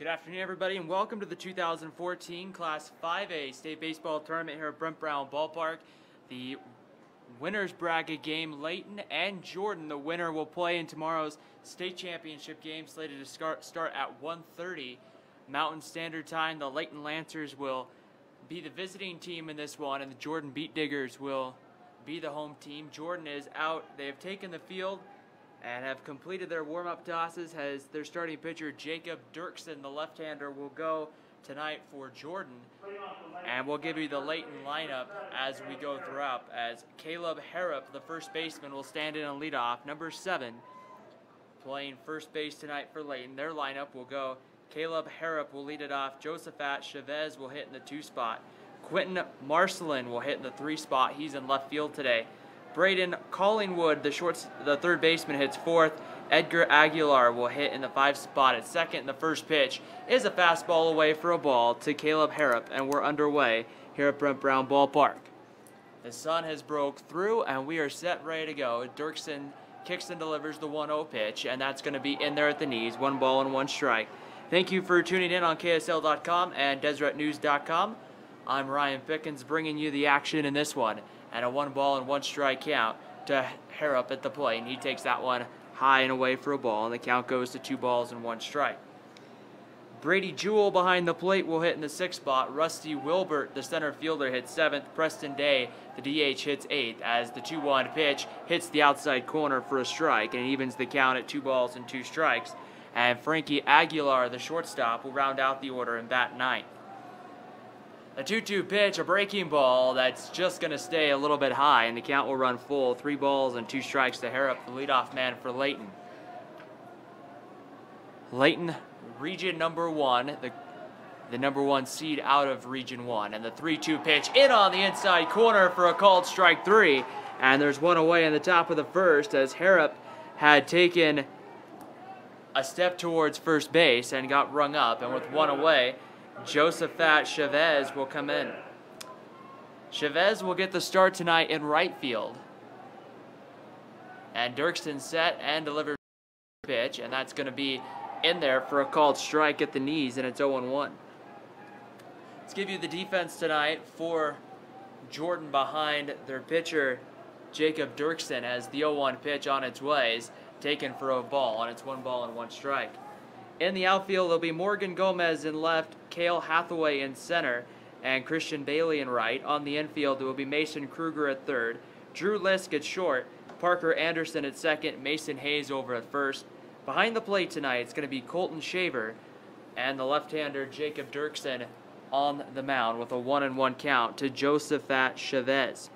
Good afternoon, everybody, and welcome to the 2014 Class 5A State Baseball Tournament here at Brent Brown Ballpark. The winners bracket game, Layton and Jordan. The winner will play in tomorrow's state championship game, slated to start at 1:30 Mountain Standard Time. The Layton Lancers will be the visiting team in this one, and the Jordan Beat Diggers will be the home team. Jordan is out. They have taken the field and have completed their warm-up tosses as their starting pitcher, Jacob Dirksen, the left-hander, will go tonight for Jordan. And we'll give you the Layton lineup as we go throughout, as Caleb Harrop, the first baseman, will stand in and lead off. Number 7, playing first base tonight for Layton. Their lineup will go: Caleb Harrop will lead it off. Josephat Chavez will hit in the 2 spot. Quentin Marcelin will hit in the 3 spot. He's in left field today. Braden Collingwood, the third baseman, hits 4th. Edgar Aguilar will hit in the 5 spot at 2nd. And the first pitch is a fastball away for a ball to Caleb Harrop, and we're underway here at Brent Brown Ballpark. The sun has broke through, and we are set, ready to go. Dirksen kicks and delivers the 1-0 pitch, and that's going to be in there at the knees. 1 ball and 1 strike. Thank you for tuning in on KSL.com and DeseretNews.com. I'm Ryan Pickens, bringing you the action in this one. And a 1 ball and 1 strike count to Harrop at the plate, and he takes that one high and away for a ball, and the count goes to 2 balls and 1 strike. Brady Jewell behind the plate will hit in the 6th spot. Rusty Wilbert, the center fielder, hits 7th. Preston Day, the DH, hits 8th as the 2-1 pitch hits the outside corner for a strike, and it evens the count at 2 balls and 2 strikes. And Frankie Aguilar, the shortstop, will round out the order and bat 9th. A 2-2 pitch, a breaking ball that's just going to stay a little bit high, and the count will run full. 3 balls and 2 strikes to Harrop, the leadoff man for Layton. Layton, Region number 1, the number 1 seed out of Region 1. And the 3-2 pitch in on the inside corner for a called strike 3. And there's one away in the top of the first, as Harrop had taken a step towards first base and got rung up. And with 1 away, Josephat Chavez will come in. Chavez will get the start tonight in right field. And Dirksen set and delivers the pitch, and that's going to be in there for a called strike at the knees, and it's 0-1. Let's give you the defense tonight for Jordan behind their pitcher, Jacob Dirksen, as the 0-1 pitch on its way is taken for a ball, and it's 1 ball and 1 strike. In the outfield, there'll be Morgan Gomez in left, Cale Hathaway in center, and Christian Bailey in right. On the infield, there will be Mason Kruger at 3rd, Drew Lisk at short, Parker Anderson at 2nd, Mason Hayes over at 1st. Behind the plate tonight, it's going to be Colton Shaver and the left-hander Jacob Dirksen on the mound with a 1-1 count to Josephat Chavez.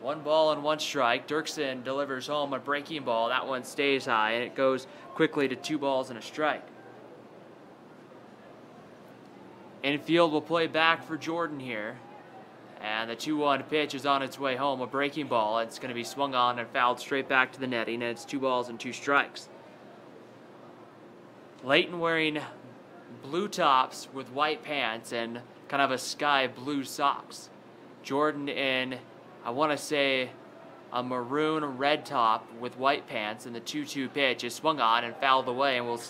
1 ball and 1 strike. Dirksen delivers home a breaking ball. That one stays high, and it goes quickly to 2 balls and a strike. Infield will play back for Jordan here. And the 2-1 pitch is on its way home, a breaking ball. It's going to be swung on and fouled straight back to the netting, and it's 2 balls and 2 strikes. Layton wearing blue tops with white pants and kind of a sky blue socks. Jordan in, I want to say, a maroon red top with white pants, and the 2-2 pitch is swung on and fouled away, and will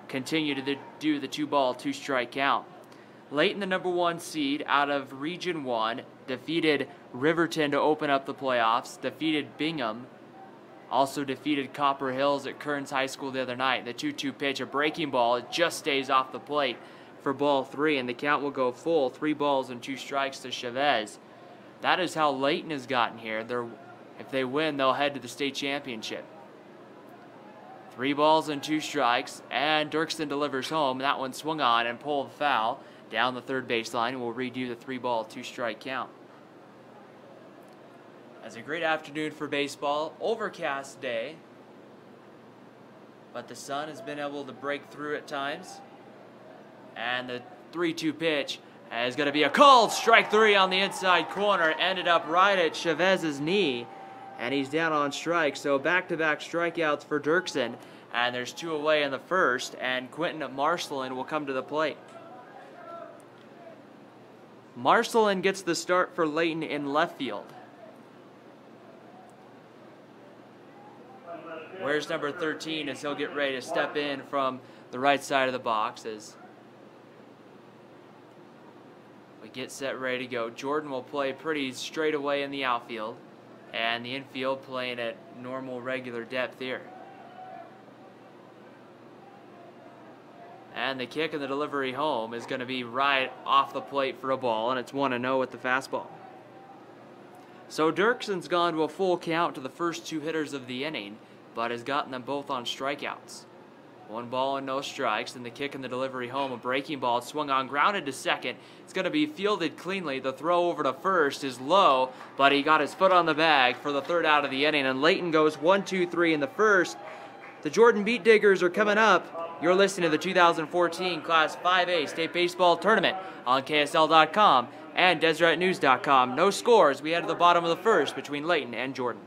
continue to do the 2 ball, 2 strike count. Layton, the number 1 seed out of Region 1, defeated Riverton to open up the playoffs, defeated Bingham, also defeated Copper Hills at Kearns High School the other night. The 2-2 pitch, a breaking ball, it just stays off the plate for ball 3, and the count will go full, 3 balls and 2 strikes to Chavez. That is how Layton has gotten here. If they win, they'll head to the state championship. 3 balls and 2 strikes, and Dirksen delivers home. That one swung on and pulled foul down the 3rd baseline, and we'll redo the 3 ball, 2 strike count. It's a great afternoon for baseball. Overcast day, but the sun has been able to break through at times. And the 3-2 pitch is going to be a called strike 3 on the inside corner. Ended up right at Chavez's knee, and he's down on strike. So back-to-back strikeouts for Dirksen, and there's 2 away in the first, and Quentin Marcelin will come to the plate. Marcelin gets the start for Layton in left field. Where's number 13 as he'll get ready to step in from the right side of the box as we get set ready to go. Jordan will play pretty straight away in the outfield, and the infield playing at normal regular depth here. And the kick and the delivery home is going to be right off the plate for a ball, and it's 1-0 with the fastball. So Dirkson's gone to a full count to the first two hitters of the inning, but has gotten them both on strikeouts. 1 ball and no strikes, and the kick and the delivery home, a breaking ball swung on, grounded to second. It's going to be fielded cleanly. The throw over to first is low, but he got his foot on the bag for the 3rd out of the inning, and Layton goes 1-2-3 in the first. The Jordan Beat Diggers are coming up. You're listening to the 2014 Class 5A State Baseball Tournament on KSL.com and DeseretNews.com. No scores. We head to the bottom of the first between Layton and Jordan.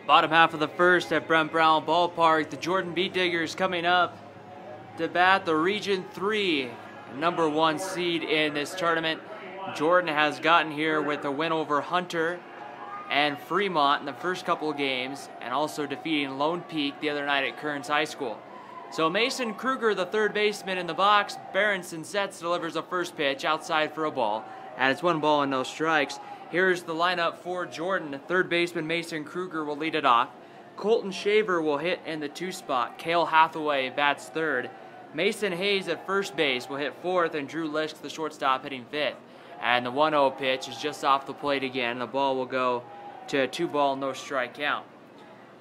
Bottom half of the first at Brent Brown Ballpark. The Jordan Beat Diggers coming up to bat the Region 3 #1 seed in this tournament. Jordan has gotten here with a win over Hunter and Fremont in the first couple of games, and also defeating Lone Peak the other night at Kearns High School. So Mason Kruger, the 3rd baseman in the box. Berenson sets, delivers a first pitch outside for a ball, and it's 1 ball and no strikes. Here's the lineup for Jordan. 3rd baseman Mason Kruger will lead it off. Colton Shaver will hit in the 2 spot. Cale Hathaway bats 3rd. Mason Hayes at first base will hit 4th, and Drew Lisk, the shortstop, hitting 5th. And the 1-0 pitch is just off the plate again. The ball will go to a 2 ball, no strike count.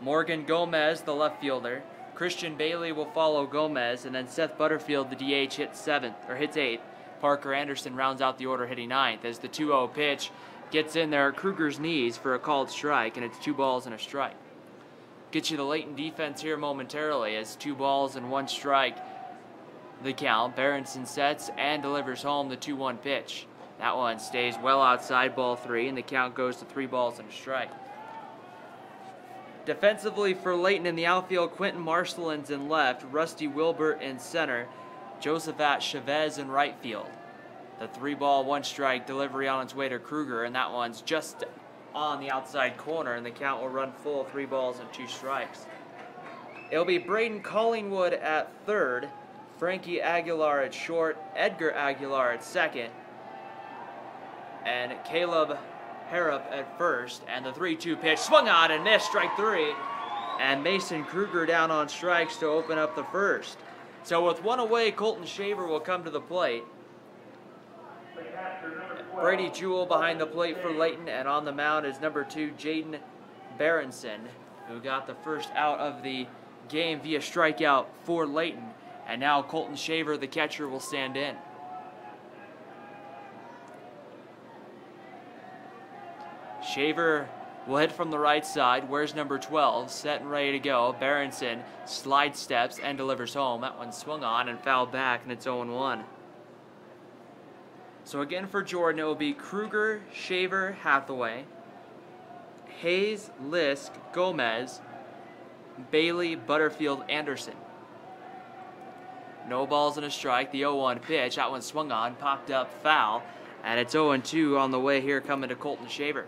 Morgan Gomez, the left fielder. Christian Bailey will follow Gomez, and then Seth Butterfield, the DH, hits 8th. Parker Anderson rounds out the order, hitting 9th, as the 2-0 pitch gets in there at Kruger's knees for a called strike, and it's 2 balls and a strike. Get you the Layton defense here momentarily, as 2 balls and 1 strike the count. Berenson sets and delivers home the 2-1 pitch. That one stays well outside, ball 3, and the count goes to 3 balls and a strike. Defensively for Layton in the outfield, Quentin Marcelin's in left, Rusty Wilbert in center, Josephat Chavez in right field. The 3 ball, 1 strike delivery on its way to Kruger, and that one's just on the outside corner, and the count will run full, 3 balls and 2 strikes. It'll be Braden Collingwood at 3rd, Frankie Aguilar at short, Edgar Aguilar at 2nd, and Caleb Harrop at 1st, and the 3-2 pitch swung on and missed, strike 3, and Mason Kruger down on strikes to open up the first. So with 1 away, Colton Shaver will come to the plate. Brady Jewell behind the plate for Layton, and on the mound is number 2, Jaden Berenson, who got the first out of the game via strikeout for Layton. And now Colton Shaver, the catcher, will stand in. Shaver will hit from the right side. Where's number 12? Set and ready to go. Berenson slide steps and delivers home. That one swung on and fouled back, and it's 0-1. So again for Jordan, it will be Kruger, Shaver, Hathaway, Hayes, Lisk, Gomez, Bailey, Butterfield, Anderson. No balls and a strike. The 0-1 pitch. That one swung on, popped up, foul. And it's 0-2 on the way here coming to Colton Shaver.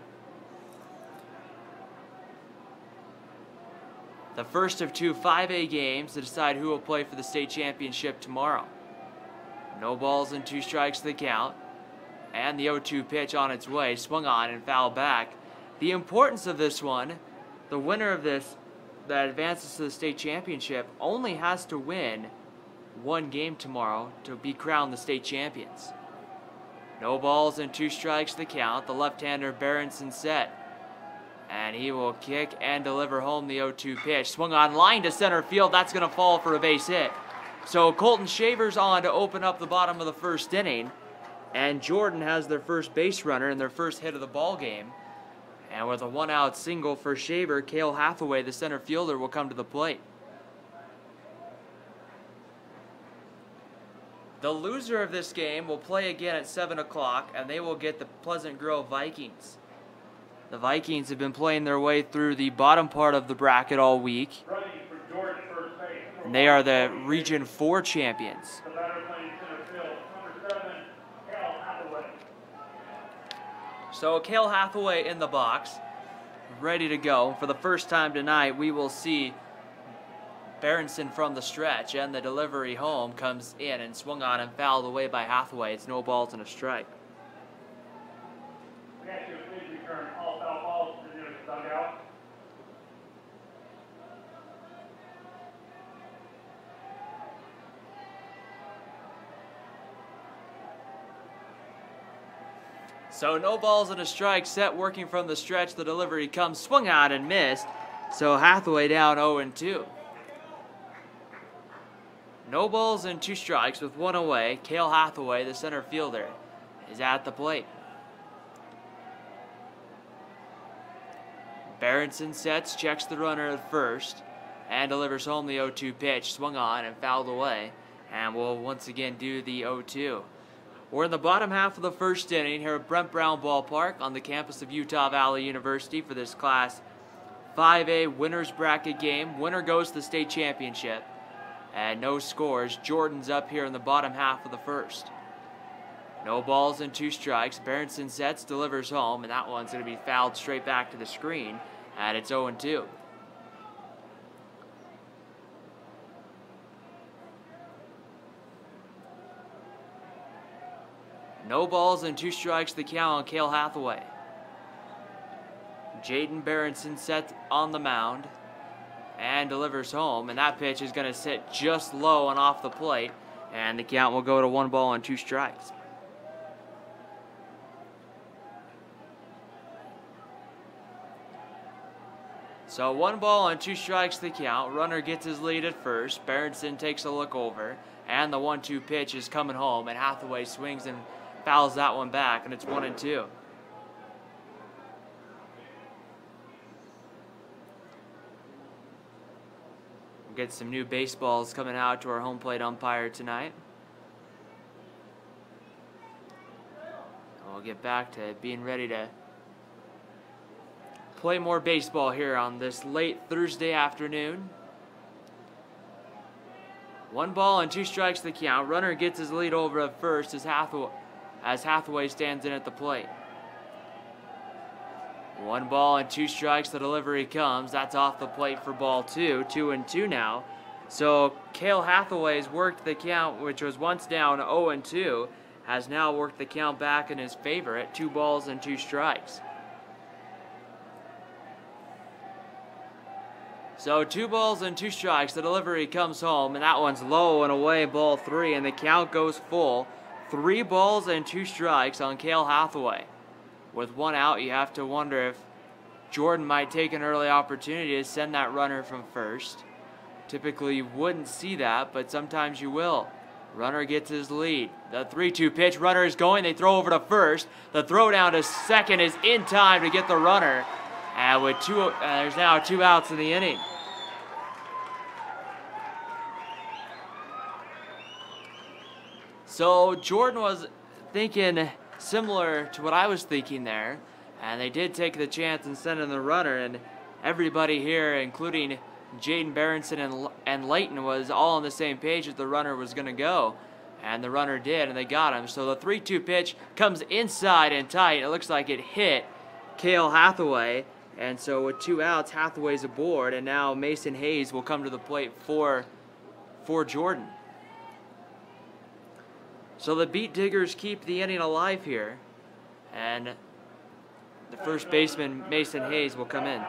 The first of two 5A games to decide who will play for the state championship tomorrow. No balls and 2 strikes to the count. And the 0-2 pitch on its way, swung on and fouled back. The importance of this one, the winner of this that advances to the state championship only has to win 1 game tomorrow to be crowned the state champions. No balls and 2 strikes to the count. The left-hander Berenson set. And he will kick and deliver home the 0-2 pitch. Swung on, line to center field. That's going to fall for a base hit. So Colton Shaver's on to open up the bottom of the first inning. And Jordan has their first base runner and their first hit of the ball game. And with a 1-out single for Shaver, Cale Hathaway, the center fielder, will come to the plate. The loser of this game will play again at 7 o'clock, and they will get the Pleasant Grove Vikings. The Vikings have been playing their way through the bottom part of the bracket all week. And they are the Region 4 champions. So Cale Hathaway in the box, ready to go. For the first time tonight, we will see Berenson from the stretch, and the delivery home comes in and swung on and fouled away by Hathaway. It's no balls and a strike. So no balls and a strike, set working from the stretch. The delivery comes, swung on and missed. So Hathaway down 0-2. No balls and 2 strikes with 1 away. Cale Hathaway, the center fielder, is at the plate. Berenson sets, checks the runner at first, and delivers home the 0-2 pitch. Swung on and fouled away, and will once again do the 0-2. We're in the bottom half of the first inning here at Brent Brown Ballpark on the campus of Utah Valley University for this Class 5A winners bracket game. Winner goes to the state championship. And no scores. Jordan's up here in the bottom half of the first. No balls and 2 strikes. Berenson sets, delivers home, and that one's going to be fouled straight back to the screen, and it's 0-2. No balls and 2 strikes to the count on Cale Hathaway. Jaden Berenson sets on the mound and delivers home, and that pitch is going to sit just low and off the plate, and the count will go to 1 ball and 2 strikes. So 1 ball and 2 strikes to the count. Runner gets his lead at first. Berenson takes a look over, and the 1-2 pitch is coming home, and Hathaway swings and fouls that one back, and it's 1-2. Get some new baseballs coming out to our home plate umpire tonight. We'll get back to being ready to play more baseball here on this late Thursday afternoon. 1 ball and 2 strikes to the count. Runner gets his lead over at first as Hathaway stands in at the plate. 1 ball and 2 strikes, the delivery comes. That's off the plate for ball 2. 2-2 now. So Cale Hathaway's worked the count, which was once down 0-2, has now worked the count back in his favor at 2 balls and 2 strikes. So 2 balls and 2 strikes, the delivery comes home, and that one's low and away, ball 3, and the count goes full. 3 balls and 2 strikes on Cale Hathaway. With 1 out, you have to wonder if Jordan might take an early opportunity to send that runner from first. Typically, you wouldn't see that, but sometimes you will. Runner gets his lead. The 3-2 pitch. Runner is going. They throw over to first. The throw down to second is in time to get the runner. And with there's now 2 outs in the inning. So Jordan was thinking similar to what I was thinking there. And they did take the chance and send in the runner. And everybody here, including Jaden Berenson and Layton, was all on the same page that the runner was going to go. And the runner did, and they got him. So the 3-2 pitch comes inside and tight. It looks like it hit Cale Hathaway. And so with 2 outs, Hathaway's aboard. And now Mason Hayes will come to the plate for Jordan. So the Beat Diggers keep the inning alive here. And the first baseman, Mason Hayes, will come in.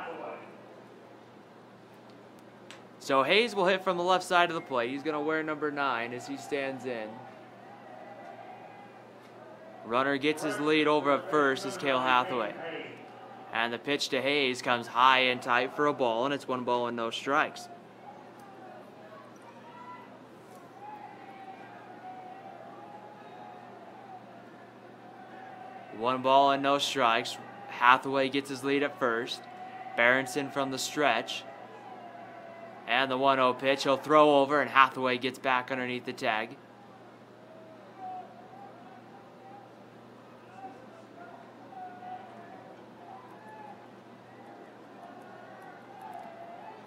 So Hayes will hit from the left side of the plate. He's going to wear number 9 as he stands in. Runner gets his lead over at first is Cale Hathaway. And the pitch to Hayes comes high and tight for a ball, and it's 1 ball and no strikes. One ball and no strikes. Hathaway gets his lead at first. Berenson from the stretch. And the 1-0 pitch. He'll throw over, and Hathaway gets back underneath the tag.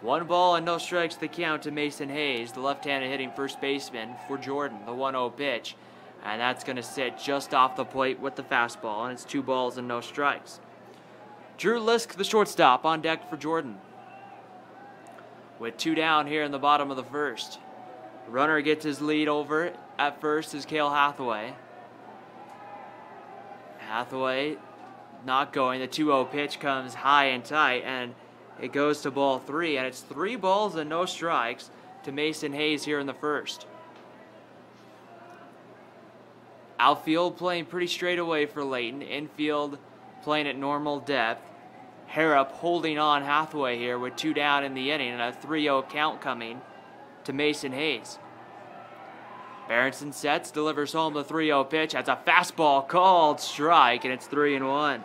One ball and no strikes the count to Mason Hayes, the left-handed hitting first baseman for Jordan. The 1-0 pitch. And that's going to sit just off the plate with the fastball, and it's 2 balls and no strikes. Drew Lisk, the shortstop, on deck for Jordan. With 2 down here in the bottom of the first. Runner gets his lead over at first is Cale Hathaway. Hathaway not going. The 2-0 pitch comes high and tight, and it goes to ball 3, and it's 3 balls and no strikes to Mason Hayes here in the first. Outfield playing pretty straight away for Layton. Infield playing at normal depth. Harrop holding on Hathaway here with 2 down in the inning and a 3-0 count coming to Mason Hayes. Berenson sets, delivers home the 3-0 pitch. That's a fastball called strike, and it's 3-1.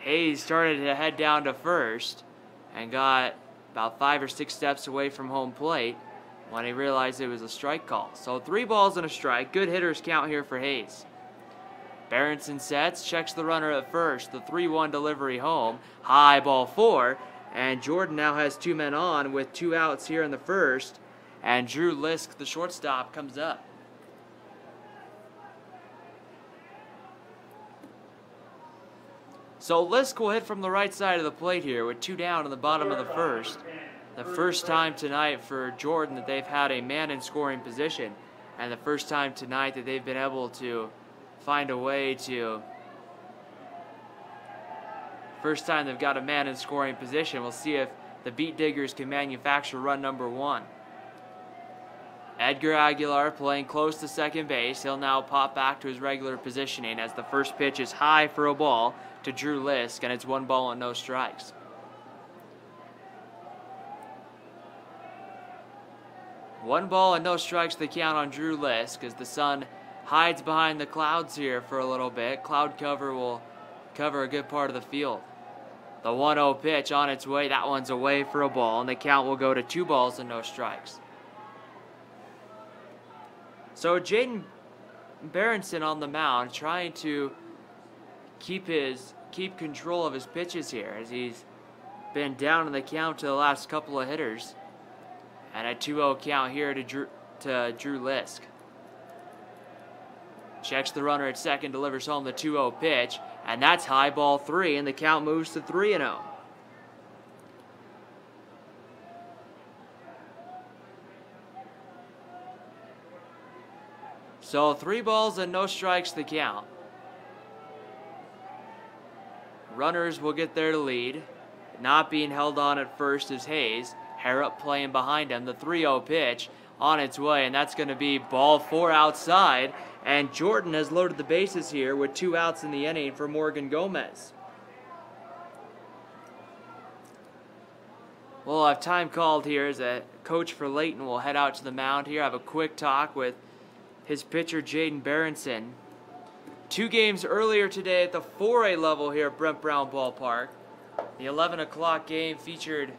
Hayes started to head down to first and got about 5 or 6 steps away from home plate when he realized it was a strike call. So 3 balls and a strike. Good hitters count here for Hayes. Berenson sets, checks the runner at first. The 3-1 delivery home. High ball 4. And Jordan now has 2 men on with 2 outs here in the first. And Drew Lisk, the shortstop, comes up. So Lisk will hit from the right side of the plate here with 2 down in the bottom of the first. The first time tonight for Jordan that they've had a man in scoring position, and the first time tonight that they've been able to find a way to... First time they've got a man in scoring position. We'll see if the Beat Diggers can manufacture run number 1. Edgar Aguilar playing close to second base. He'll now pop back to his regular positioning as the first pitch is high for a ball to Drew Lisk, and it's 1 ball and no strikes. One ball and no strikes the count on Drew Lisk as the sun hides behind the clouds here for a little bit. Cloud cover will cover a good part of the field. The 1-0 pitch on its way. That one's away for a ball, and the count will go to 2 balls and no strikes. So Jaden Berenson on the mound trying to keep control of his pitches here as he's been down in the count to the last couple of hitters. And a 2-0 count here to Drew Lisk. Checks the runner at second, delivers home the 2-0 pitch, and that's high ball 3, and the count moves to 3-0. So 3 balls and no strikes the count. Runners will get their lead. Not being held on at first is Hayes. Harrop playing behind him. The 3-0 pitch on its way, and that's going to be ball 4 outside. And Jordan has loaded the bases here with 2 outs in the inning for Morgan Gomez. We'll have time called here as a coach for Layton will head out to the mound here. Have a quick talk with his pitcher Jaden Berenson. 2 games earlier today at the 4A level here at Brent Brown Ballpark. The 11 o'clock game featured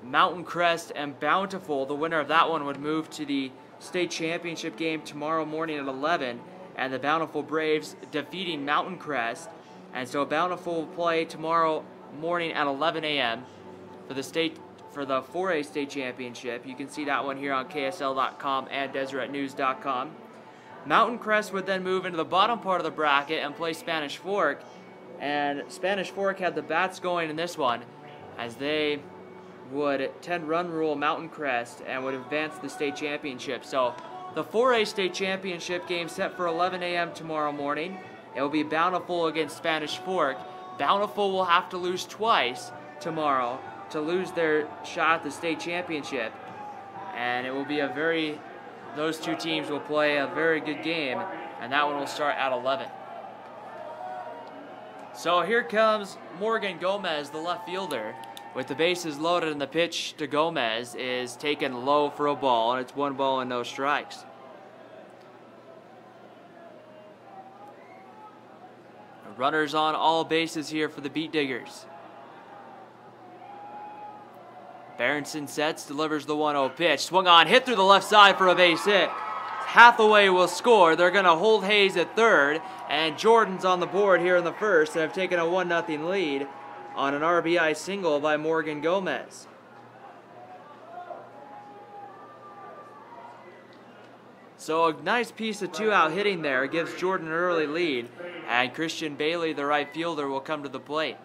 Mountain Crest and Bountiful. The winner of that one would move to the state championship game tomorrow morning at 11, and the Bountiful Braves defeating Mountain Crest. And so Bountiful will play tomorrow morning at 11 a.m. for the 4A state championship. You can see that one here on KSL.com and DeseretNews.com. Mountain Crest would then move into the bottom part of the bracket and play Spanish Fork. And Spanish Fork had the bats going in this one, as they would 10-run rule Mountain Crest and would advance to the state championship. So the 4A state championship game set for 11 a.m. tomorrow morning. It will be Bountiful against Spanish Fork. Bountiful will have to lose twice tomorrow to lose their shot at the state championship. And it will be those two teams will play a very good game, and that one will start at 11. So here comes Morgan Gomez, the left fielder. With the bases loaded, and the pitch to Gomez is taken low for a ball, and it's 1 ball and no strikes. Runners on all bases here for the Beat Diggers. Berenson sets, delivers the 1-0 pitch. Swung on, hit through the left side for a base hit. Hathaway will score. They're going to hold Hayes at third, and Jordan's on the board here in the first and have taken a 1-0 lead on an RBI single by Morgan Gomez. So a nice piece of 2-out hitting there gives Jordan an early lead, and Christian Bailey, the right fielder, will come to the plate.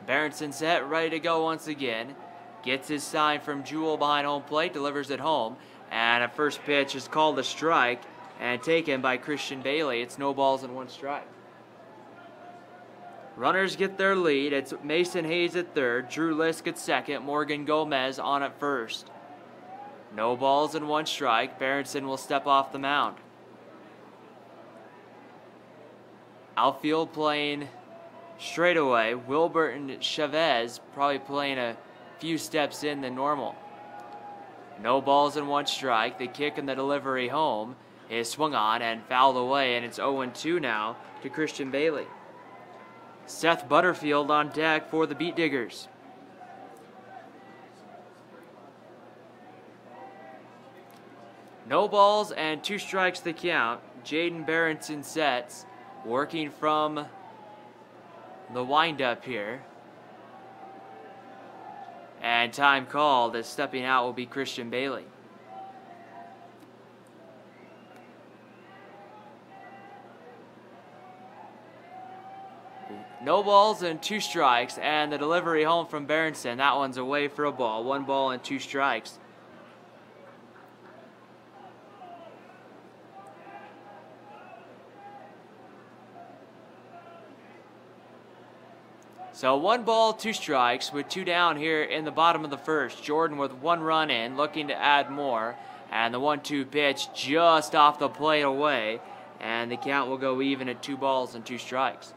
Berenson set, ready to go once again. Gets his sign from Jewell behind home plate, delivers it home, and a first pitch is called a strike and taken by Christian Bailey. It's no balls and 1 strike. Runners get their lead. It's Mason Hayes at third, Drew Lisk at second, Morgan Gomez on at first. No balls and 1 strike. Berenson will step off the mound. Outfield playing straight away. Wilbert and Chavez probably playing a few steps in than normal. No balls and 1 strike. The kick and the delivery home is swung on and fouled away, and it's 0-2 now to Christian Bailey. Seth Butterfield on deck for the Beat Diggers. No balls and 2 strikes the count. Jaden Berenson sets, working from the windup here. And time called, as stepping out will be Christian Bailey. No balls and 2 strikes, and the delivery home from Berenson. That one's away for a ball. 1 ball and 2 strikes. So 1 ball, 2 strikes with 2 down here in the bottom of the first. Jordan with 1 run in, looking to add more. And the 1-2 pitch just off the plate away. And the count will go even at 2 balls and 2 strikes.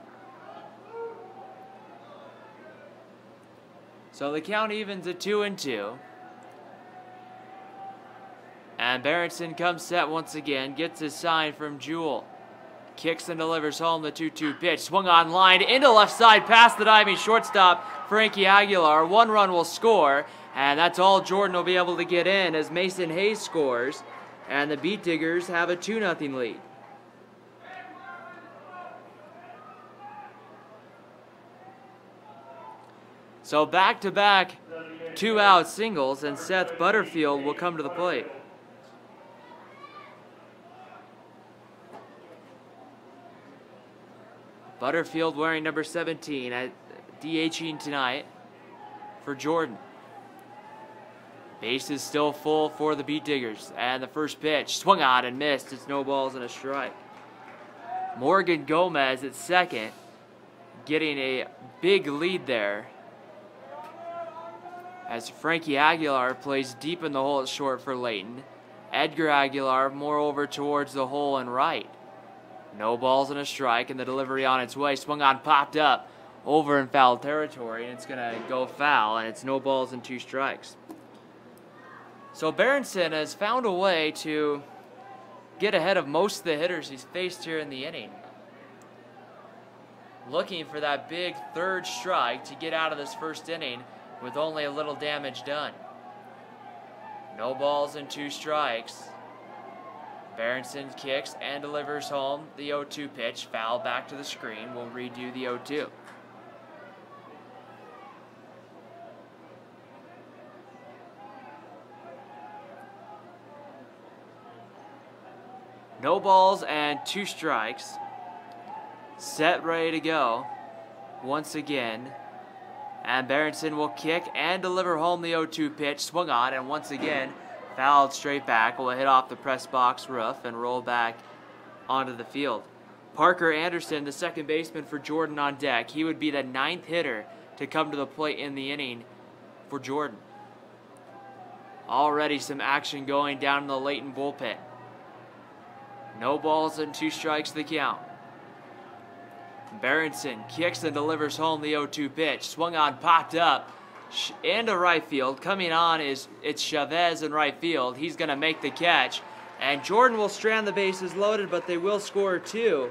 So the count evens at 2-2. And Berenson comes set once again, gets his sign from Jewell. Kicks and delivers home the 2-2 pitch. Swung on line into left side past the diving shortstop, Frankie Aguilar. 1 run will score, and that's all Jordan will be able to get in as Mason Hayes scores, and the Beat Diggers have a 2-0 lead. So back-to-back 2-out singles, and Seth Butterfield will come to the plate. Butterfield wearing number 17 at DHing tonight for Jordan. Base is still full for the Beat Diggers. And the first pitch swung on and missed. It's no balls and a strike. Morgan Gomez at second, getting a big lead there, as Frankie Aguilar plays deep in the hole at short for Layton. Edgar Aguilar more over towards the hole and right. No balls and a strike, and the delivery on its way. Swung on, popped up over in foul territory, and it's going to go foul, and it's no balls and 2 strikes. So Berenson has found a way to get ahead of most of the hitters he's faced here in the inning. Looking for that big 3rd strike to get out of this 1st inning with only a little damage done. No balls and 2 strikes. Berenson kicks and delivers home the 0-2 pitch. Foul back to the screen. We'll redo the 0-2. No balls and 2 strikes. Set, ready to go once again. And Berenson will kick and deliver home the 0-2 pitch. Swung on, and once again, fouled straight back. Will hit off the press box roof and roll back onto the field. Parker Anderson, the second baseman for Jordan, on deck. He would be the 9th hitter to come to the plate in the inning for Jordan. Already some action going down in the Layton bullpen. No balls and 2 strikes the count. Berenson kicks and delivers home the 0-2 pitch. Swung on, popped up into right field. Coming on it's Chavez in right field. He's going to make the catch. And Jordan will strand the bases loaded, but they will score 2.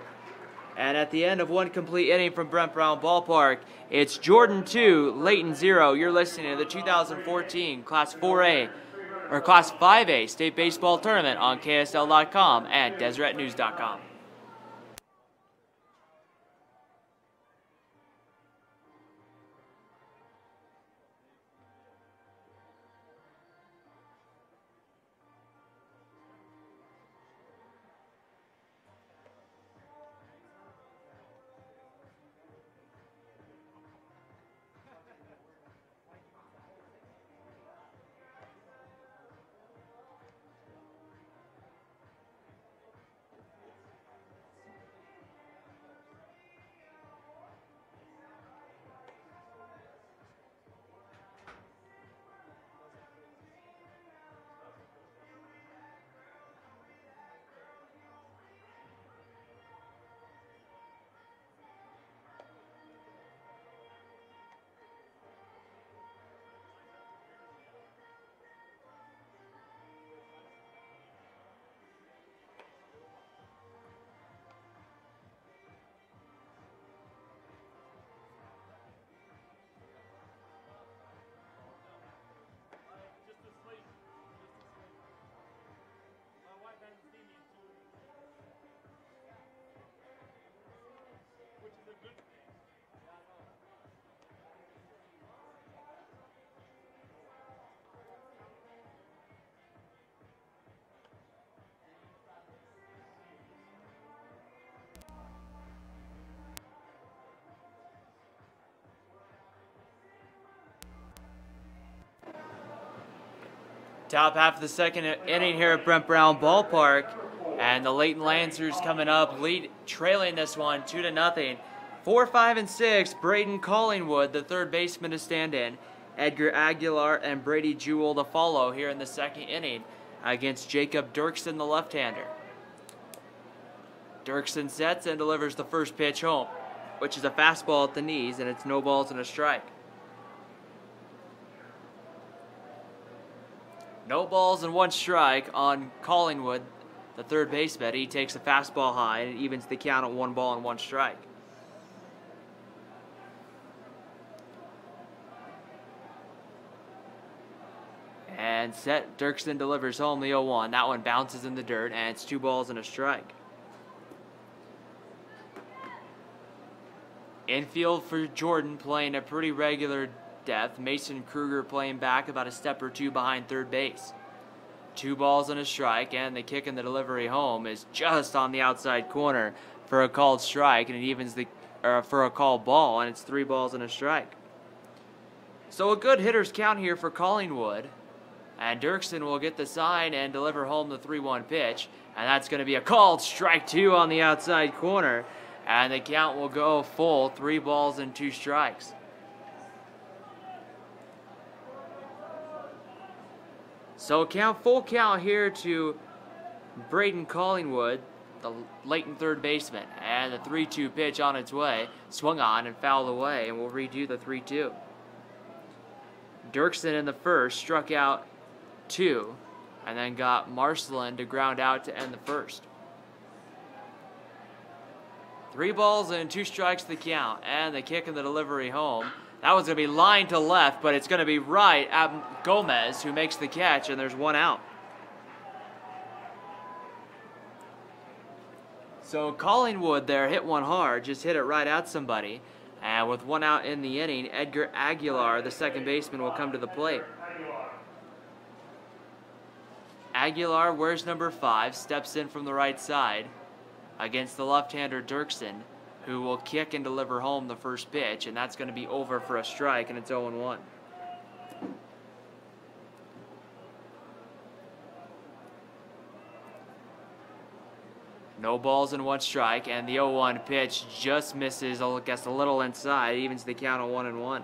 And at the end of 1 complete inning from Brent Brown Ballpark, it's Jordan 2, Layton 0. You're listening to the 2014 Class 4A or Class 5A State Baseball Tournament on KSL.com and DeseretNews.com. Top half of the 2nd inning here at Brent Brown Ballpark, and the Layton Lancers coming up, trailing this one 2-0. 4, 5, and 6. Braden Collingwood, the 3rd baseman, to stand in. Edgar Aguilar and Brady Jewell to follow here in the 2nd inning against Jacob Dirksen, the left-hander. Dirksen sets and delivers the 1st pitch home, which is a fastball at the knees, and it's no balls and a strike. No balls and 1 strike on Collingwood, the 3rd baseman. He takes a fastball high, and it evens the count at 1 ball and 1 strike. And set, Dirksen delivers home the 0-1. That one bounces in the dirt, and it's 2 balls and a strike. Infield for Jordan playing a pretty regular depth. Mason Kruger playing back about a step or 2 behind 3rd base. 2 balls and a strike, and the kick and the delivery home is just on the outside corner for a called strike, and it evens for a called ball, and it's 3 balls and a strike. So a good hitter's count here for Collingwood, and Dirksen will get the sign and deliver home the 3-1 pitch, and that's going to be a called strike 2 on the outside corner, and the count will go full, 3 balls and 2 strikes. So full count here to Braden Collingwood, the Layton third baseman. And the 3-2 pitch on its way, swung on and fouled away, and we'll redo the 3-2. Dirksen in the first struck out 2, and then got Marcelin to ground out to end the first. 3 balls and 2 strikes the count, and the kick and the delivery home. That one's going to be lined to left, but it's going to be right at Gomez, who makes the catch, and there's 1 out. So Collingwood there hit one hard, just hit it right at somebody. And with 1 out in the inning, Edgar Aguilar, the second baseman, will come to the plate. Aguilar wears number 5, steps in from the right side against the left-hander Dirksen, who will kick and deliver home the first pitch, and that's going to be over for a strike, and it's 0-1. No balls and 1 strike, and the 0-1 pitch just misses, I guess, a little inside, evens the count of 1-1.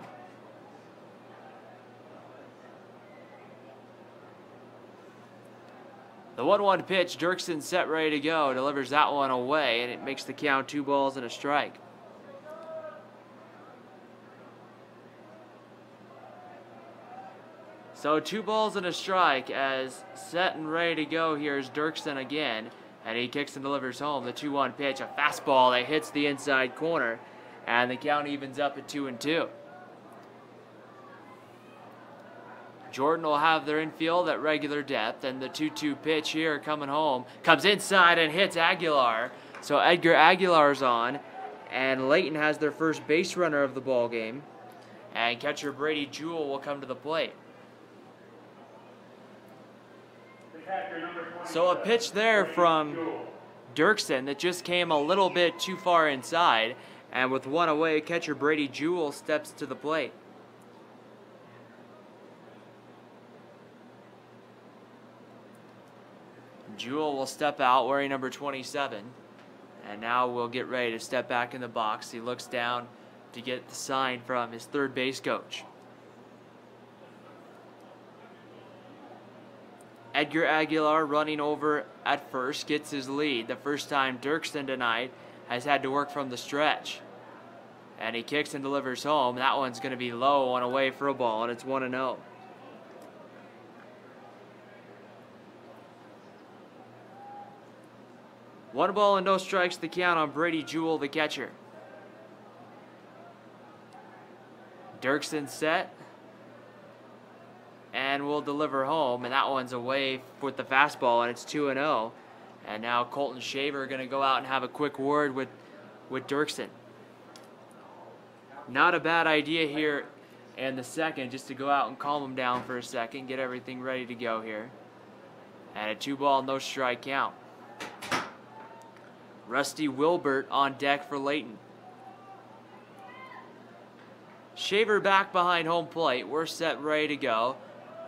The 1-1 pitch, Dirksen set ready to go, delivers that one away, and it makes the count 2 balls and a strike. So 2 balls and a strike as set and ready to go here is Dirksen again. And he kicks and delivers home the 2-1 pitch, a fastball that hits the inside corner, and the count evens up at 2-2. Jordan will have their infield at regular depth, and the 2-2 pitch here coming home comes inside and hits Aguilar. So Edgar Aguilar's on, and Layton has their first base runner of the ball game, and catcher Brady Jewell will come to the plate. So a pitch there from Dirksen that just came a little bit too far inside, and with 1 away, catcher Brady Jewell steps to the plate. Jewell will step out wearing number 27, and now we'll get ready to step back in the box. He looks down to get the sign from his third base coach. Edgar Aguilar running over at first gets his lead. The first time Dirksen tonight has had to work from the stretch. And he kicks and delivers home. That one's going to be low on away for a ball, and it's 1-0. One ball and no strikes the count on Brady Jewell, the catcher. Dirksen set. And will deliver home, and that one's away with the fastball, and it's 2-0. And now Colton Shaver going to go out and have a quick word with Dirksen. Not a bad idea here in the second, just to go out and calm him down for a second, get everything ready to go here. And a 2-ball, no strike count. Rusty Wilbert on deck for Layton. Shaver back behind home plate. We're set, ready to go.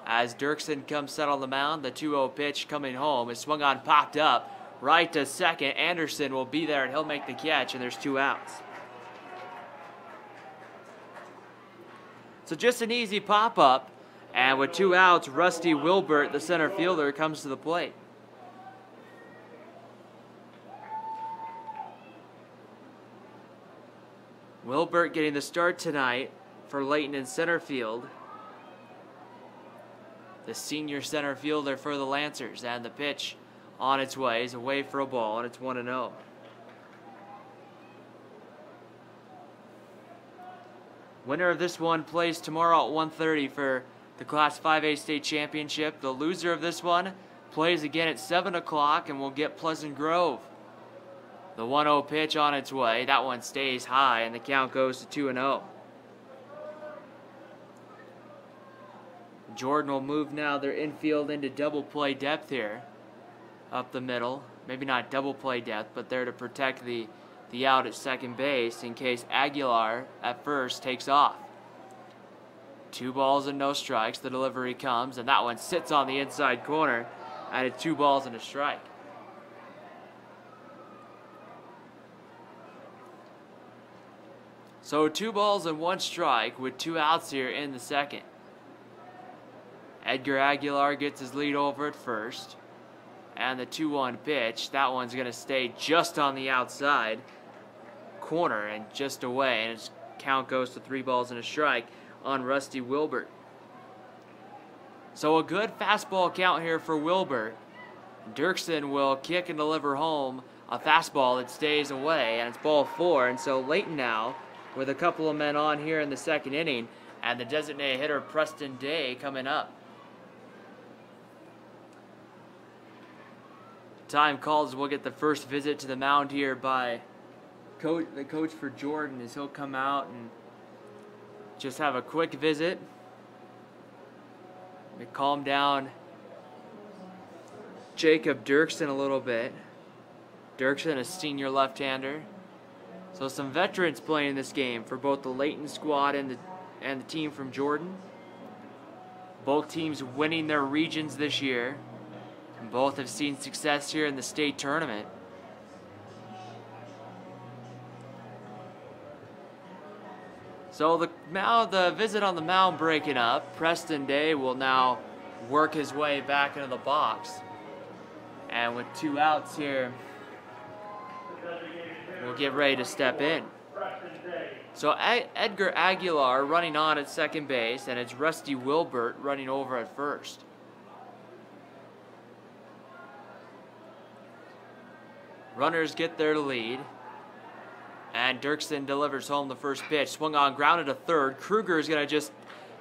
As Dirksen comes set on the mound, the 2-0 pitch coming home is swung on, popped up, right to second. Anderson will be there, and he'll make the catch, and there's 2 outs. So just an easy pop-up, and with 2 outs, Rusty Wilbert, the center fielder, comes to the plate. Wilbert getting the start tonight for Layton in center field. The senior center fielder for the Lancers, and the pitch on its way is away for a ball, and it's 1-0. Winner of this one plays tomorrow at 1:30 for the Class 5A State Championship. The loser of this one plays again at 7 o'clock and will get Pleasant Grove. The 1-0 pitch on its way. That one stays high, and the count goes to 2-0. Jordan will move now their infield into double play depth here. Up the middle. Maybe not double play depth, but there to protect the out at second base in case Aguilar at first takes off. 2 balls and no strikes. The delivery comes, and that one sits on the inside corner, and it's 2 balls and a strike. So 2 balls and 1 strike with 2 outs here in the second. Edgar Aguilar gets his lead over at first, And the 2-1 pitch, that one's going to stay just on the outside corner and just away. And its count goes to 3 balls and a strike on Rusty Wilbert. So a good fastball count here for Wilbert. Dirksen will kick and deliver home a fastball that stays away, and it's ball 4. And so Layton now with a couple of men on here in the second inning, and the designated hitter Preston Day coming up. Time calls, we'll get the first visit to the mound here by the coach for Jordan, as he'll come out and just have a quick visit. Calm down Jacob Dirksen a little bit. Dirksen, a senior left-hander. So some veterans playing this game for both the Layton squad and the team from Jordan. Both teams winning their regions this year. And both have seen success here in the state tournament. So the visit on the mound breaking up. Preston Day will now work his way back into the box. And with 2 outs here, we'll get ready to step in. So Edgar Aguilar running on at second base, and it's Rusty Wilbert running over at first. Runners get their lead. And Dirksen delivers home the first pitch. Swung on, grounded to third. Kruger is going to just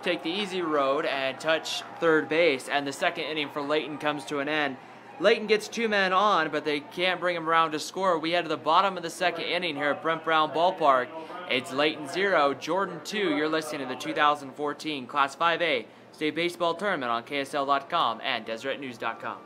take the easy road and touch third base. And the second inning for Layton comes to an end. Layton gets 2 men on, but they can't bring him around to score. We head to the bottom of the second inning here at Brent Brown Ballpark. It's Layton 0, Jordan 2. You're listening to the 2014 Class 5A State Baseball Tournament on KSL.com and DeseretNews.com.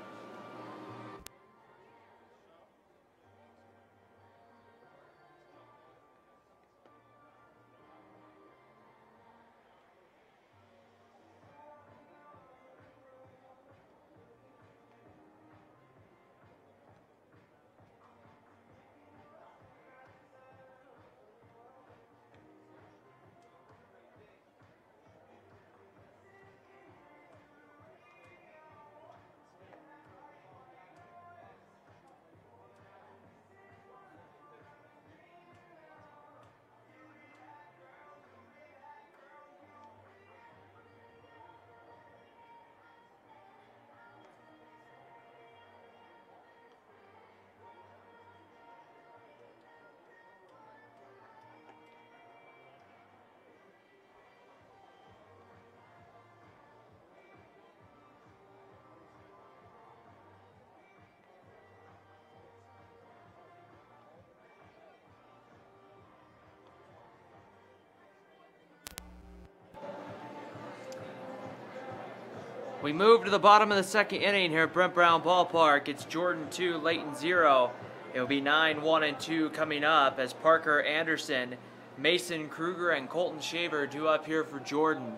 We move to the bottom of the second inning here at Brent Brown Ballpark. It's Jordan 2, Layton 0. It'll be 9, 1, and 2 coming up as Parker Anderson, Mason Kruger, and Colton Shaver due up here for Jordan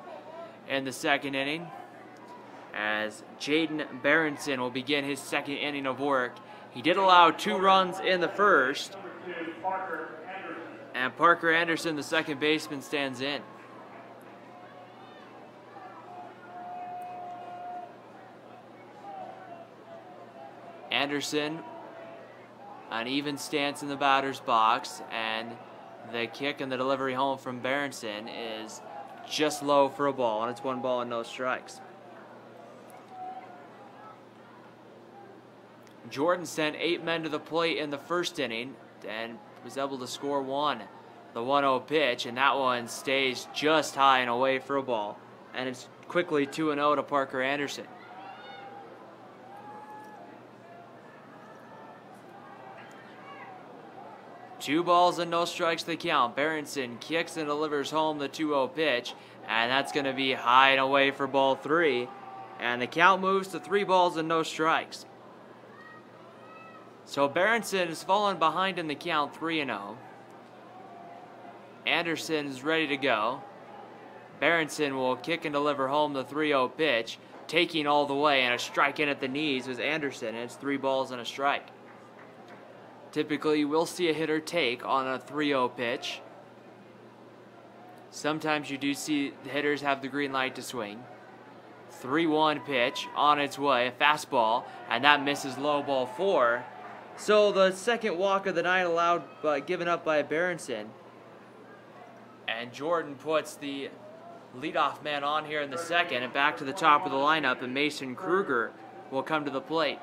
in the second inning. As Jaden Berenson will begin his second inning of work. He did allow 2 runs in the first. And Parker Anderson, the second baseman, stands in. Anderson, an even stance in the batter's box, and the kick and the delivery home from Berenson is just low for a ball, and it's 1 ball and no strikes. Jordan sent 8 men to the plate in the first inning and was able to score 1. The 1-0 pitch, and that one stays just high and away for a ball, and it's quickly 2-0 to Parker Anderson. Two balls and no strikes to count. Berenson kicks and delivers home the 2-0 pitch, and that's going to be high and away for ball 3. And the count moves to 3 balls and no strikes. So Berenson has fallen behind in the count 3-0. Anderson is ready to go. Berenson will kick and deliver home the 3-0 pitch, taking all the way, and a strike in at the knees was Anderson, and it's 3 balls and a strike. Typically, you will see a hitter take on a 3-0 pitch. Sometimes you do see the hitters have the green light to swing. 3-1 pitch on its way, a fastball, and that misses low, ball 4. So the second walk of the night given up by Berenson. And Jordan puts the leadoff man on here in the second, and back to the top of the lineup, and Mason Kruger will come to the plate.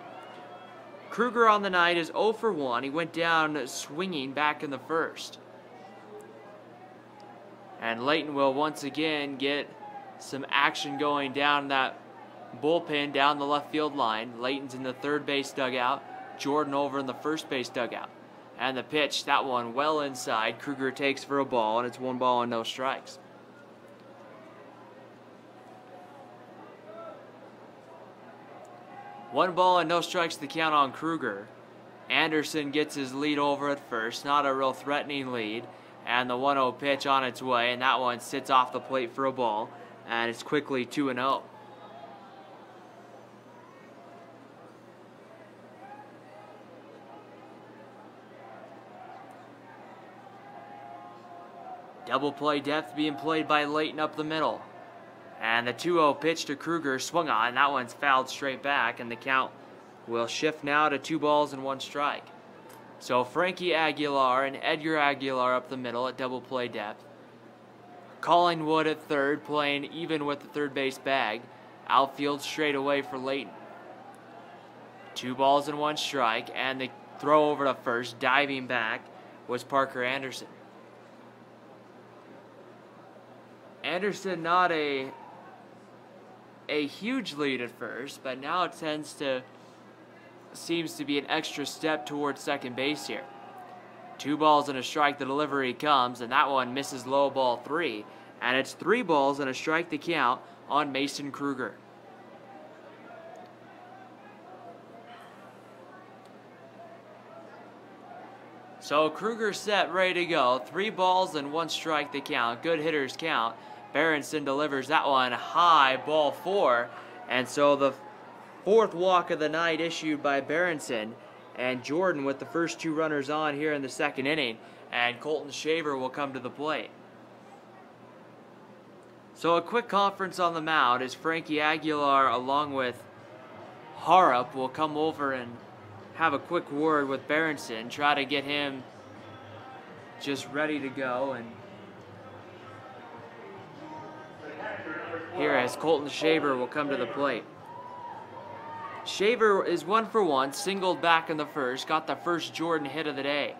Kruger on the night is 0 for 1. He went down swinging back in the first. And Layton will once again get some action going down that bullpen down the left field line. Layton's in the third base dugout. Jordan over in the first base dugout. And the pitch, that one well inside. Kruger takes for a ball, and it's 1 ball and no strikes. One ball and no strikes to count on Kruger. Anderson gets his lead over at first. Not a real threatening lead. And the 1-0 pitch on its way, and that one sits off the plate for a ball. And it's quickly 2-0. Double play depth being played by Layton up the middle. And the 2-0 pitch to Kruger swung on, and that one's fouled straight back, and the count will shift now to 2 balls and 1 strike. So Frankie Aguilar and Edgar Aguilar up the middle at double play depth. Collingwood at third, playing even with the third base bag. Outfield straight away for Layton. 2 balls and 1 strike, and the throw over to first, diving back, was Parker Anderson. Anderson not a huge lead at first, but now it seems to be an extra step towards second base here. 2 balls and a strike, the delivery comes, and that one misses low, ball 3. And it's 3 balls and a strike to count on Mason Kruger. So Kruger set, ready to go. 3 balls and 1 strike to count. Good hitters count. Berenson delivers that one high, ball 4. And so the 4th walk of the night issued by Berenson. And Jordan with the first 2 runners on here in the second inning. And Colton Shaver will come to the plate. So a quick conference on the mound as Frankie Aguilar along with Harrop will come over and have a quick word with Berenson, try to get him just ready to go. And here as Colton Shaver will come to the plate. Shaver is 1 for 1, singled back in the first, got the first Jordan hit of the day.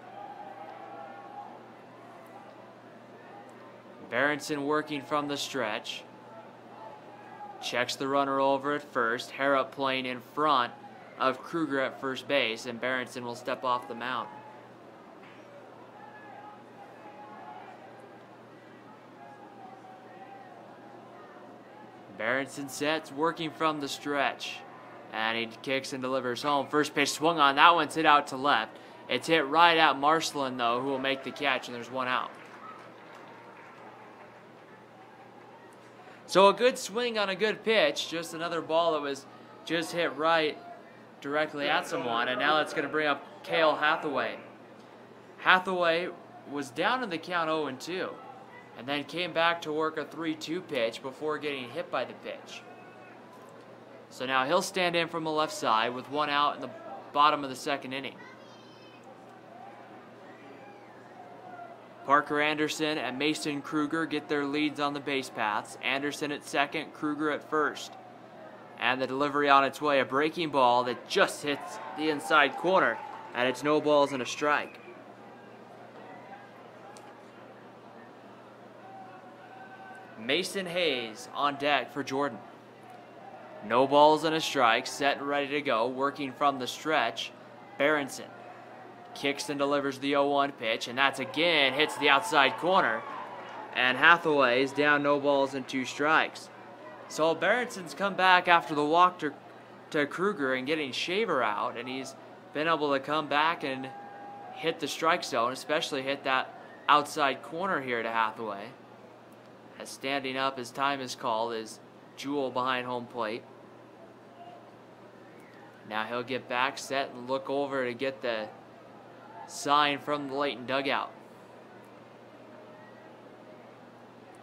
Berenson working from the stretch. Checks the runner over at first. Harrop playing in front of Kruger at first base, and Berenson will step off the mound. Berenson sets, working from the stretch. And he kicks and delivers home. First pitch swung on. That one's hit out to left. It's hit right at Marcelin, though, who will make the catch, and there's 1 out. So a good swing on a good pitch. Just another ball that was just hit right directly at someone. And now that's going to bring up Cale Hathaway. Hathaway was down in the count 0-2. And then came back to work a 3-2 pitch before getting hit by the pitch. So now he'll stand in from the left side with 1 out in the bottom of the second inning. Parker Anderson and Mason Kruger get their leads on the base paths. Anderson at second, Kruger at first. And the delivery on its way, a breaking ball that just hits the inside corner. And it's no balls and a strike. Mason Hayes on deck for Jordan. No balls and a strike, set and ready to go, working from the stretch. Berenson kicks and delivers the 0-1 pitch, and that's again hits the outside corner. And Hathaway is down, no balls and 2 strikes. So Berenson's come back after the walk to Kruger and getting Shaver out, and he's been able to come back and hit the strike zone, especially hit that outside corner here to Hathaway. As standing up as time is called is Jewell behind home plate. Now he'll get back, set, and look over to get the sign from the Layton dugout.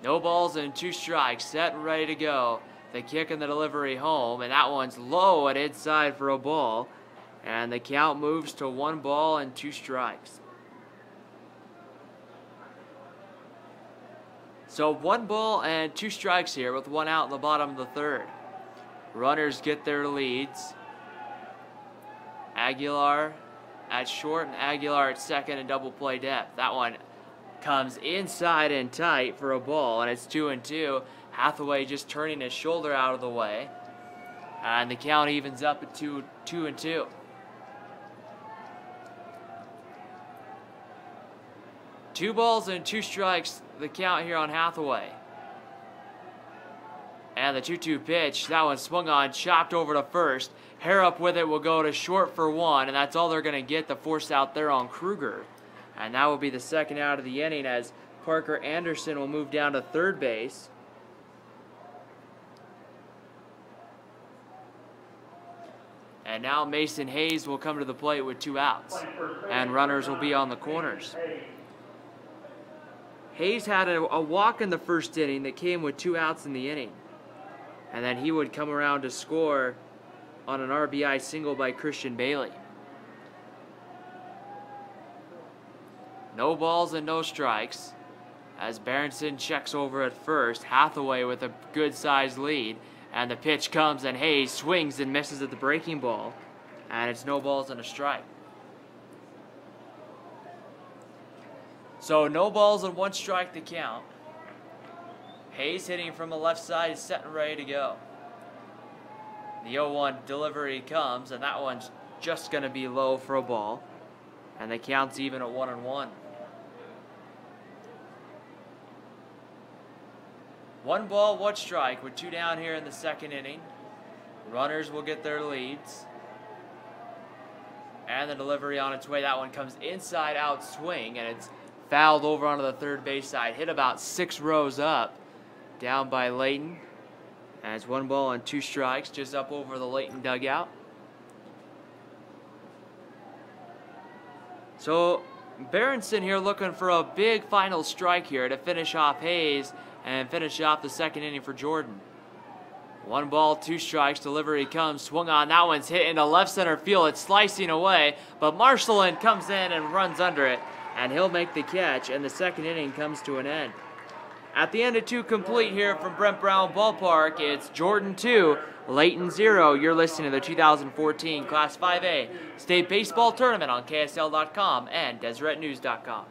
No balls and 2 strikes, set and ready to go. the kick and the delivery home, and that one's low and inside for a ball. And the count moves to 1 ball and 2 strikes. So 1 ball and 2 strikes here with 1 out in the bottom of the 3rd. Runners get their leads. Aguilar at short and Aguilar at second in double play depth. That one comes inside and tight for a ball, and it's 2-2. Hathaway just turning his shoulder out of the way. And the count evens up at 2-2. Two balls and 2 strikes, the count here on Hathaway. And the 2-2 pitch, that one swung on, chopped over to first. Harrop with it will go to short for 1, and that's all they're going to get, the force out there on Kruger. And that will be the 2nd out of the inning as Parker Anderson will move down to 3rd base. And now Mason Hayes will come to the plate with 2 outs. And runners will be on the corners. Hayes had a walk in the 1st inning that came with 2 outs in the inning. And then he would come around to score on an RBI single by Christian Bailey. No balls and no strikes as Berenson checks over at first. Hathaway with a good-sized lead. And the pitch comes and Hayes swings and misses at the breaking ball. And it's no balls and a strike. So no balls and 1 strike to count. Hayes hitting from the left side is set and ready to go. The 0-1 delivery comes, and that one's just going to be low for a ball. And the count's even at 1-1. 1 ball, 1 strike with 2 down here in the 2nd inning. Runners will get their leads. And the delivery on its way. That one comes inside out swing, and it's fouled over onto the 3rd base side. Hit about 6 rows up. Down by Layton. And it's 1 ball and 2 strikes just up over the Layton dugout. So Berenson here looking for a big final strike here to finish off Hayes and finish off the 2nd inning for Jordan. 1 ball, 2 strikes, delivery comes, swung on, that one's hit into left center field, it's slicing away, but Marcelin comes in and runs under it, and he'll make the catch, and the 2nd inning comes to an end. At the end of 2 complete here from Brent Brown Ballpark, it's Jordan 2, Layton 0. You're listening to the 2014 Class 5A State Baseball Tournament on KSL.com and DeseretNews.com.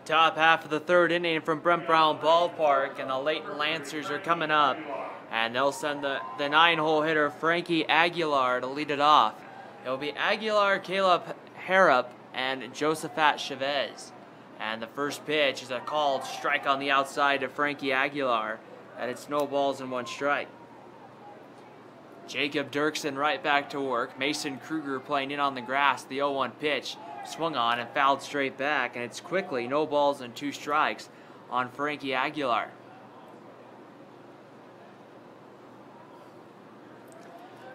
Top half of the 3rd inning from Brent Brown Ballpark, and the Layton Lancers are coming up, and they'll send the 9-hole hitter Frankie Aguilar to lead it off. It'll be Aguilar, Caleb Harrop, and Josephat Chavez. And the first pitch is a called strike on the outside to Frankie Aguilar, and it's no balls and 1 strike. Jacob Dirksen right back to work. Mason Kruger playing in on the grass. The 0-1 pitch swung on and fouled straight back, and it's quickly no balls and 2 strikes on Frankie Aguilar.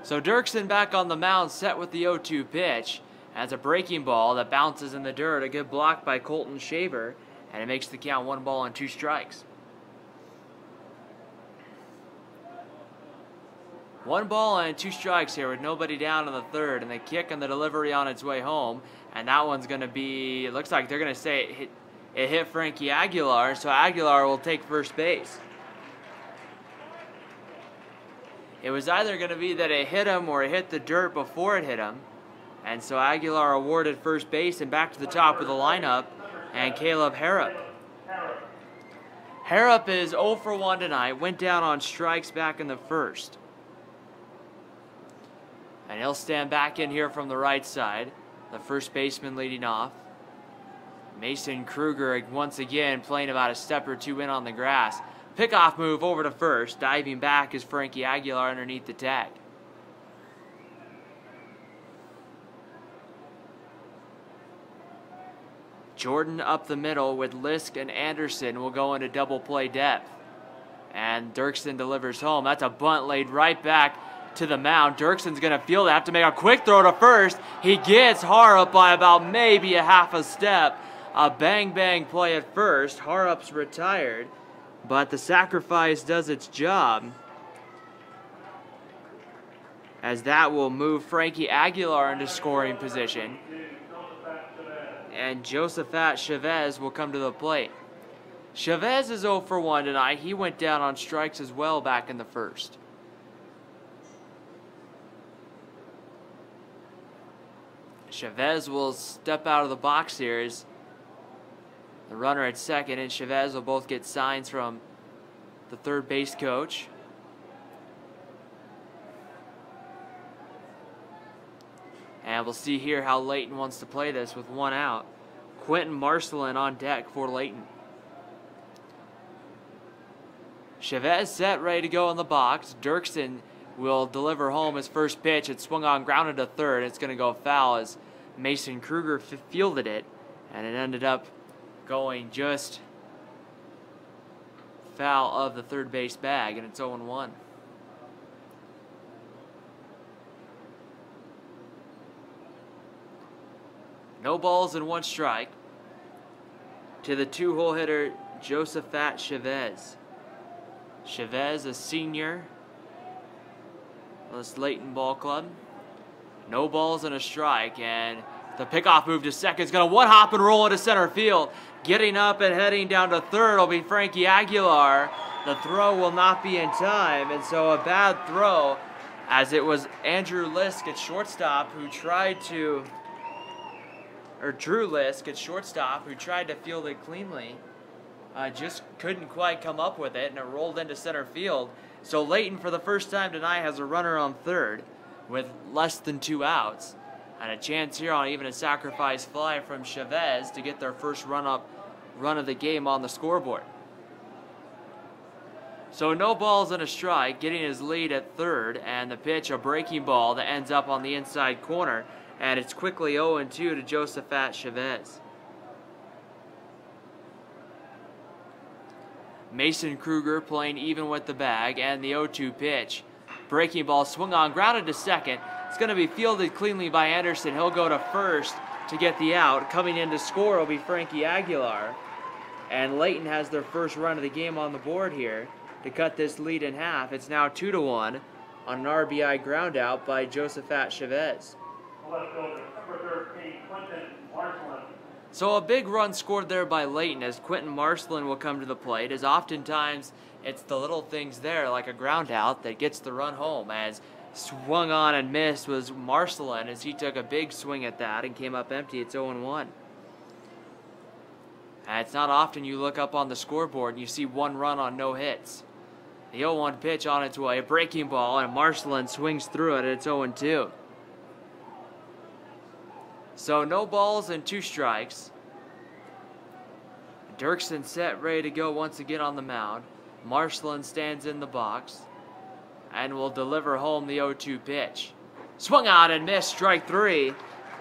So Dirksen back on the mound, set with the 0-2 pitch, As a breaking ball that bounces in the dirt, a good block by Colton Shaver, and it makes the count 1 ball and 2 strikes. 1 ball and 2 strikes here with nobody down in the third, and the kick and the delivery on its way home, and that one's going to be, it looks like they're going to say it hit Frankie Aguilar, so Aguilar will take first base. It was either going to be that it hit him or it hit the dirt before it hit him, and so Aguilar awarded first base and back to the top of the lineup, and Caleb Harrop. Harrop is 0 for 1 tonight, went down on strikes back in the first. And he'll stand back in here from the right side, the first baseman leading off. Mason Kruger once again playing about a step or two in on the grass. Pickoff move over to first, diving back is Frankie Aguilar underneath the tag. Jordan up the middle with Lisk and Anderson will go into double play depth. And Dirksen delivers home. That's a bunt laid right back to the mound. Dirksen's going to field it, have to make a quick throw to first. He gets Harrop by about maybe a half a step. A bang-bang play at first. Harrop's retired, but the sacrifice does its job, as that will move Frankie Aguilar into scoring position. And Josephat Chavez will come to the plate. Chavez is 0 for 1 tonight. He went down on strikes as well back in the first. Chavez will step out of the box here as the runner at second and Chavez will both get signs from the third base coach. And we'll see here how Layton wants to play this with 1 out. Quentin Marcelin on deck for Layton. Chavez set, ready to go in the box. Dirksen will deliver home his first pitch. It swung on, grounded to third. It's going to go foul as Mason Kruger fielded it, and it ended up going just foul of the third base bag, and it's 0-1. No balls and 1 strike to the 2-hole hitter, Josephat Chavez. Chavez, a senior on this Layton ball club. No balls and a strike, and the pickoff move to second is going to one-hop and roll into center field. Getting up and heading down to third will be Frankie Aguilar. The throw will not be in time, and so a bad throw, as it was Andrew Lisk at shortstop who tried to, or Drew Lisk at shortstop who tried to field it cleanly. Just couldn't quite come up with it, and it rolled into center field. So Layton, for the first time tonight, has a runner on third with less than 2 outs. And a chance here on even a sacrifice fly from Chavez to get their first run of the game on the scoreboard. So no balls and a strike, getting his lead at third, and the pitch, a breaking ball that ends up on the inside corner, and it's quickly 0-2 to Josephat Chavez. Mason Kruger playing even with the bag, and the 0-2 pitch. Breaking ball swung on, grounded to second. It's going to be fielded cleanly by Anderson. He'll go to first to get the out. Coming in to score will be Frankie Aguilar. And Layton has their first run of the game on the board here to cut this lead in half. It's now 2-1 on an RBI ground out by Josephat Chavez. So a big run scored there by Layton as Quentin Marcelin will come to the plate, as oftentimes it's the little things there like a ground out that gets the run home. As swung on and missed was Marcelin as he took a big swing at that and came up empty. It's 0-1. And it's not often you look up on the scoreboard and you see 1 run on no hits. The 0-1 pitch on its way, a breaking ball, and Marcelin swings through it, and it's 0-2. So no balls and 2 strikes. Dirksen set, ready to go once again on the mound. Marcelin stands in the box and will deliver home the 0-2 pitch. Swung out and missed, strike 3.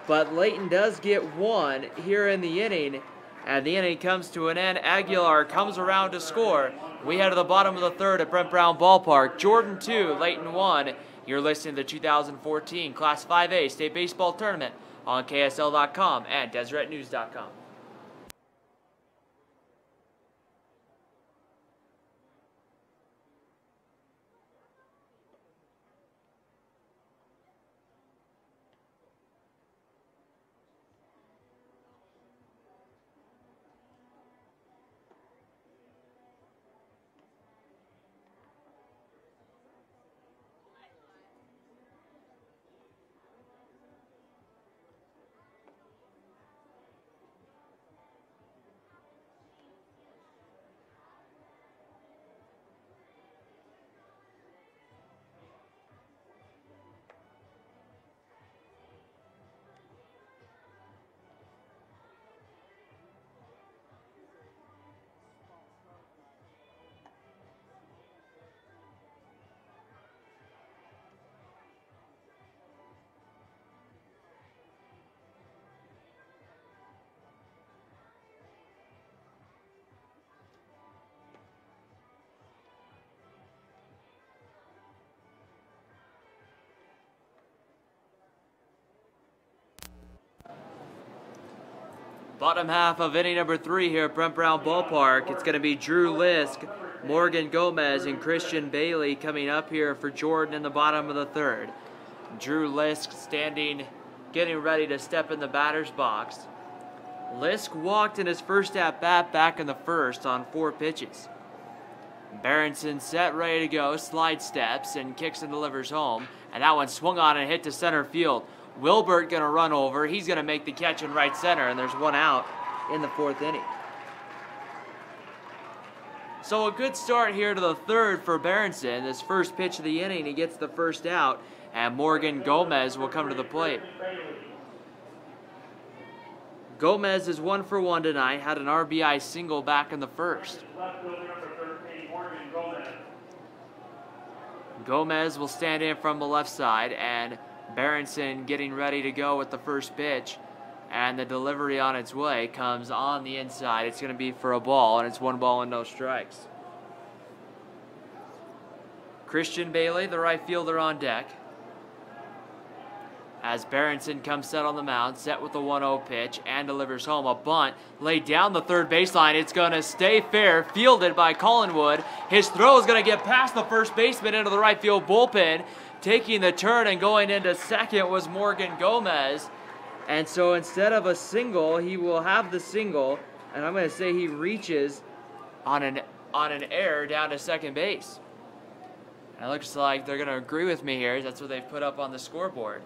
But Layton does get 1 here in the inning, and the inning comes to an end. Aguilar comes around to score. We head to the bottom of the third at Brent Brown Ballpark. Jordan 2, Layton 1 You're listening to the 2014 Class 5A State Baseball Tournament on KSL.com and DeseretNews.com. Bottom half of inning number 3 here at Brent Brown Ballpark. It's going to be Drew Lisk, Morgan Gomez, and Christian Bailey coming up here for Jordan in the bottom of the 3rd. Drew Lisk standing, getting ready to step in the batter's box. Lisk walked in his first at-bat back in the 1st on 4 pitches. Berenson set, ready to go, slide steps, and kicks and delivers home. And that one swung on and hit to center field. Wilbert going to run over. He's going to make the catch in right center, and there's 1 out in the 4th inning. So a good start here to the 3rd for Berenson. This first pitch of the inning, he gets the 1st out, and Morgan Gomez will come to the plate. Gomez is 1 for 1 tonight, had an RBI single back in the 1st. Gomez will stand in from the left side, and Berenson getting ready to go with the first pitch, and the delivery on its way comes on the inside. It's going to be for a ball, and it's 1 ball and no strikes. Christian Bailey, the right fielder, on deck. As Berenson comes set on the mound, set with the 1-0 pitch, and delivers home a bunt laid down the 3rd baseline. It's going to stay fair, fielded by Collinwood. His throw is going to get past the first baseman into the right field bullpen. Taking the turn and going into second was Morgan Gomez. And so instead of a single, he will have the single, and I'm going to say he reaches on an error down to second base. And it looks like they're going to agree with me here. That's what they've put up on the scoreboard.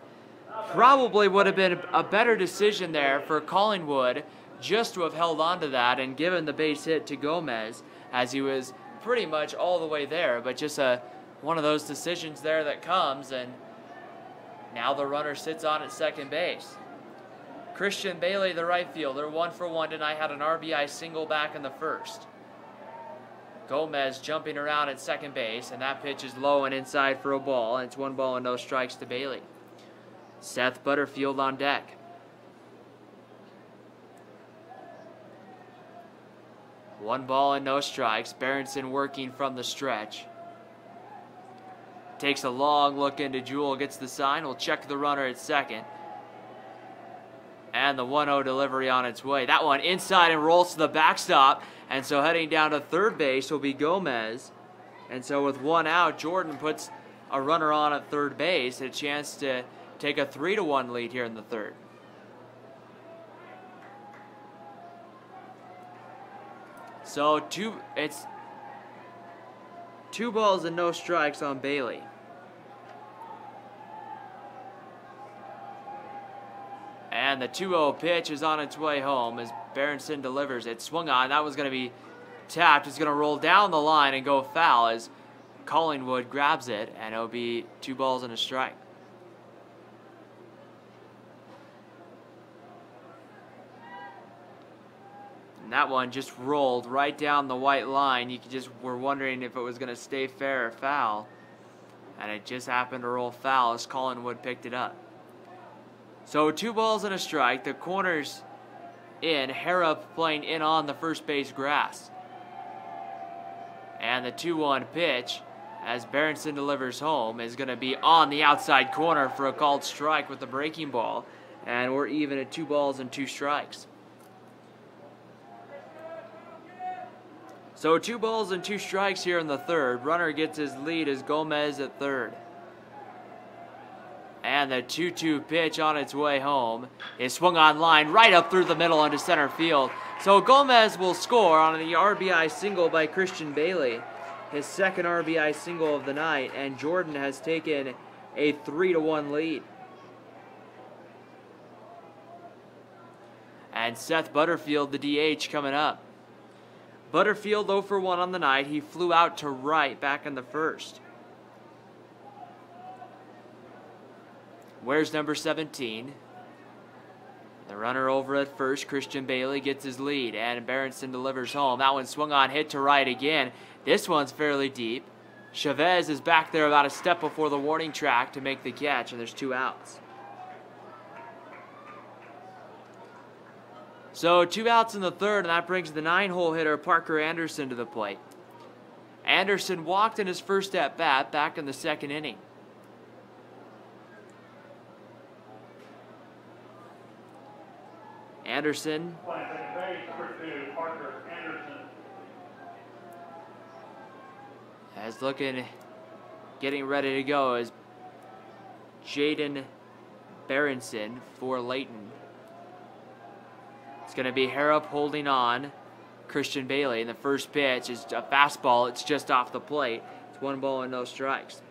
Probably would have been a better decision there for Collingwood just to have held on to that and given the base hit to Gomez, as he was pretty much all the way there. But just one of those decisions there that comes, and now the runner sits on at second base. Christian Bailey, the right fielder, 1 for 1 tonight, had an RBI single back in the 1st. Gomez jumping around at second base, and that pitch is low and inside for a ball, and it's 1 ball and no strikes to Bailey. Seth Butterfield on deck. 1 ball and no strikes. Berenson working from the stretch. Takes a long look into Jewell, gets the sign. Will check the runner at second. And the 1-0 delivery on its way. That one inside and rolls to the backstop. And so heading down to 3rd base will be Gomez. And so with 1 out, Jordan puts a runner on at 3rd base. A chance to take a 3-1 lead here in the 3rd. So it's 2 balls and no strikes on Bailey. And the 2-0 pitch is on its way home as Berenson delivers it. Swung on. That was going to be tapped. It's going to roll down the line and go foul as Collingwood grabs it, and it'll be 2 balls and a strike. And that one just rolled right down the white line. You were wondering if it was going to stay fair or foul. And it just happened to roll foul as Collingwood picked it up. So 2 balls and a strike. The corner's in. Harrop playing in on the first base grass. And the 2-1 pitch as Berenson delivers home, is going to be on the outside corner for a called strike with the breaking ball. And we're even at 2 balls and 2 strikes. So 2 balls and 2 strikes here in the third. Runner gets his lead as Gomez at third. And the 2-2 pitch on its way home is swung on line right up through the middle into center field. So Gomez will score on the RBI single by Christian Bailey, his second RBI single of the night, and Jordan has taken a 3-1 lead. And Seth Butterfield, the DH, coming up. Butterfield 0 for 1 on the night. He flew out to right back in the first. Where's number 17? The runner over at first, Christian Bailey, gets his lead, and Berenson delivers home. That one swung on, hit to right again. This one's fairly deep. Chavez is back there about a step before the warning track to make the catch, and there's 2 outs. So 2 outs in the third, and that brings the 9-hole hitter Parker Anderson to the plate. Anderson walked in his first at-bat back in the second inning. Anderson as getting ready to go is Jaden Berenson for Layton. It's going to be Harrop holding on Christian Bailey. And the first pitch is a fastball. It's just off the plate. It's 1 ball and no strikes.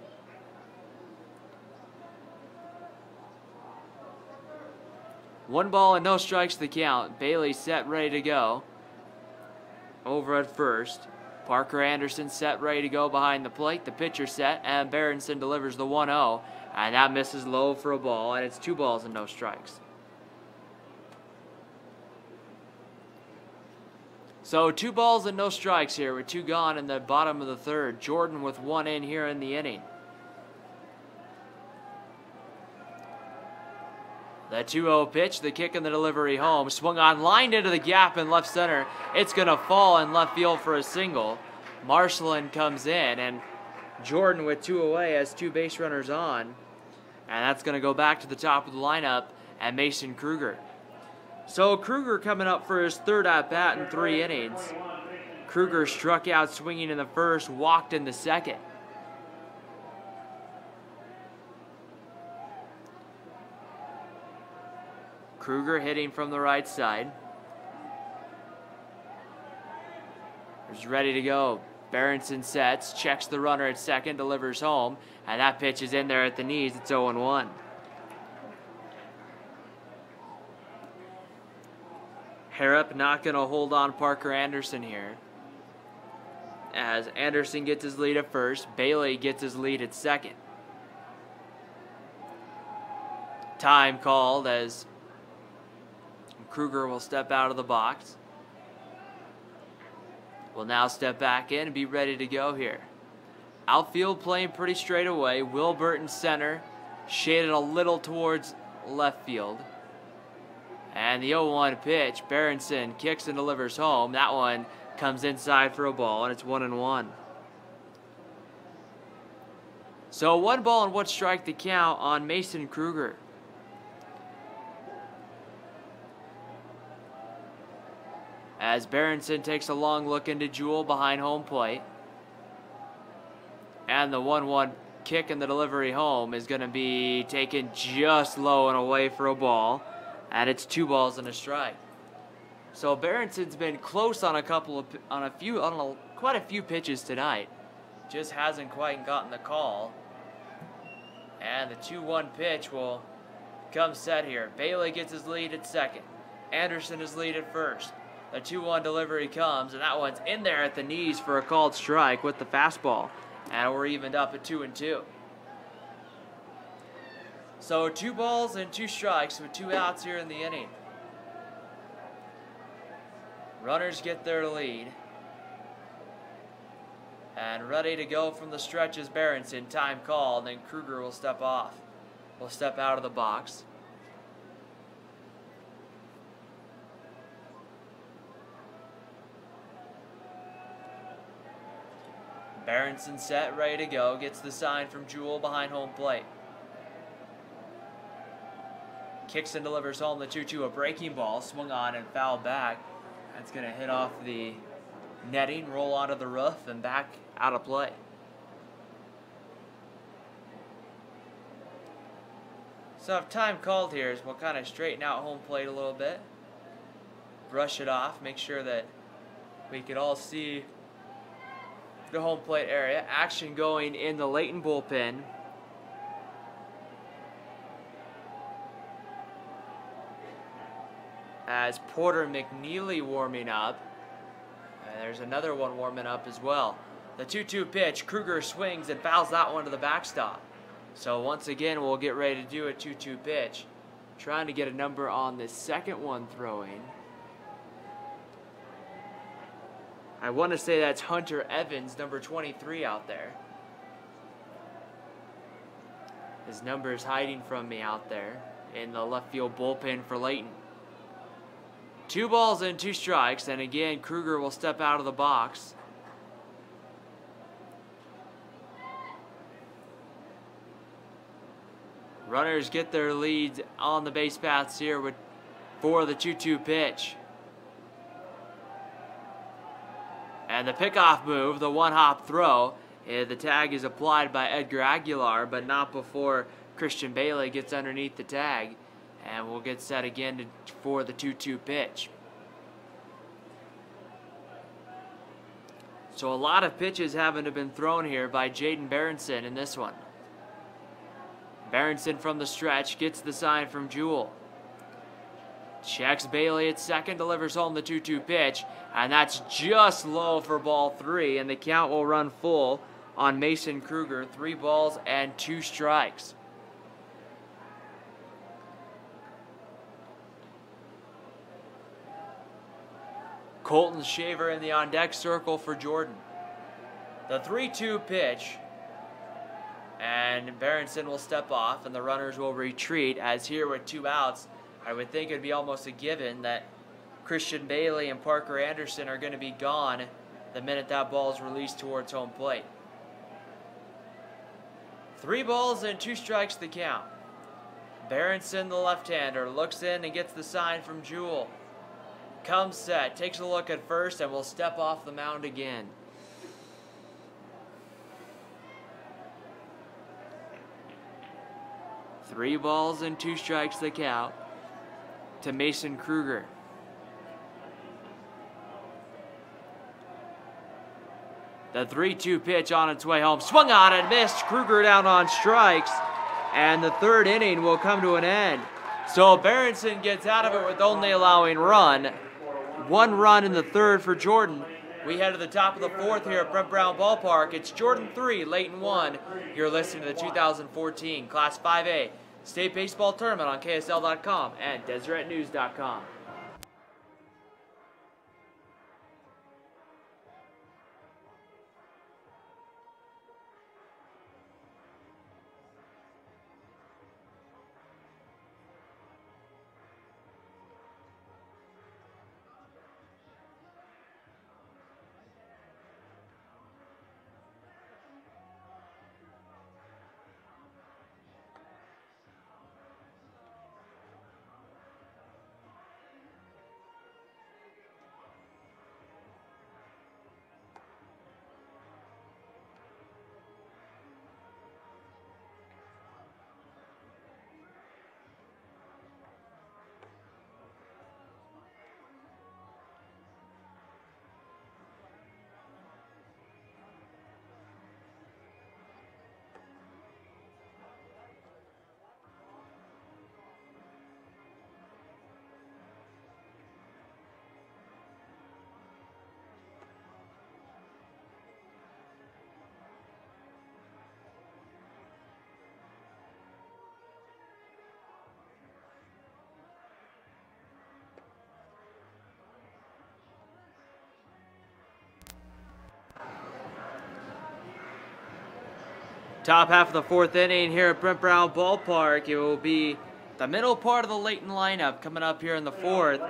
One ball and no strikes to the count. Bailey set, ready to go. Over at first. Parker Anderson set, ready to go behind the plate. The pitcher set, and Berenson delivers the 1-0. And that misses low for a ball, and it's 2 balls and no strikes. So 2 balls and no strikes here with 2 gone in the bottom of the third. Jordan with 1 in here in the inning. The 2-0 pitch, the kick and the delivery home. Swung on, lined into the gap in left center. It's going to fall in left field for a single. Marcelin comes in, and Jordan with 2 away has 2 base runners on. And that's going to go back to the top of the lineup and Mason Kruger. So Kruger coming up for his third at-bat in 3 innings. Kruger struck out swinging in the first, walked in the second. Kruger hitting from the right side. He's ready to go. Berenson sets, checks the runner at second, delivers home, and that pitch is in there at the knees. It's 0-1. Harrop not going to hold on Parker Anderson here. As Anderson gets his lead at first, Bailey gets his lead at second. Time called as Kruger will step out of the box. Will now step back in and be ready to go here. Outfield playing pretty straight away. Will Burton center, shaded a little towards left field. And the 0-1 pitch, Berenson kicks and delivers home. That one comes inside for a ball, and it's 1-1. So 1 ball and 1 strike to count on Mason Kruger. As Berenson takes a long look into Jewell behind home plate. And the 1-1 kick and the delivery home is going to be taken just low and away for a ball. And it's 2 balls and a strike. So Berenson's been close on quite a few pitches tonight. Just hasn't quite gotten the call. And the 2-1 pitch will come set here. Bailey gets his lead at second. Anderson is lead at first. The 2-1 delivery comes, and that one's in there at the knees for a called strike with the fastball. And we're evened up at 2-2. So 2 balls and 2 strikes with 2 outs here in the inning. Runners get their lead. And ready to go from the stretch is Berenson. Time called, and then Kruger will step off. Will step out of the box. Berenson set, ready to go. Gets the sign from Jewell behind home plate. Kicks and delivers home the 2-2. A breaking ball, swung on and fouled back. That's going to hit off the netting, roll onto the roof, and back out of play. So if time called here, we'll kind of straighten out home plate a little bit. Brush it off, make sure that we can all see the home plate area. Action going in the Layton bullpen. As Porter McNeely warming up. And there's another one warming up as well. The 2-2 pitch, Kruger swings and fouls that one to the backstop. So once again, we'll get ready to do a 2-2 pitch. Trying to get a number on the second one throwing. I want to say that's Hunter Evans, number 23 out there. His number is hiding from me out there in the left field bullpen for Layton. 2 balls and 2 strikes, and again, Kruger will step out of the box. Runners get their leads on the base paths here for the 2-2 pitch. And the pickoff move, the one-hop throw, the tag is applied by Edgar Aguilar, but not before Christian Bailey gets underneath the tag. And we'll get set again for the 2-2 pitch. So a lot of pitches having to been thrown here by Jaden Berenson in this one. Berenson from the stretch gets the sign from Jewell. Checks Bailey at second, delivers home the 2-2 pitch, and that's just low for ball 3, and the count will run full on Mason Kruger. 3 balls and 2 strikes. Colton Shaver in the on-deck circle for Jordan. The 3-2 pitch, and Berenson will step off, and the runners will retreat, as here with 2 outs, I would think it would be almost a given that Christian Bailey and Parker Anderson are going to be gone the minute that ball is released towards home plate. 3 balls and 2 strikes the count. Berenson, the left-hander, looks in and gets the sign from Jewell. Comes set, takes a look at first, and will step off the mound again. Three balls and 2 strikes the count to Mason Kruger. The 3-2 pitch on its way home. Swung on and missed. Kruger down on strikes. And the 3rd inning will come to an end. So Berenson gets out of it with only allowing 1 run in the 3rd for Jordan. We head to the top of the 4th here at Brent Brown Ballpark. It's Jordan 3, Layton 1. You're listening to the 2014 Class 5A State Baseball Tournament on KSL.com and DeseretNews.com. Top half of the 4th inning here at Brent Brown Ballpark. It will be the middle part of the Layton lineup coming up here in the 4th.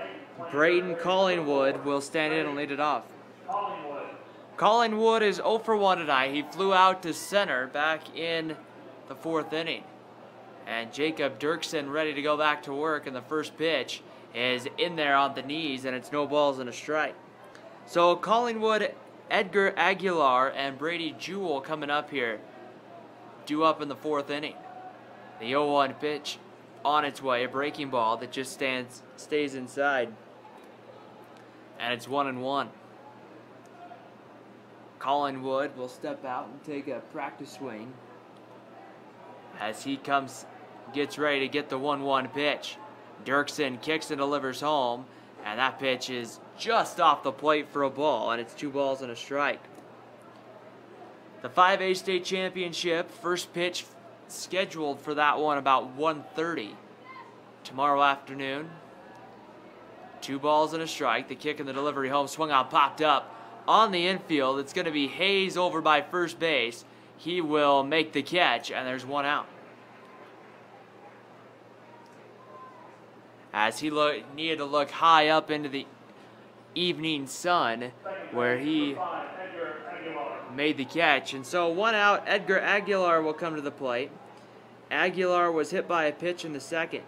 Braden Collingwood will stand in and lead it off. Collingwood is 0 for 1 tonight. He flew out to center back in the 4th inning. And Jacob Dirksen ready to go back to work, and the first pitch is in there on the knees, and it's no balls and a strike. So Collingwood, Edgar Aguilar and Brady Jewell coming up here, due up in the 4th inning. The 0-1 pitch on its way, a breaking ball that just stays inside, and it's 1-1. Collingwood will step out and take a practice swing as he gets ready to get the 1-1 pitch. Dirksen kicks and delivers home, and that pitch is just off the plate for a ball, and it's 2 balls and a strike. The 5A state championship, first pitch scheduled for that one about 1:30 tomorrow afternoon. 2 balls and a strike. The kick and the delivery home, swung on, popped up on the infield. It's going to be Hayes over by first base. He will make the catch, and there's 1 out. As he needed to look high up into the evening sun where he made the catch. And so 1 out, Edgar Aguilar will come to the plate. Aguilar was hit by a pitch in the 2nd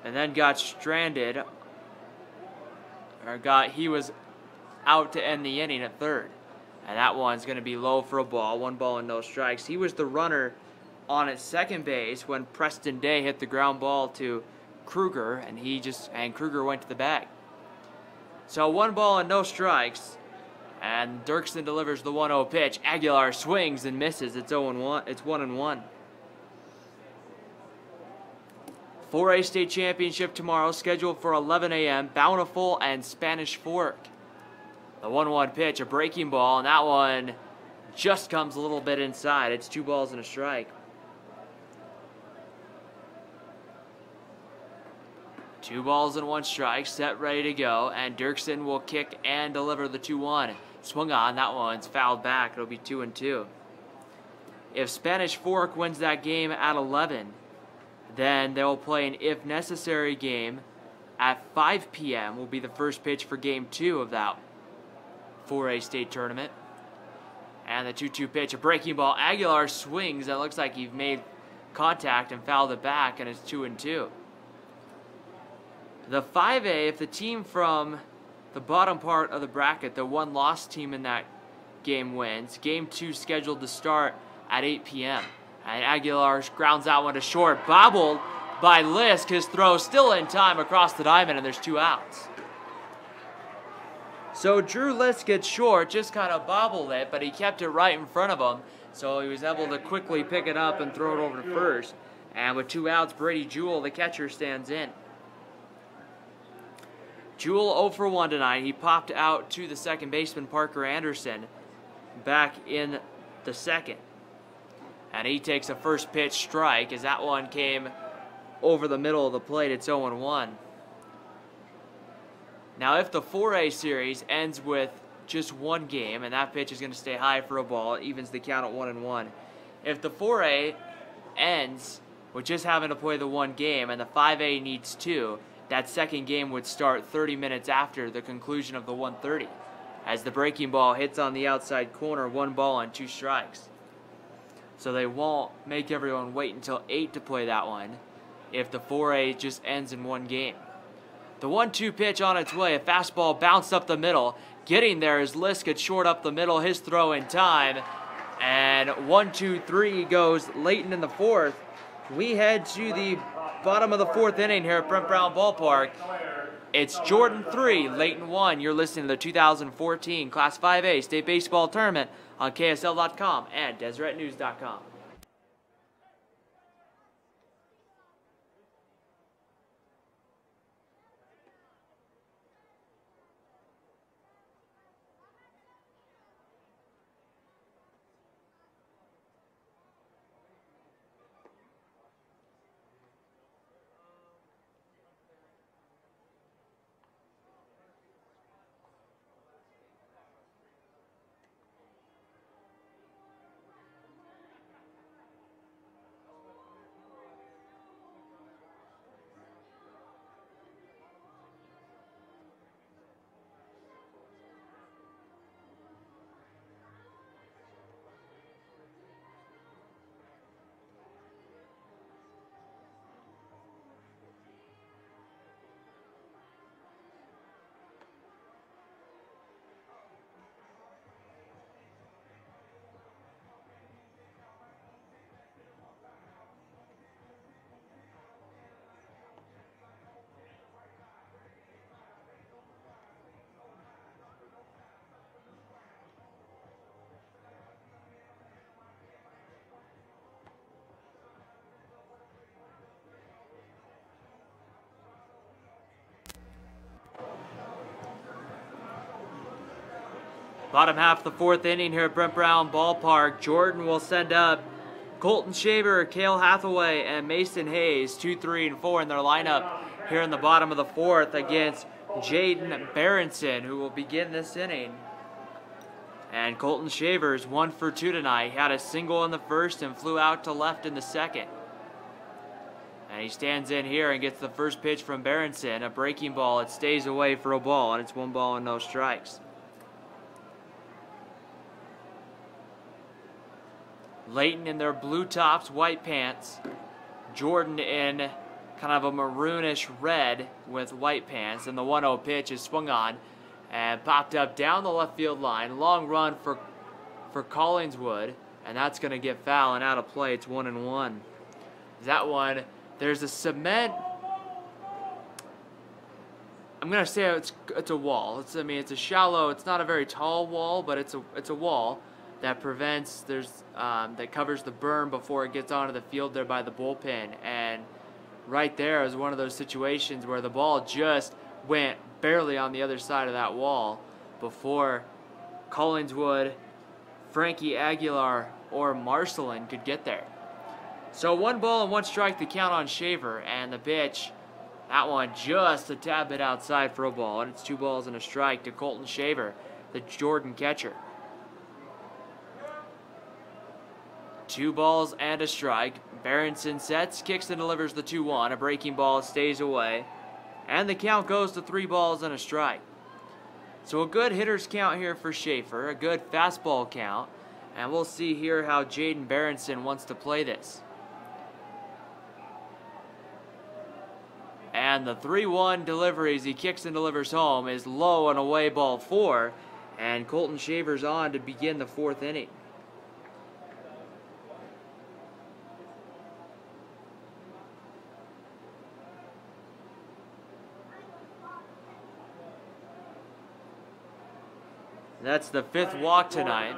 and then got stranded, he was out to end the inning at 3rd. And that one's going to be low for a ball, 1 ball and no strikes. He was the runner on at second base when Preston Day hit the ground ball to Kruger, and Kruger went to the bag. So 1 ball and no strikes, and Dirksen delivers the 1-0 pitch. Aguilar swings and misses. It's 0-1. It's 1-1. 4A state championship tomorrow, scheduled for 11 a.m. Bountiful and Spanish Fork. The 1-1 pitch, a breaking ball, and that one just comes a little bit inside. It's 2 balls and a strike. 2 balls and 1 strike, set, ready to go, and Dirksen will kick and deliver the 2-1. Swung on, that one's fouled back. It'll be 2-2. If Spanish Fork wins that game at 11, then they'll play an if necessary game at 5 p.m. will be the first pitch for game 2 of that 4A state tournament. And the 2-2 pitch, a breaking ball. Aguilar swings, and it looks like he made contact and fouled it back, and it's 2-2. The 5A, if the team from the bottom part of the bracket, the 1-loss team in that game wins, game 2 scheduled to start at 8 p.m. And Aguilar grounds that one to short, bobbled by Lisk. His throw still in time across the diamond, and there's 2 outs. So Drew Lisk gets short, just kind of bobbled it, but he kept it right in front of him, so he was able to quickly pick it up and throw it over to first. And with 2 outs, Brady Jewell, the catcher, stands in. Jewell 0 for 1 tonight. He popped out to the second baseman, Parker Anderson, back in the 2nd. And he takes a first pitch strike as that one came over the middle of the plate. It's 0-1. Now, if the 4A series ends with just 1 game, and that pitch is going to stay high for a ball, it evens the count at 1-1. If the 4A ends with just having to play the 1 game and the 5A needs 2, that 2nd game would start 30 minutes after the conclusion of the 1:30, as the breaking ball hits on the outside corner, 1 ball and 2 strikes. So they won't make everyone wait until 8 to play that one if the 4A just ends in 1 game. The 1-2 pitch on its way, a fastball bounced up the middle. Getting there is Lisk at short up the middle, his throw in time. And 1-2-3 goes Layton in the 4th. We head to the bottom of the 4th inning here at Brent Brown Ballpark. It's Jordan 3, Layton 1. You're listening to the 2014 Class 5A State Baseball Tournament on KSL.com and DeseretNews.com. Bottom half of the fourth inning here at Brent Brown Ballpark. Jordan will send up Colton Shaver, Cale Hathaway, and Mason Hayes, 2, 3, and 4 in their lineup here in the bottom of the fourth against Jaden Berenson, who will begin this inning. And Colton Shaver's 1 for 2 tonight. He had a single in the first and flew out to left in the second. And he stands in here and gets the first pitch from Berenson, a breaking ball. It stays away for a ball, and it's 1 ball and no strikes. Layton in their blue tops, white pants. Jordan in kind of a maroonish red with white pants. And the 1-0 pitch is swung on and popped up down the left field line. Long run for Collingswood, and that's going to get foul and out of play. It's 1-1. That one, there's a cement. I'm going to say it's a wall. It's a shallow. It's not a very tall wall, but it's a wall that prevents that covers the berm before it gets onto the field there by the bullpen. And right there is one of those situations where the ball just went barely on the other side of that wall before Collingswood, Frankie Aguilar, or Marcelin could get there. So 1 ball and 1 strike, the count on Shaver, and the pitch, that one just a tad bit outside for a ball, and it's 2 balls and a strike to Colton Shaver, the Jordan catcher. 2 balls and a strike. Berenson sets, kicks and delivers the 2-1. A breaking ball stays away. And the count goes to 3 balls and a strike. So a good hitter's count here for Shaver. A good fastball count. And we'll see here how Jaden Berenson wants to play this. And the 3-1 delivery as he kicks and delivers home is low and away, ball 4. And Colton Shaver's on to begin the 4th inning. That's the 5th walk tonight.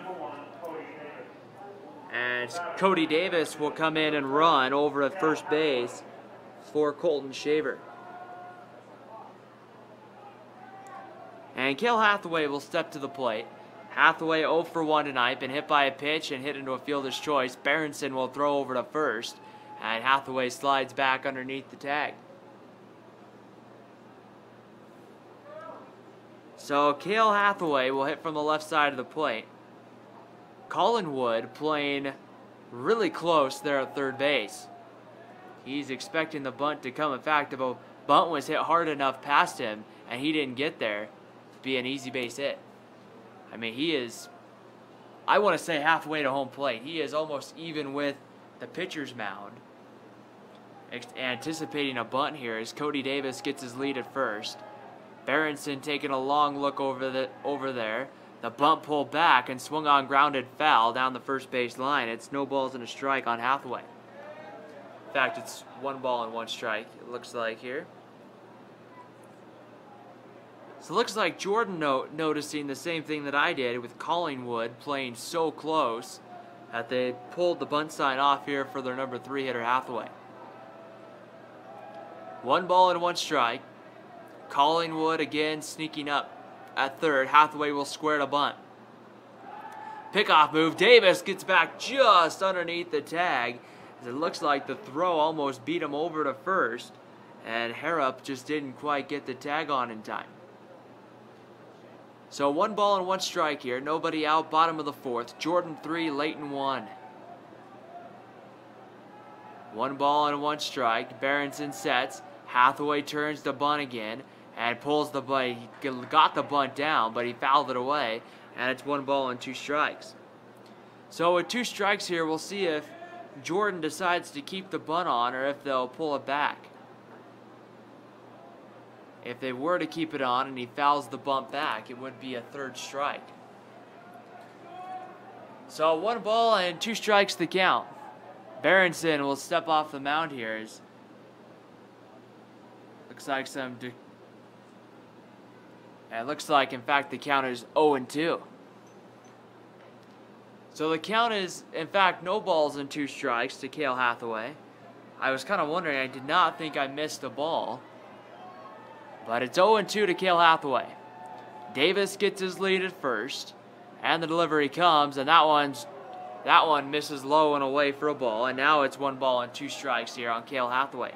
And Cody Davis will come in and run over at first base for Colton Shaver. And Cale Hathaway will step to the plate. Hathaway 0 for 1 tonight, been hit by a pitch and hit into a fielder's choice. Berenson will throw over to first, and Hathaway slides back underneath the tag. So Cale Hathaway will hit from the left side of the plate. Collinwood playing really close there at third base. He's expecting the bunt to come. In fact, if a bunt was hit hard enough past him and he didn't get there, it'd be an easy base hit. I mean, he is, I want to say halfway to home plate. He is almost even with the pitcher's mound. Anticipating a bunt here as Cody Davis gets his lead at first. Berenson taking a long look over there. The bunt pulled back and swung on, grounded foul down the first base line. It's no balls and a strike on Hathaway. In fact, it's 1 ball and 1 strike, it looks like here. So it looks like Jordan noticing the same thing that I did with Collingwood playing so close that they pulled the bunt sign off here for their number 3 hitter Hathaway. 1 ball and 1 strike. Collingwood again sneaking up at third. Hathaway will square to bunt. Pickoff move. Davis gets back just underneath the tag, as it looks like the throw almost beat him over to first, and Harrop just didn't quite get the tag on in time. So 1 ball and 1 strike here. Nobody out. Bottom of the 4th. Jordan 3, Layton 1. 1 ball and 1 strike. Berenson sets. Hathaway turns to bunt again and pulls the bunt. He got the bunt down, but he fouled it away, and it's 1 ball and 2 strikes. So with 2 strikes here, we'll see if Jordan decides to keep the bunt on or if they'll pull it back. If they were to keep it on and he fouls the bunt back, it would be a 3rd strike. So 1 ball and 2 strikes to count. Berenson will step off the mound here. Looks like it looks like, in fact, the count is 0-2. So the count is, in fact, no balls and 2 strikes to Cale Hathaway. I was kind of wondering, I did not think I missed a ball. But it's 0-2 to Cale Hathaway. Davis gets his lead at first, And the delivery comes, and that one misses low and away for a ball. And now it's 1 ball and 2 strikes here on Cale Hathaway.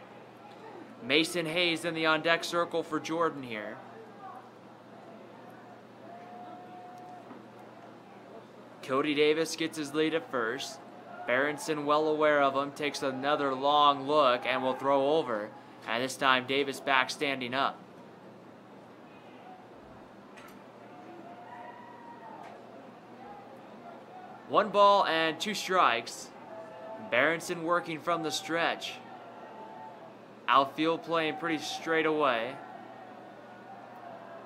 Mason Hayes in the on-deck circle for Jordan here. Cody Davis gets his lead at first. Berenson, well aware of him, takes another long look and will throw over. And this time Davis back standing up. One ball and 2 strikes. Berenson working from the stretch. Outfield playing pretty straight away.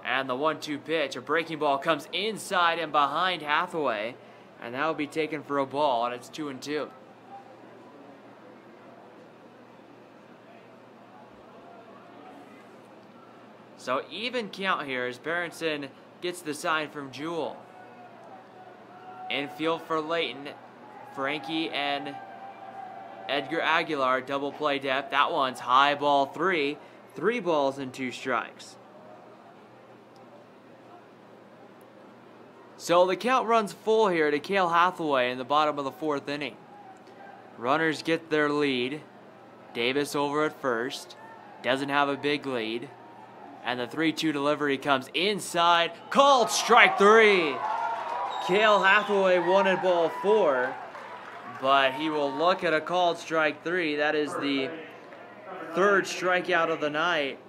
And the 1-2 pitch, a breaking ball comes inside and behind Hathaway. And that will be taken for a ball, and it's 2-2. So even count here as Berenson gets the sign from Jewell. Infield for Layton, Frankie and Edgar Aguilar, double play depth. That one's high ball 3. 3 balls and 2 strikes. So the count runs full here to Cale Hathaway in the bottom of the 4th inning. Runners get their lead. Davis over at first. Doesn't have a big lead. And the 3-2 delivery comes inside. Called strike 3. Cale Hathaway wanted ball 4. But he will look at a called strike 3. That is the 3rd strikeout of the night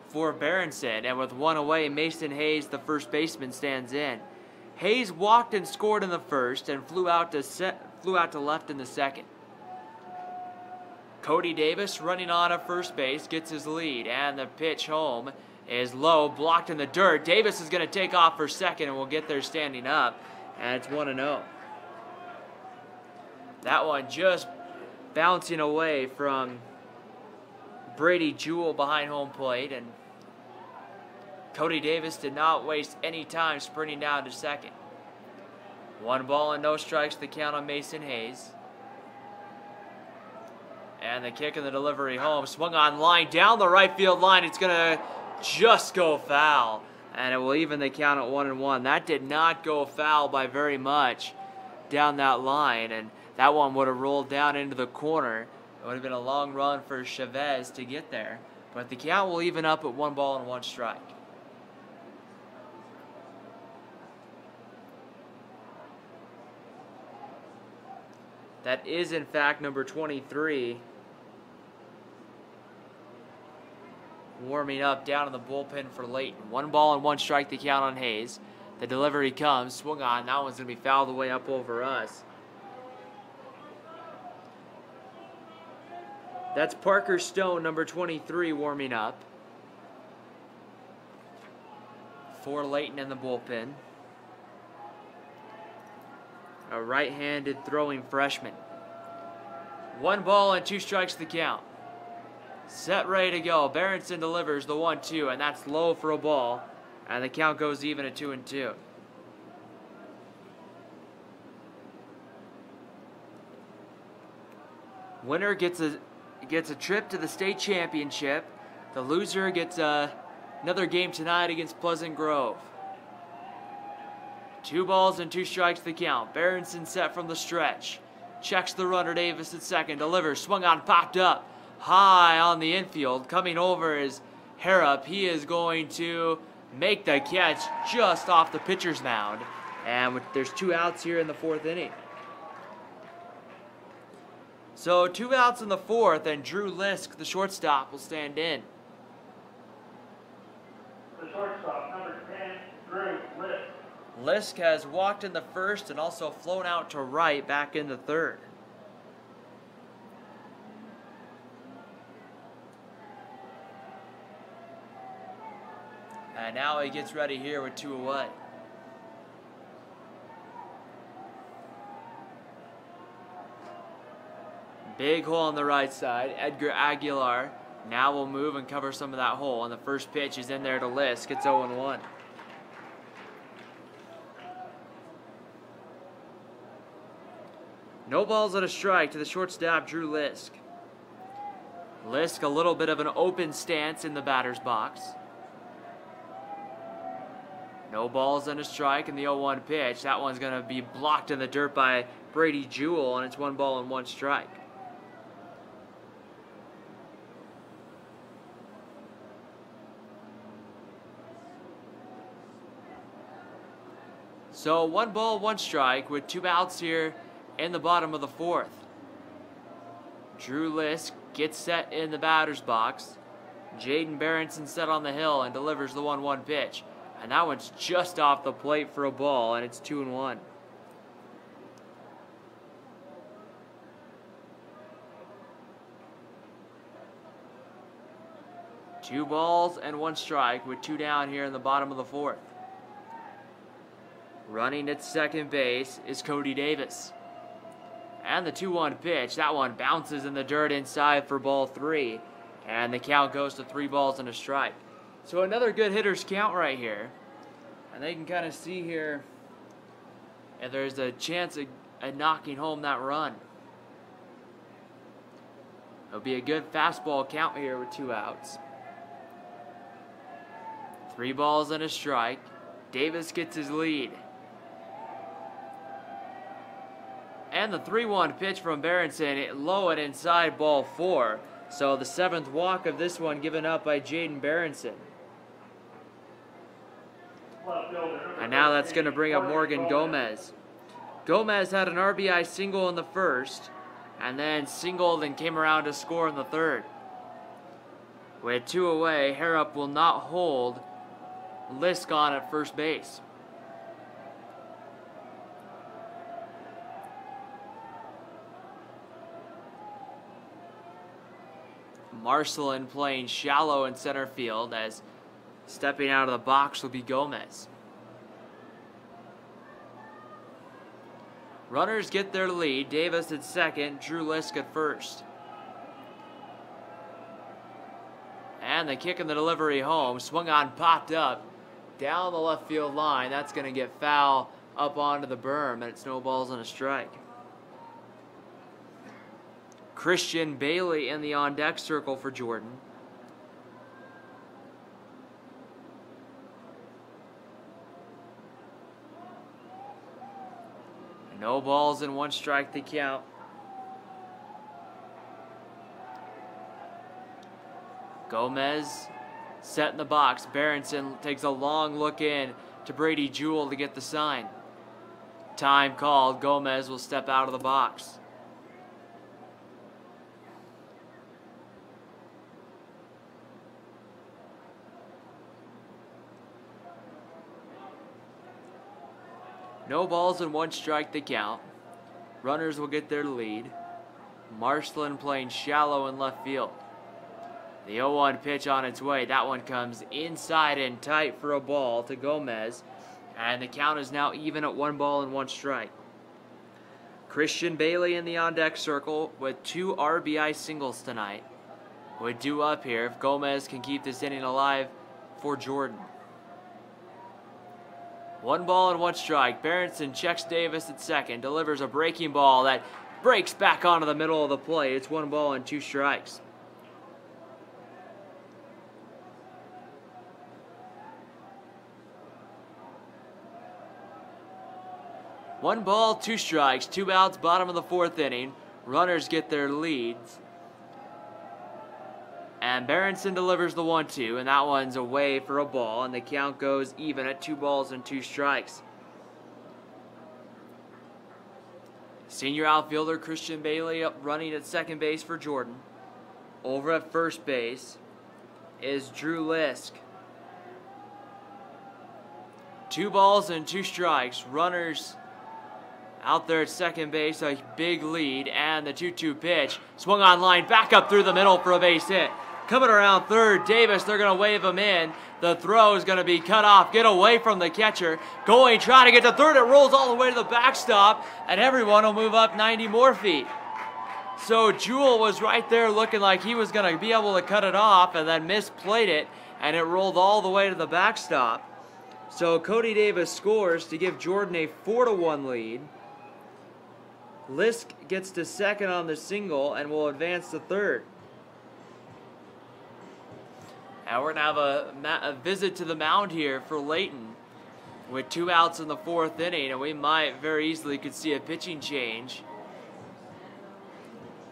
for Berenson, and with 1 away, Mason Hayes, the first baseman, stands in. Hayes walked and scored in the 1st and flew out to left in the 2nd. Cody Davis running on at first base gets his lead, and the pitch home is low, blocked in the dirt. Davis is going to take off for 2nd and will get there standing up, and it's 1-0. That one just bouncing away from Brady Jewell behind home plate, and Cody Davis did not waste any time sprinting down to 2nd. 1 ball and no strikes to count on Mason Hayes. And the kick and the delivery home, swung on line down the right field line. It's going to just go foul, and it will even the count at 1-1. That did not go foul by very much down that line, and that one would have rolled down into the corner. It would have been a long run for Chavez to get there, but the count will even up at 1 ball and 1 strike. That is, in fact, number 23. Warming up down in the bullpen for Layton. 1 ball and 1 strike to count on Hayes. The delivery comes, swung on. That one's going to be fouled away up over us. That's Parker Stone, number 23, warming up for Layton in the bullpen. A right-handed throwing freshman. 1 ball and 2 strikes to count. Set, ready to go. Berenson delivers the 1-2, and that's low for a ball. And the count goes even at 2-2. Winner gets a trip to the state championship. The loser gets another game tonight against Pleasant Grove. 2 balls and 2 strikes to count. Berenson set from the stretch. Checks the runner. Davis at 2nd. Delivers. Swung on. Popped up. High on the infield. Coming over is Harrop. He is going to make the catch just off the pitcher's mound. And there's 2 outs here in the 4th inning. So 2 outs in the 4th, and Drew Lisk, the shortstop, will stand in. The shortstop, number 10, Drew Lisk. Lisk has walked in the 1st and also flown out to right back in the 3rd. And now he gets ready here with 2 away. Big hole on the right side. Edgar Aguilar now will move and cover some of that hole. And the first pitch is in there to Lisk. It's 0-1. No balls and a strike to the shortstop, Drew Lisk. Lisk, a little bit of an open stance in the batter's box. No balls and a strike in the 0-1 pitch. That one's going to be blocked in the dirt by Brady Jewell, and it's 1 ball and 1 strike. So 1 ball, 1 strike with 2 outs here in the bottom of the 4th. Drew Lisk gets set in the batter's box. Jaden Berenson set on the hill and delivers the 1-1 pitch. And that one's just off the plate for a ball, and it's 2-1. Two balls and 1 strike with 2 down here in the bottom of the 4th. Running at second base is Cody Davis. And the 2-1 pitch, that one bounces in the dirt inside for ball 3. And the count goes to 3 balls and a strike. So another good hitter's count right here. And they can kind of see here if there's a chance of knocking home that run. It'll be a good fastball count here with 2 outs. 3 balls and a strike. Davis gets his lead. And the 3-1 pitch from Berenson, low and inside ball 4. So the 7th walk of this one given up by Jaden Berenson. And now that's going to bring up Morgan Gomez. Gomez had an RBI single in the 1st, and then singled and came around to score in the 3rd. With 2 away, Harrop will not hold Lisk on at first base. Marcelin playing shallow in center field, as stepping out of the box will be Gomez. Runners get their lead. Davis at second, Drew Lisk at first. And the kick and the delivery home, swung on, popped up, down the left field line. That's going to get foul up onto the berm, and it's no balls and a strike. Christian Bailey in the on-deck circle for Jordan. No balls and 1 strike to count. Gomez set in the box. Berenson takes a long look in to Brady Jewell to get the sign. Time called. Gomez will step out of the box. No balls and 1 strike to count. Runners will get their lead. Marcelin playing shallow in left field. The 0-1 pitch on its way. That one comes inside and tight for a ball to Gomez. And the count is now even at 1 ball and 1 strike. Christian Bailey in the on-deck circle with 2 RBI singles tonight. Would do up here if Gomez can keep this inning alive for Jordan. 1 ball and 1 strike. Berenson checks Davis at second, delivers a breaking ball that breaks back onto the middle of the plate. It's 1 ball and 2 strikes. One ball, 2 strikes, 2 outs, bottom of the 4th inning. Runners get their leads. And Berenson delivers the 1-2, and that one's away for a ball, and the count goes even at 2 balls and 2 strikes. Senior outfielder Christian Bailey up running at second base for Jordan. Over at first base is Drew Lisk. 2 balls and 2 strikes. Runners out there at second base, a big lead, and the 2-2 pitch. Swung on line, back up through the middle for a base hit. Coming around third, Davis, they're going to wave him in. The throw is going to be cut off. Get away from the catcher. Going, trying to get to third. It rolls all the way to the backstop, and everyone will move up 90 more feet. So Jewell was right there looking like he was going to be able to cut it off, and then misplayed it, and it rolled all the way to the backstop. So Cody Davis scores to give Jordan a 4-1 lead. Lisk gets to second on the single and will advance to third. Now we're going to have a visit to the mound here for Layton. with 2 outs in the 4th inning, and we might very easily could see a pitching change.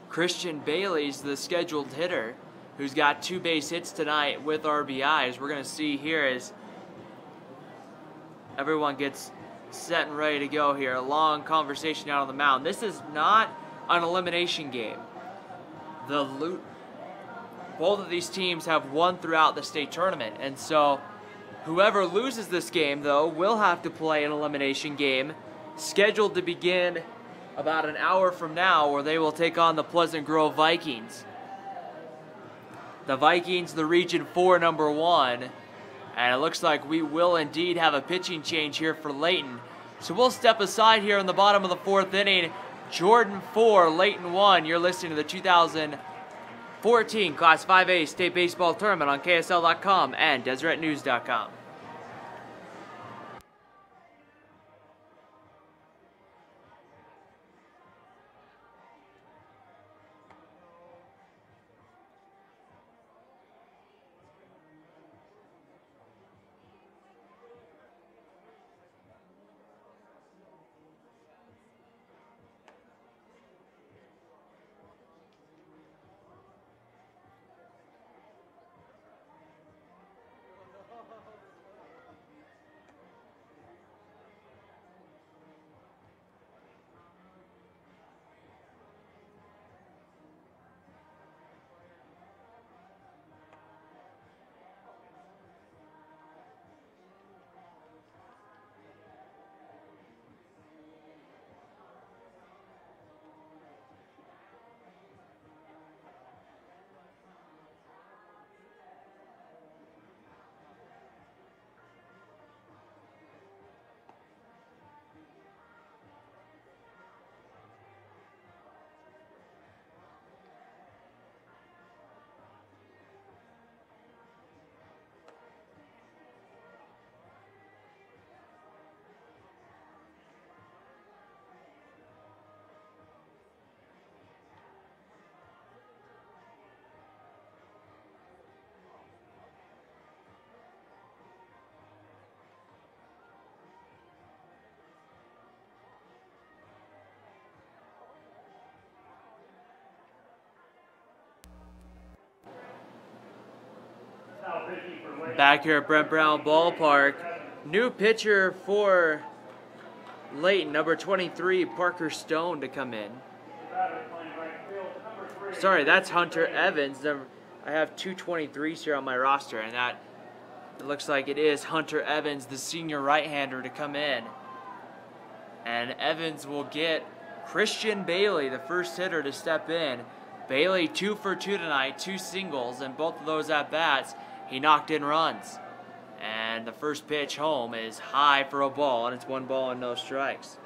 Christian Bailey's the scheduled hitter who's got 2 base hits tonight with RBIs. We're going to see here as everyone gets set and ready to go here. A long conversation out on the mound. This is not an elimination game. Both of these teams have won throughout the state tournament, and so whoever loses this game, though, will have to play an elimination game scheduled to begin about an hour from now, where they will take on the Pleasant Grove Vikings. The Vikings, the Region 4 #1, and it looks like we will indeed have a pitching change here for Layton. So we'll step aside here in the bottom of the 4th inning. Jordan 4, Layton 1. You're listening to the 2014 Class 5A State Baseball Tournament on KSL.com and DeseretNews.com. Back here at Brent Brown Ballpark, new pitcher for Layton, number 23, Parker Stone, to come in. Sorry, that's Hunter Evans. I have 2 23s here on my roster, and it looks like it is Hunter Evans, the senior right-hander, to come in. And Evans will get Christian Bailey, the first hitter, to step in. Bailey 2 for 2 tonight, 2 singles, and both of those at-bats, he knocked in runs. And the first pitch home is high for a ball, and it's 1 ball and no strikes.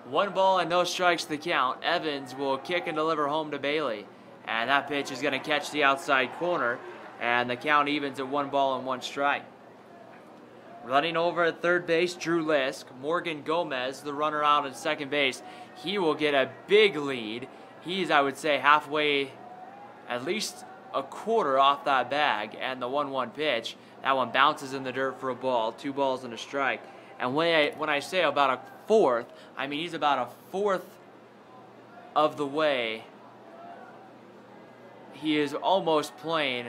One ball and no strikes the count. Evans will kick and deliver home to Bailey. And that pitch is going to catch the outside corner, and the count evens at 1 ball and 1 strike. Running over at third base, Drew Lisk. Morgan Gomez, the runner out at second base. He will get a big lead. He's, I would say, halfway, at least a quarter off that bag. And the 1-1 pitch, that one bounces in the dirt for a ball. 2 balls and a strike. And when I say about a fourth, I mean he's about a fourth of the way. He is almost playing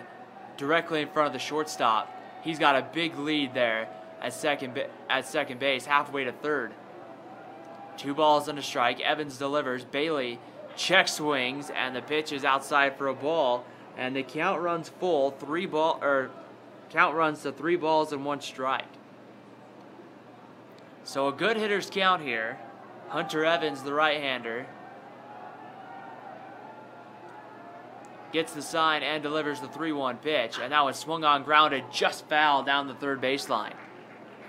directly in front of the shortstop. He's got a big lead there at second base, halfway to third. 2 balls and a strike. Evans delivers. Bailey check swings, and the pitch is outside for a ball. And the count runs full. Count runs to 3 balls and 1 strike. So a good hitter's count here. Hunter Evans, the right-hander, gets the sign and delivers the 3-1 pitch. And that was swung on, grounded, just foul down the third baseline.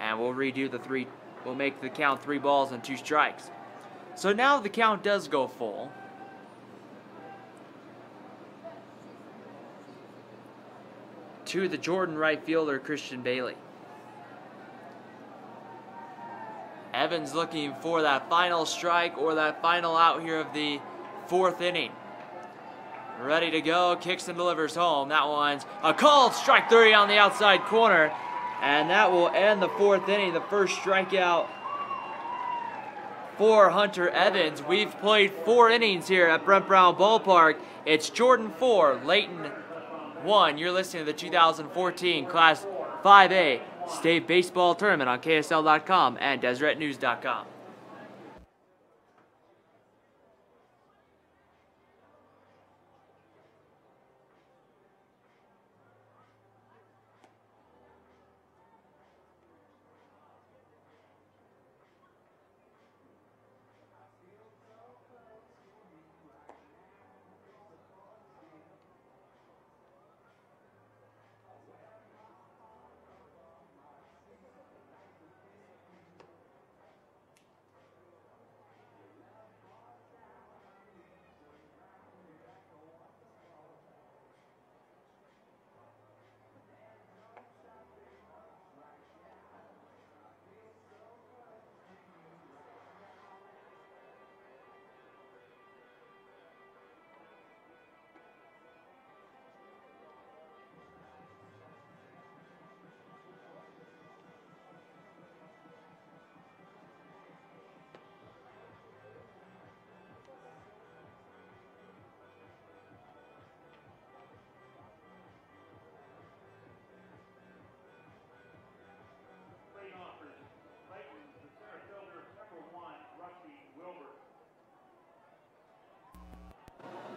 And we'll redo we'll make the count 3 balls and 2 strikes. So now the count does go full. To the Jordan right fielder, Christian Bailey. Evans looking for that final strike or that final out here of the 4th inning. Ready to go, kicks and delivers home. That one's a called strike 3 on the outside corner. And that will end the 4th inning, the first strikeout for Hunter Evans. We've played 4 innings here at Brent Brown Ballpark. It's Jordan 4, Layton 1. You're listening to the 2014 Class 5A State Baseball Tournament on KSL.com and DeseretNews.com.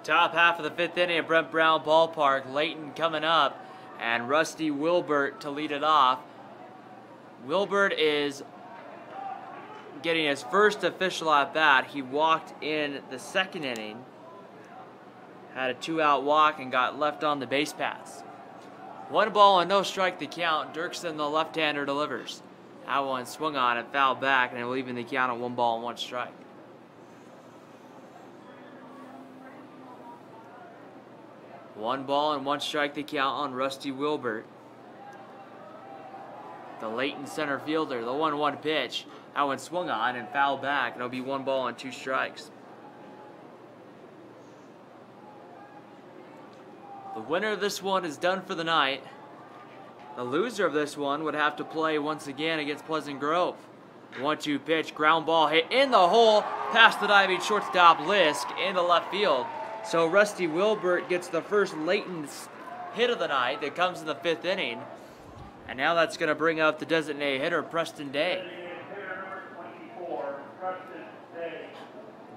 Top half of the 5th inning at Brent Brown Ballpark. Layton coming up, and Rusty Wilbert to lead it off. Wilbert is getting his first official at bat. He walked in the 2nd inning, had a 2-out walk, and got left on the base paths. 1 ball and no strike to count. Dirksen, the left-hander, delivers. That one swung on and fouled back, and it will even the count at 1 ball and 1 strike. One ball and 1 strike to count on Rusty Wilbert. The Layton center fielder, the 1-1 pitch. That one swung on and fouled back, and it'll be 1 ball and 2 strikes. The winner of this one is done for the night. The loser of this one would have to play once again against Pleasant Grove. 1-2 pitch, ground ball hit in the hole, past the diving shortstop Lisk into left field. So Rusty Wilbert gets the first Layton's hit of the night that comes in the 5th inning. And now that's going to bring up the designated hitter, Preston Day.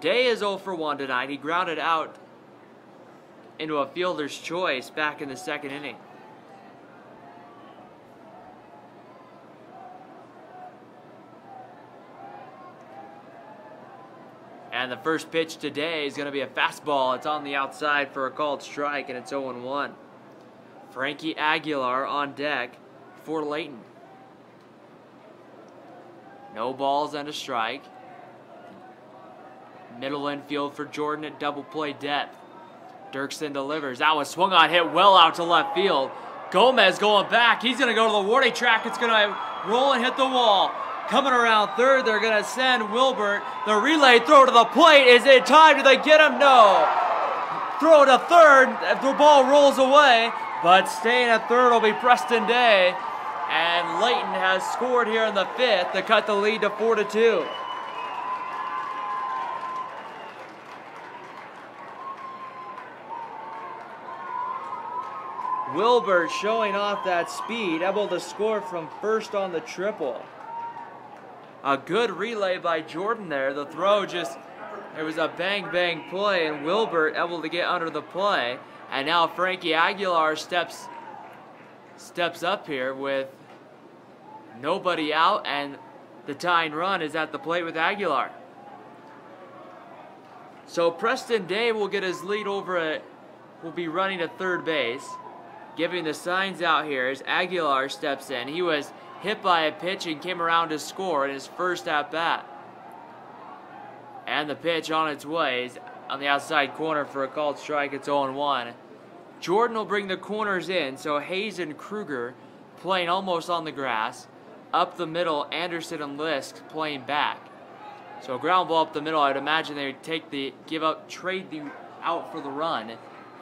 Day is 0 for 1 tonight. He grounded out into a fielder's choice back in the 2nd inning. And the first pitch today is going to be a fastball. It's on the outside for a called strike, and it's 0-1. Frankie Aguilar on deck for Layton. No balls and a strike. Middle infield for Jordan at double play depth. Dirksen delivers. That one swung on, hit well out to left field. Gomez going back. He's going to go to the warning track. It's going to roll and hit the wall. Coming around 3rd, they're going to send Wilbert. The relay throw to the plate. Is it time? Do they get him? No. Throw to 3rd. The ball rolls away. But staying at 3rd will be Preston Day. And Layton has scored here in the 5th to cut the lead to 4-2. Wilbert showing off that speed, able to score from first on the triple. A good relay by Jordan there. The throw just, it was a bang-bang play, and Wilbert able to get under the play. And now Frankie Aguilar steps up here with nobody out, and the tying run is at the plate with Aguilar. So Preston Day will get his lead over it, will be running to 3rd base. Giving the signs out here as Aguilar steps in. He was hit by a pitch and came around to score in his first at-bat. And the pitch on its way is on the outside corner for a called strike. It's 0-1. Jordan will bring the corners in, so Hayes and Kruger playing almost on the grass. Up the middle, Anderson and Lisk playing back. So a ground ball up the middle, I'd imagine they would trade the out for the run.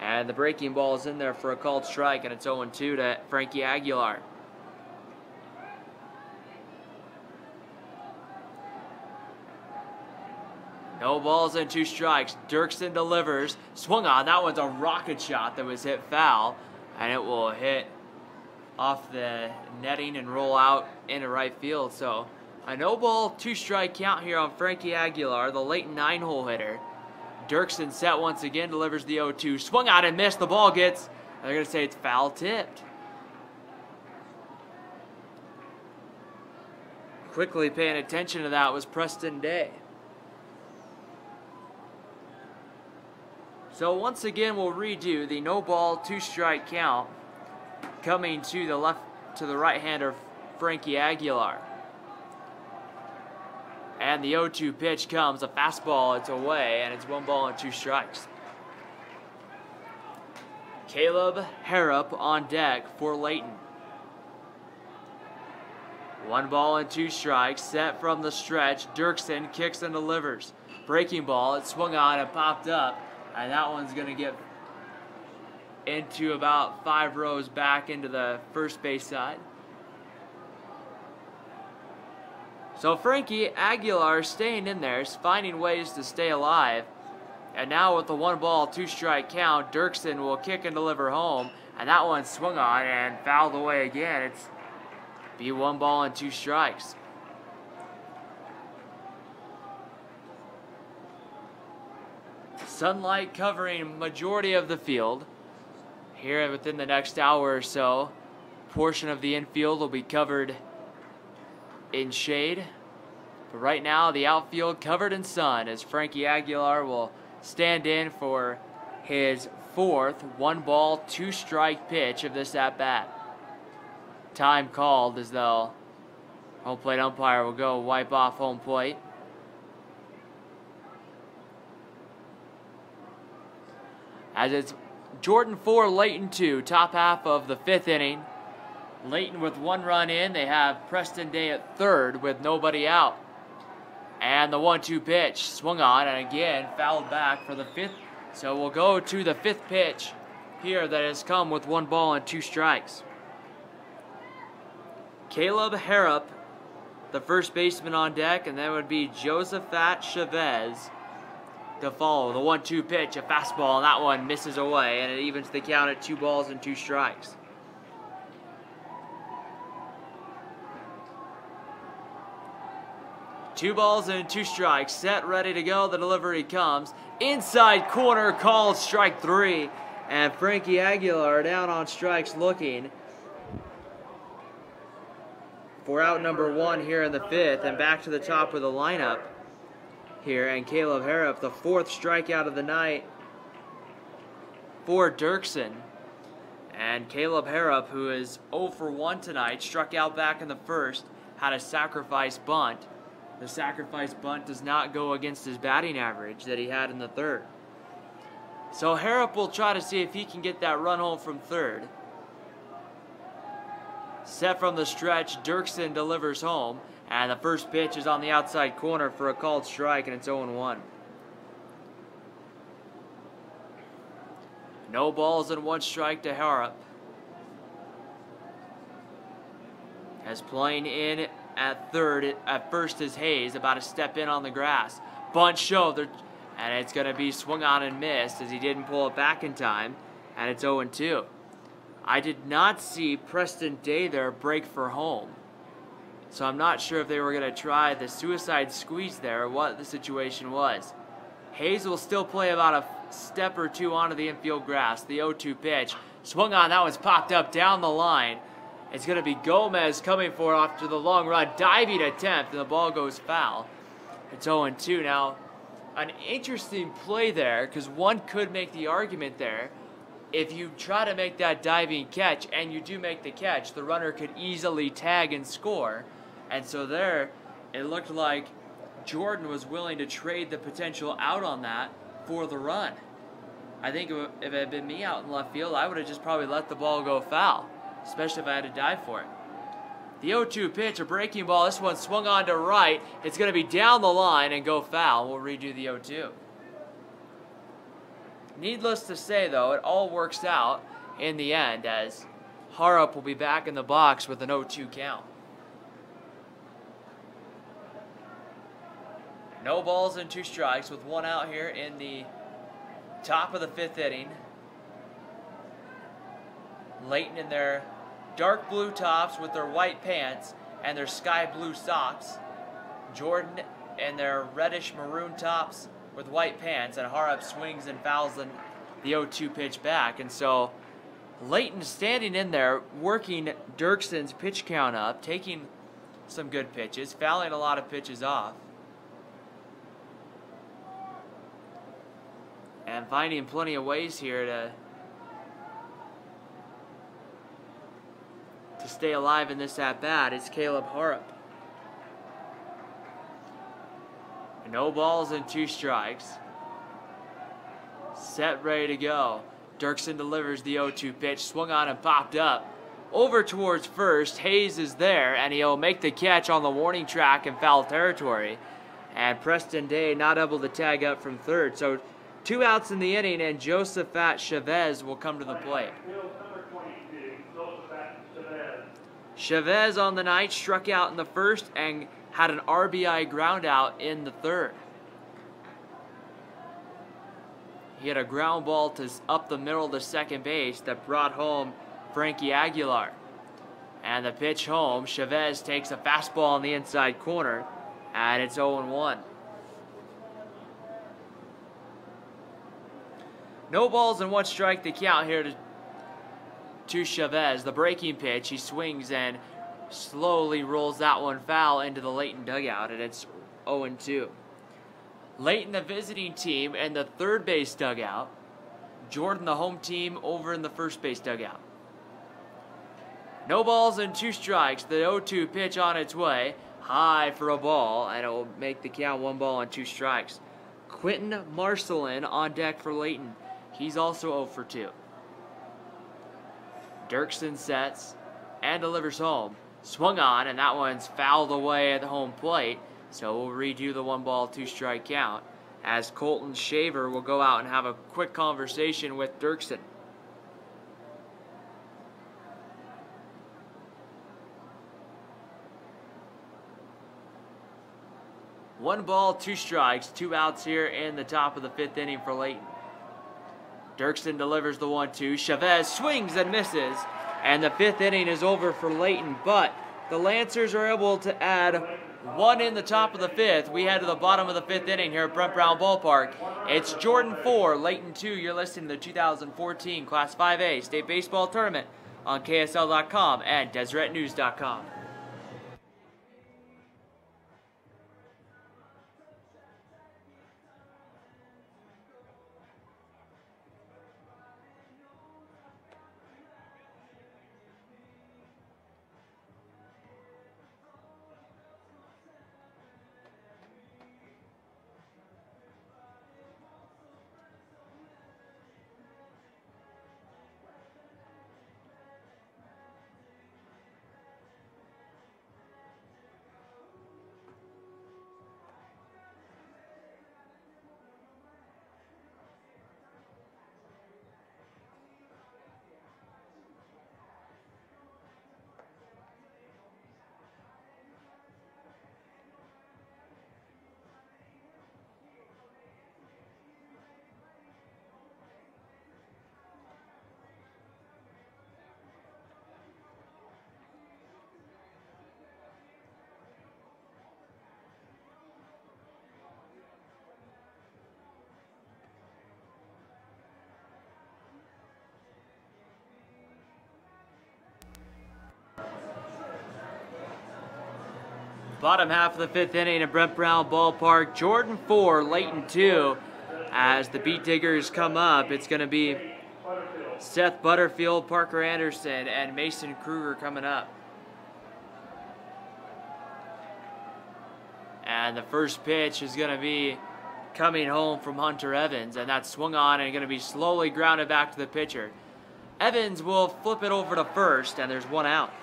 And the breaking ball is in there for a called strike, and it's 0-2 to Frankie Aguilar. No balls and 2 strikes. Dirksen delivers. Swung on. That one's a rocket shot that was hit foul. And it will hit off the netting and roll out into right field. So a no ball, 2 strike count here on Frankie Aguilar, the Layton 9-hole hitter. Dirksen set once again, delivers the 0-2. Swung out and missed. The ball gets, they're going to say it's foul tipped. Quickly paying attention to that was Preston Day. So once again, we'll redo the no ball, 2 strike count coming to the right-hander Frankie Aguilar. And the 0-2 pitch comes, a fastball, it's away, and it's 1 ball and 2 strikes. Caleb Harrop on deck for Layton. 1 ball and 2 strikes, set from the stretch. Dirksen kicks and delivers. Breaking ball, it swung on and popped up. And that one's going to get into about 5 rows back into the first base side. So Frankie Aguilar staying in there, finding ways to stay alive. And now with the 1 ball, 2 strike count, Dirksen will kick and deliver home. And that one swung on and fouled away again. It's be 1 ball and 2 strikes. Sunlight covering majority of the field. Here within the next hour or so, portion of the infield will be covered in shade. But right now, the outfield covered in sun as Frankie Aguilar will stand in for his 4th 1 ball, 2 strike pitch of this at-bat. Time called as though home plate umpire will go wipe off home plate. As it's Jordan 4, Layton 2, top half of the 5th inning. Layton with 1 run in. They have Preston Day at 3rd with nobody out. And the 1-2 pitch swung on and again fouled back for the 5th. So we'll go to the 5th pitch here that has come with 1 ball and 2 strikes. Caleb Harrop, the first baseman on deck, and that would be Josephat Chavez to follow. The 1-2 pitch, a fastball, and that one misses away, and it evens the count at 2 balls and 2 strikes. Two balls and 2 strikes, set, ready to go. The delivery comes. Inside corner, called strike 3. And Frankie Aguilar down on strikes looking for out number 1 here in the 5th, and back to the top of the lineup here. And Caleb Harrop, the 4th strikeout of the night for Dirksen. And Caleb Harrop, who is 0 for 1 tonight, struck out back in the 1st, had a sacrifice bunt. The sacrifice bunt does not go against his batting average that he had in the 3rd. So Harrop will try to see if he can get that run home from 3rd. Set from the stretch, Dirksen delivers home, and the first pitch is on the outside corner for a called strike, and it's 0-1. No balls and 1 strike to Harrop. As playing in at 3rd, at first is Hayes, about a step in on the grass. Bunt shoulder, and it's going to be swung on and missed as he didn't pull it back in time, and it's 0-2. I did not see Preston Day there break for home, so I'm not sure if they were going to try the suicide squeeze there or what the situation was. Hayes will still play about a step or 2 onto the infield grass. The 0-2 pitch swung on, that was popped up down the line. It's going to be Gomez coming for it after the long run, diving attempt, and the ball goes foul. It's 0-2. Now, an interesting play there, because one could make the argument there, if you try to make that diving catch and you do make the catch, the runner could easily tag and score. And so there, it looked like Jordan was willing to trade the potential out on that for the run. I think if it had been me out in left field, I would have just probably let the ball go foul, especially if I had to dive for it. The 0-2 pitch, a breaking ball. This one swung on to right. It's going to be down the line and go foul. We'll redo the 0-2. Needless to say, though, it all works out in the end as Harrop will be back in the box with an 0-2 count. No balls and 2 strikes with 1 out here in the top of the 5th inning. Layton in their dark blue tops with their white pants and their sky blue socks. Jordan in their reddish maroon tops with white pants, and Harrop swings and fouls the 0-2 pitch back. And so Layton standing in there working Dirkson's pitch count up, taking some good pitches, fouling a lot of pitches off, and finding plenty of ways here to stay alive in this at-bat is Caleb Harrop. No balls and 2 strikes. Set, ready to go. Dirkson delivers the 0-2 pitch, swung on and popped up. Over towards first, Hayes is there, and he'll make the catch on the warning track in foul territory. And Preston Day not able to tag up from third. So 2 outs in the inning, and Josephat Chavez will come to the plate. Chavez on the night struck out in the first and had an RBI ground out in the third. He had a ground ball to up the middle to second base that brought home Frankie Aguilar. And the pitch home, Chavez takes a fastball on the inside corner, and it's 0-1. No balls and 1 strike to count here to Chavez. The breaking pitch, he swings and slowly rolls that one foul into the Layton dugout, and it's 0-2. Layton, the visiting team, in the third base dugout. Jordan, the home team, over in the first base dugout. No balls and 2 strikes. The 0-2 pitch on its way. High for a ball, and it will make the count 1 ball and 2 strikes. Quentin Marcelin on deck for Layton. He's also 0 for 2. Dirkson sets and delivers home. Swung on, and that one's fouled away at the home plate. So we'll redo the 1 ball, 2 strike count as Colton Shaver will go out and have a quick conversation with Dirkson. One ball, 2 strikes, 2 outs here in the top of the 5th inning for Layton. Dirkson delivers the 1-2. Chavez swings and misses, and the 5th inning is over for Layton, but the Lancers are able to add 1 in the top of the 5th. We head to the bottom of the 5th inning here at Brent Brown Ballpark. It's Jordan 4, Layton 2. You're listening to the 2014 Class 5A State Baseball Tournament on KSL.com and DeseretNews.com. Bottom half of the 5th inning at Brent Brown Ballpark. Jordan 4, Layton 2. As the beat diggers come up, it's going to be Seth Butterfield, Parker Anderson, and Mason Kruger coming up. And the first pitch is going to be coming home from Hunter Evans, and that's swung on and going to be slowly grounded back to the pitcher. Evans will flip it over to first, and there's 1 out.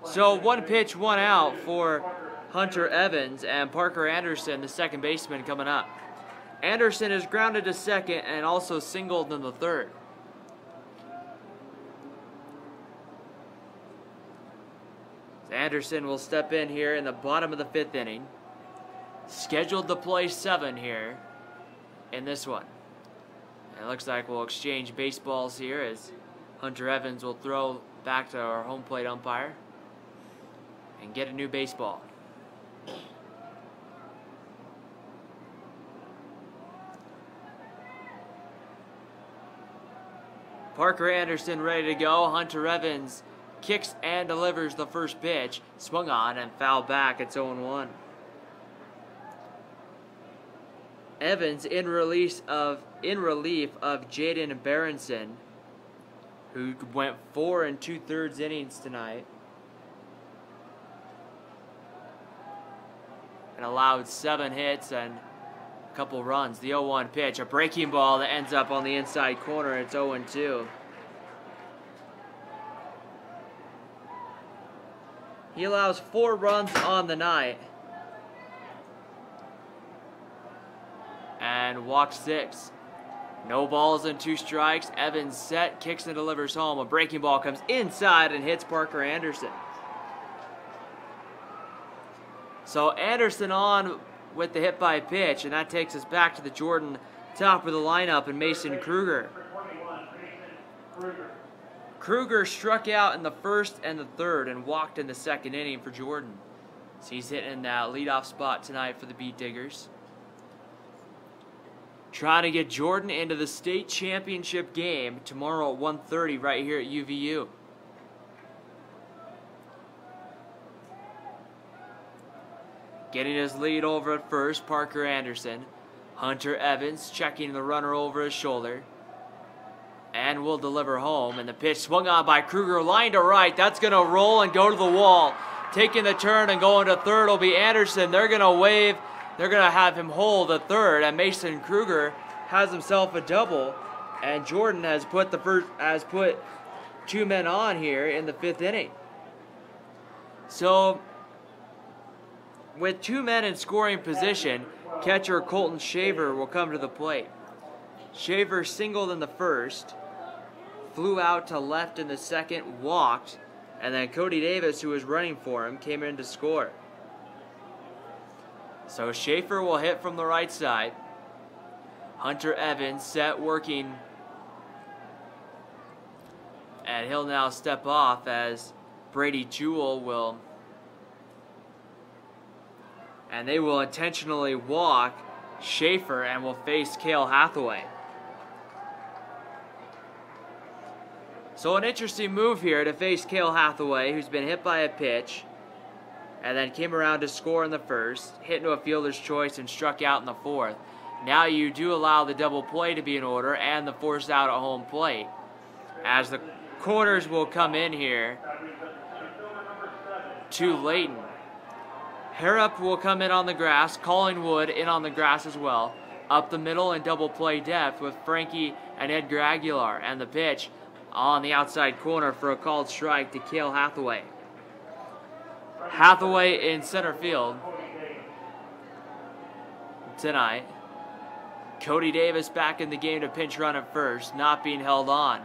So 1 pitch, 1 out for Hunter Evans, and Parker Anderson, the second baseman, coming up. Anderson is grounded to second and also singled in the third. Anderson will step in here in the bottom of the 5th inning. Scheduled to play 7 here in this one. And it looks like we'll exchange baseballs here as Hunter Evans will throw back to our home plate umpire and get a new baseball. Parker Anderson ready to go. Hunter Evans kicks and delivers the first pitch. Swung on and fouled back. It's 0-1. Evans in relief of Jaden Berenson, who went 4 2/3 innings tonight and allowed 7 hits and a couple runs. The 0-1 pitch, a breaking ball that ends up on the inside corner. It's 0-2. He allows 4 runs on the night and walks 6. No balls and 2 strikes. Evans set, kicks and delivers home. A breaking ball comes inside and hits Parker Anderson. So Anderson on with the hit by pitch, and that takes us back to the Jordan top of the lineup and Mason Kruger. Kruger struck out in the 1st and the 3rd and walked in the 2nd inning for Jordan. So he's hitting that leadoff spot tonight for the Beat Diggers. Trying to get Jordan into the state championship game tomorrow at 1:30 right here at UVU. Getting his lead over at first, Parker Anderson. Hunter Evans checking the runner over his shoulder. And will deliver home. And the pitch swung on by Kruger, line to right. That's going to roll and go to the wall. Taking the turn and going to third will be Anderson. They're going to wave. They're going to have him hold the third, and Mason Kruger has himself a double, and Jordan has put 2 men on here in the 5th inning. So, with 2 men in scoring position, catcher Colton Shaver will come to the plate. Shaver singled in the 1st, flew out to left in the 2nd, walked, and then Cody Davis, who was running for him, came in to score. So Schaefer will hit from the right side. Hunter Evans set, working. And he'll now step off as Brady Jewell will. And they will intentionally walk Schaefer and will face Cale Hathaway. So an interesting move here to face Cale Hathaway, who's been hit by a pitch and then came around to score in the 1st, hit into a fielder's choice and struck out in the 4th. Now you do allow the double play to be in order and the forced out at home plate, as the corners will come in here to Layton. Harrop will come in on the grass, Collingwood in on the grass as well. Up the middle in double play depth with Frankie and Edgar Aguilar, and the pitch on the outside corner for a called strike to Cale Hathaway. Hathaway in center field tonight. Cody Davis back in the game to pinch run at first, not being held on.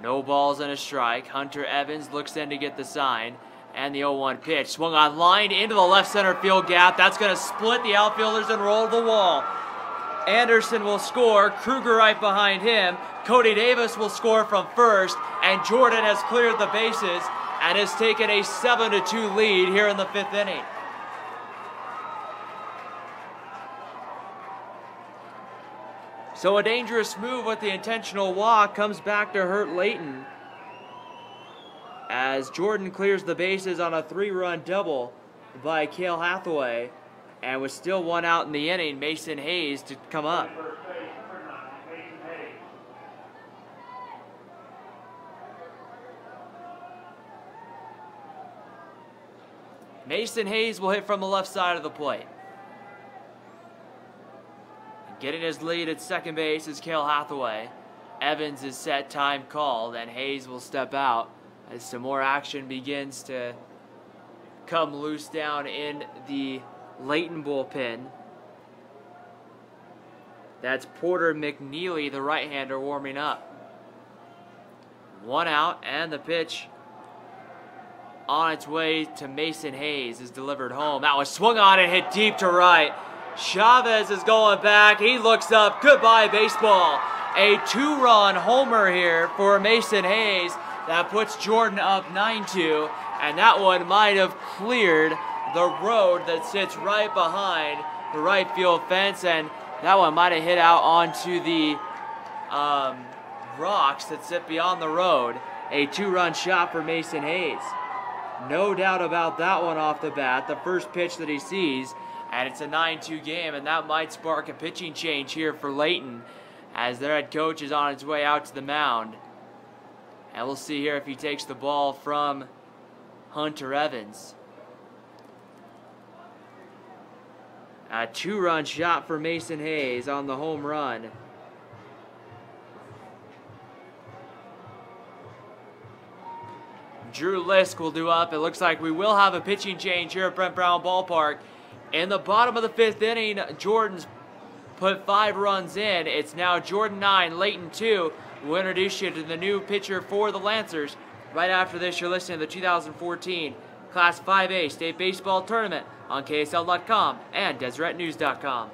No balls and a strike. Hunter Evans looks in to get the sign, and the 0-1 pitch swung on line into the left center field gap. That's going to split the outfielders and roll to the wall. Anderson will score, Kruger right behind him. Cody Davis will score from first, and Jordan has cleared the bases and has taken a 7-2 lead here in the 5th inning. So a dangerous move with the intentional walk comes back to hurt Layton, as Jordan clears the bases on a 3-run double by Cale Hathaway, and with still 1 out in the inning, Mason Hayes to come up. Mason Hayes will hit from the left side of the plate. Getting his lead at second base is Cale Hathaway. Evans is set, time called, and Hayes will step out as some more action begins to come loose down in the Layton bullpen. That's Porter McNeely, the right-hander, warming up. 1 out, and the pitch on its way to Mason Hayes is delivered home. That was swung on and hit deep to right. Chavez is going back. He looks up. Goodbye, baseball. A 2-run homer here for Mason Hayes. That puts Jordan up 9-2, and that one might have cleared the road that sits right behind the right field fence, and that one might have hit out onto the rocks that sit beyond the road. A 2-run shot for Mason Hayes. No doubt about that one off the bat. The first pitch that he sees, and it's a 9-2 game, and that might spark a pitching change here for Layton as their head coach is on his way out to the mound. And we'll see here if he takes the ball from Hunter Evans. A 2-run shot for Mason Hayes on the home run. Drew Lisk will do up. It looks like we will have a pitching change here at Brent Brown Ballpark. In the bottom of the 5th inning, Jordan's put 5 runs in. It's now Jordan 9, Layton 2. We'll introduce you to the new pitcher for the Lancers. Right after this, you're listening to the 2014 Class 5A State Baseball Tournament on KSL.com and DeseretNews.com.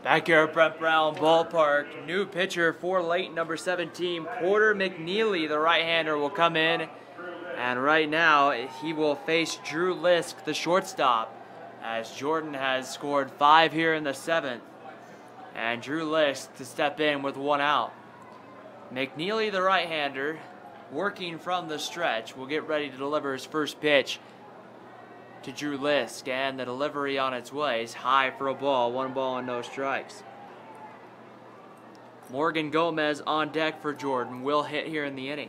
Back here at Brent Brown Ballpark, new pitcher for Layton, number 17, Porter McNeely, the right-hander, will come in. And right now, he will face Drew Lisk, the shortstop, as Jordan has scored 5 here in the 7th. And Drew Lisk to step in with 1 out. McNeely, the right-hander, working from the stretch, will get ready to deliver his first pitch to Drew Lisk, and the delivery on its way is high for a ball, 1 ball and no strikes. Morgan Gomez on deck for Jordan, will hit here in the inning.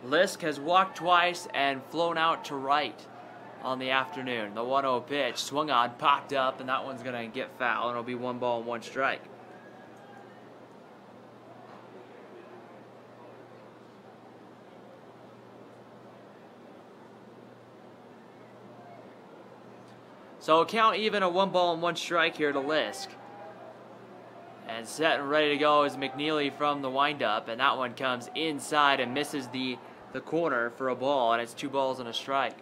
Lisk has walked twice and flown out to right on the afternoon. The 1-0 pitch swung on, popped up, and that one's going to get foul, and it'll be 1 ball and 1 strike. So count even a 1 ball and 1 strike here to Lisk. And set and ready to go is McNeely from the windup, and that one comes inside and misses the corner for a ball, and it's 2 balls and a strike.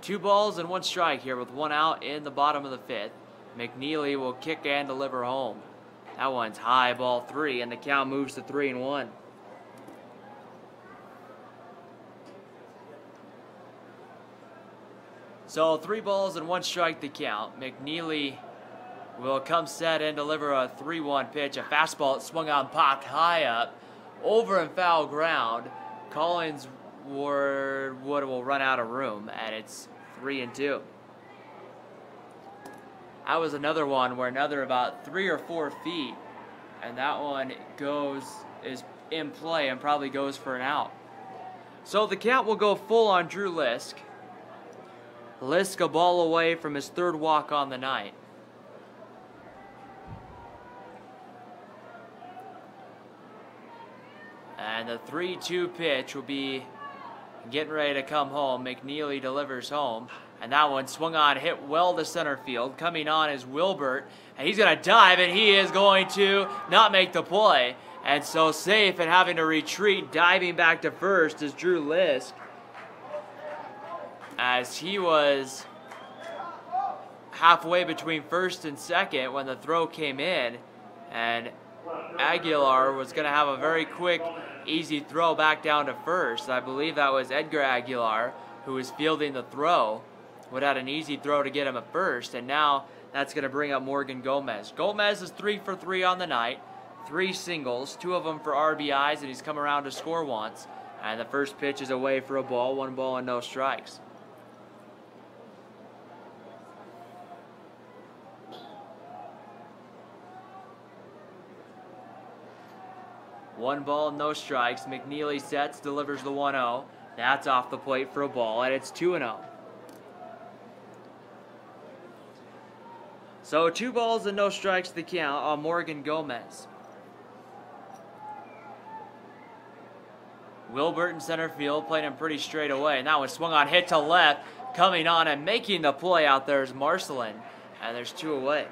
2 balls and 1 strike here with 1 out in the bottom of the 5th. McNeely will kick and deliver home. That one's high, ball 3, and the count moves to 3-1. So 3 balls and 1 strike to count. McNeely will come set and deliver a 3-1 pitch. A fastball that swung on, popped high up over in foul ground. Collinswood will run out of room, and it's 3-2. That was another one where another about 3 or 4 feet, and that one is in play and probably goes for an out. So the count will go full on Drew Lisk. Lisk a ball away from his 3rd walk on the night. And the 3-2 pitch will be getting ready to come home. McNeely delivers home. And that one swung on, hit well to center field. Coming on is Wilbert. And he's going to dive, and he is going to not make the play. And so safe and having to retreat, diving back to first is Drew Lisk, as he was halfway between first and second when the throw came in, and Aguilar was going to have a very quick, easy throw back down to first. I believe that was Edgar Aguilar who was fielding the throw, would have an easy throw to get him at first, and now that's going to bring up Morgan Gomez. Gomez is 3 for 3 on the night, 3 singles, 2 of them for RBIs, and he's come around to score once. And the first pitch is away for a ball, 1 ball and no strikes. One ball, no strikes. McNeely sets, delivers the 1-0. That's off the plate for a ball, and it's 2-0. So 2 balls and no strikes to count on Morgan Gomez. Wilbert in center field, playing him pretty straight away, and that one swung on, hit to left. Coming on and making the play out there is Marcelin, and there's 2 away.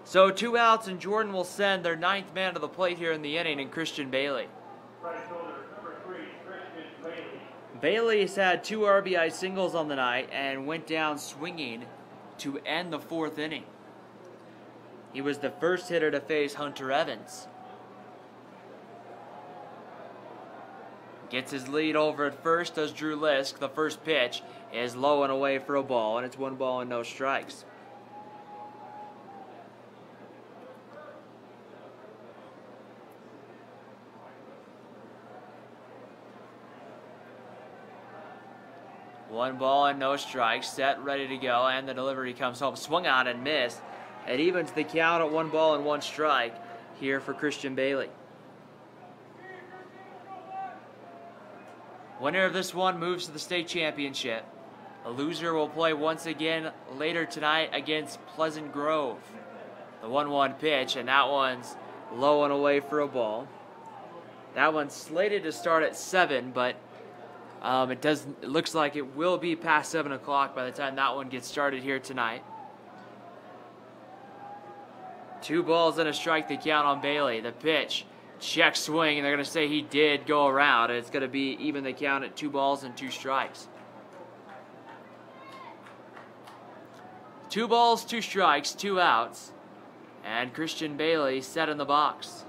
So 2 outs, and Jordan will send their 9th man to the plate here in the inning, in Christian Bailey. Right shoulder, number 3, Christian Bailey. Bailey's had 2 RBI singles on the night and went down swinging to end the 4th inning. He was the first hitter to face Hunter Evans. Gets his lead over at first, does Drew Lisk. The first pitch is low and away for a ball, and it's 1 ball and no strikes. One ball and no strikes, set, ready to go, and the delivery comes home. Swung on and missed. It evens the count at 1 ball and 1 strike here for Christian Bailey. Winner of this one moves to the state championship. The loser will play once again later tonight against Pleasant Grove. The 1-1 pitch, and that one's low and away for a ball. That one's slated to start at 7, but it looks like it will be past 7 o'clock by the time that one gets started here tonight. 2 balls and a strike to count on Bailey. The pitch, check swing, and they're going to say he did go around, and it's going to be even the count at 2 balls and 2 strikes. 2 balls, 2 strikes, 2 outs, and Christian Bailey set in the box.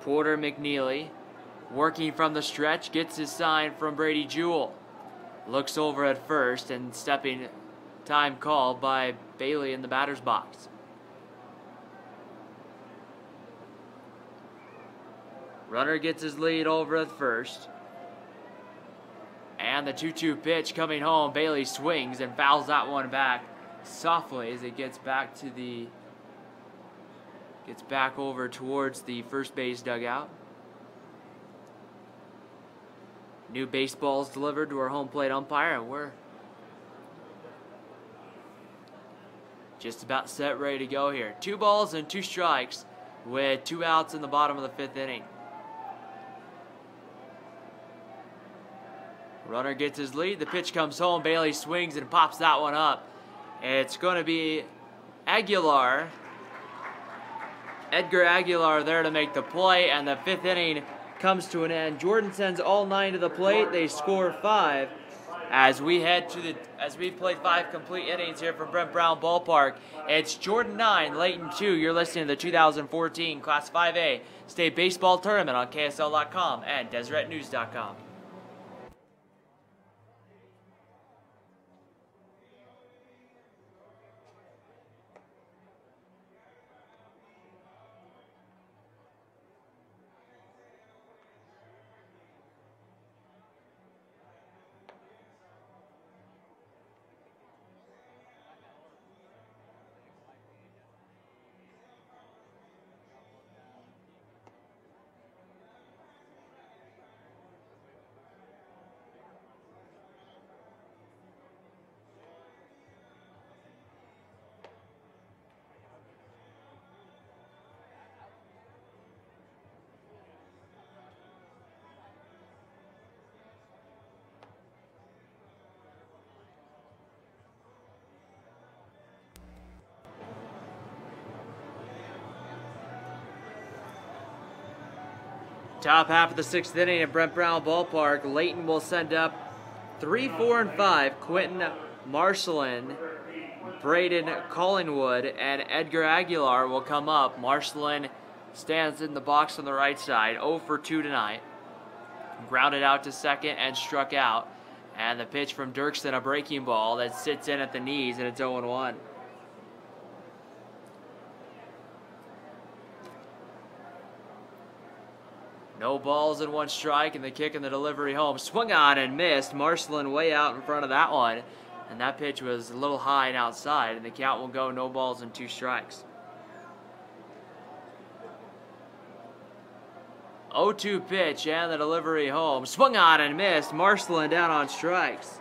Porter McNeely, working from the stretch, gets his sign from Brady Jewell. Looks over at first, and stepping time called by Bailey in the batter's box. Runner gets his lead over at first. And the 2-2 pitch coming home. Bailey swings and fouls that one back softly as it gets back over towards the first base dugout. New baseballs delivered to our home plate umpire, and we're just about set, ready to go here. 2 balls and 2 strikes with 2 outs in the bottom of the 5th inning. Runner gets his lead. The pitch comes home. Bailey swings and pops that one up. It's going to be Aguilar. Edgar Aguilar there to make the play, and the 5th inning comes to an end. Jordan sends all 9 to the plate. They score 5 as we played 5 complete innings here from Brent Brown Ballpark. It's Jordan 9, Layton 2. You're listening to the 2014 Class 5A State Baseball Tournament on KSL.com and DeseretNews.com. Top half of the 6th inning at Brent Brown Ballpark. Layton will send up 3, 4, and 5. Quentin Marcelin, Braden Collingwood, and Edgar Aguilar will come up. Marcelin stands in the box on the right side, 0 for 2 tonight. Grounded out to second and struck out. And the pitch from Dirksen, a breaking ball that sits in at the knees, and it's 0-1. No balls and 1 strike, and the kick and the delivery home. Swung on and missed. Marcelin way out in front of that one. And that pitch was a little high and outside, and the count will go no balls and 2 strikes. 0-2 pitch and the delivery home. Swung on and missed. Marcelin down on strikes.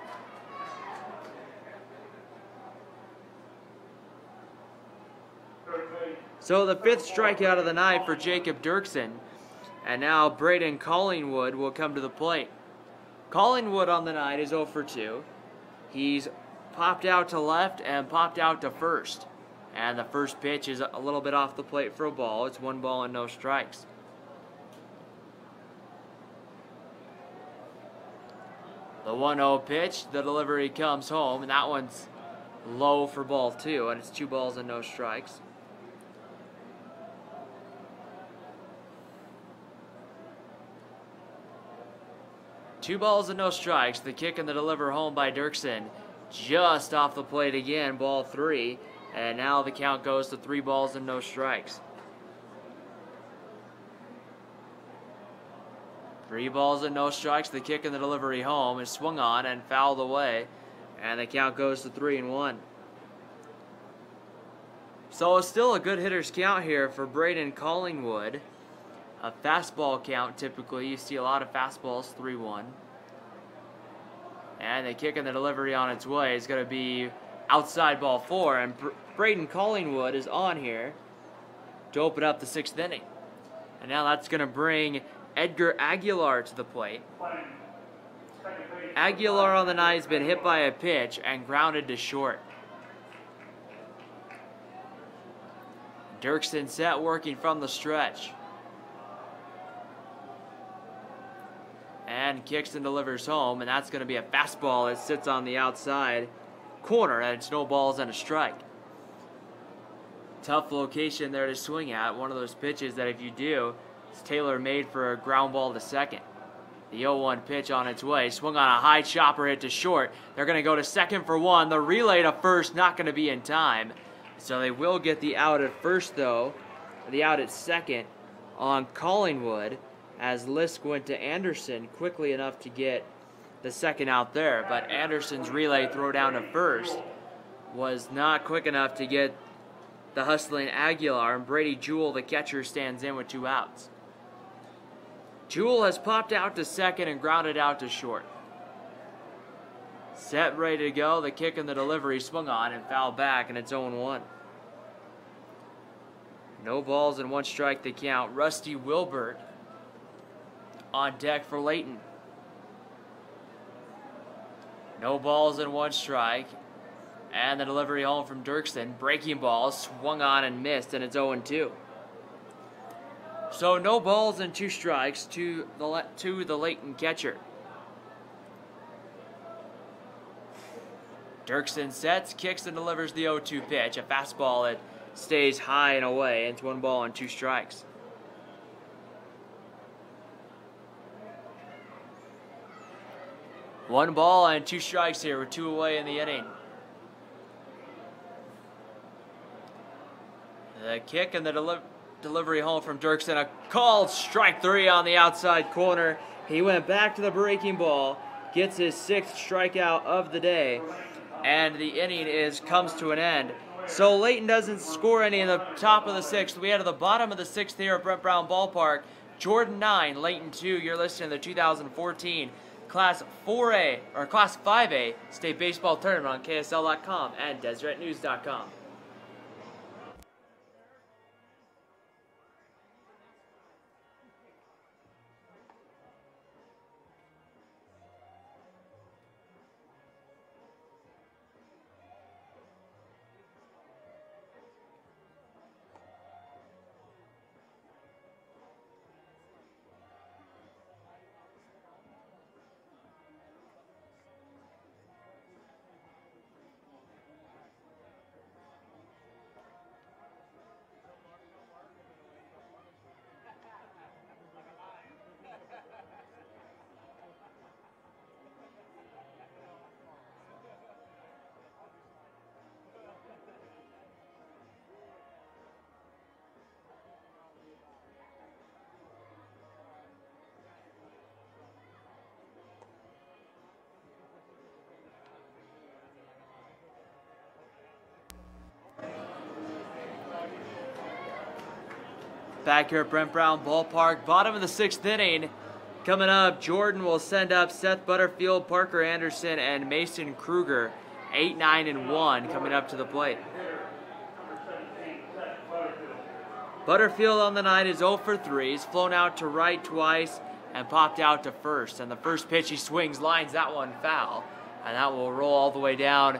So the 5th strikeout of the night for Jacob Dirksen. And now Braden Collingwood will come to the plate. Collingwood on the night is 0 for 2. He's popped out to left and popped out to first. And the first pitch is a little bit off the plate for a ball. It's 1 ball and no strikes. The 1-0 pitch, the delivery comes home, and that one's low for ball 2, and it's 2 balls and no strikes. Two balls and no strikes. The kick and the deliver home by Dirksen. Just off the plate again, ball 3. And now the count goes to 3 balls and no strikes. 3 balls and no strikes. The kick and the delivery home is swung on and fouled away. And the count goes to 3-1. So it's still a good hitter's count here for Braden Collingwood. A fastball count, typically. You see a lot of fastballs, 3-1. And the kick and the delivery on its way is going to be outside ball 4. And Braden Collingwood is on here to open up the 6th inning. And now that's going to bring Edgar Aguilar to the plate. Aguilar on the night has been hit by a pitch and grounded to short. Dirksen set, working from the stretch. And kicks and delivers home, and that's going to be a fastball that sits on the outside corner, and it's no balls and a strike. Tough location there to swing at. One of those pitches that if you do, it's tailor-made for a ground ball to second. The 0-1 pitch on its way. Swung on a high chopper hit to short. They're going to go to second for 1. The relay to first not going to be in time. So they will get the out at first, though. The out at second on Collingwood, as Lisk went to Anderson quickly enough to get the second out there. But Anderson's relay throw down to first was not quick enough to get the hustling Aguilar, and Brady Jewell, the catcher, stands in with 2 outs. Jewell has popped out to second and grounded out to short. Set, ready to go. The kick and the delivery swung on and fouled back, and it's 0-1. No balls and 1 strike to count. Rusty Wilbert on deck for Layton. No balls and 1 strike. And the delivery home from Dirksen. Breaking ball, swung on and missed, and it's 0-2. So no balls and 2 strikes to the Layton catcher. Dirksen sets, kicks, and delivers the 0-2 pitch. A fastball that stays high and away. It's 1 ball and 2 strikes. One ball and 2 strikes here with 2 away in the inning. The kick and the delivery home from Dirksen. A called strike 3 on the outside corner. He went back to the breaking ball, gets his 6th strikeout of the day, and the inning comes to an end. So Layton doesn't score any in the top of the 6th. We head to the bottom of the 6th here at Brent Brown Ballpark. Jordan 9, Layton 2. You're listening to the 2014 Class 4A or Class 5A State Baseball Tournament on KSL.com and DeseretNews.com. back here at Brent Brown Ballpark. Bottom of the 6th inning. Coming up, Jordan will send up Seth Butterfield, Parker Anderson, and Mason Kruger. 8, 9, and 1 coming up to the plate. Butterfield on the night is 0 for 3. He's flown out to right twice and popped out to first. And the first pitch he swings lines that one foul. And that will roll all the way down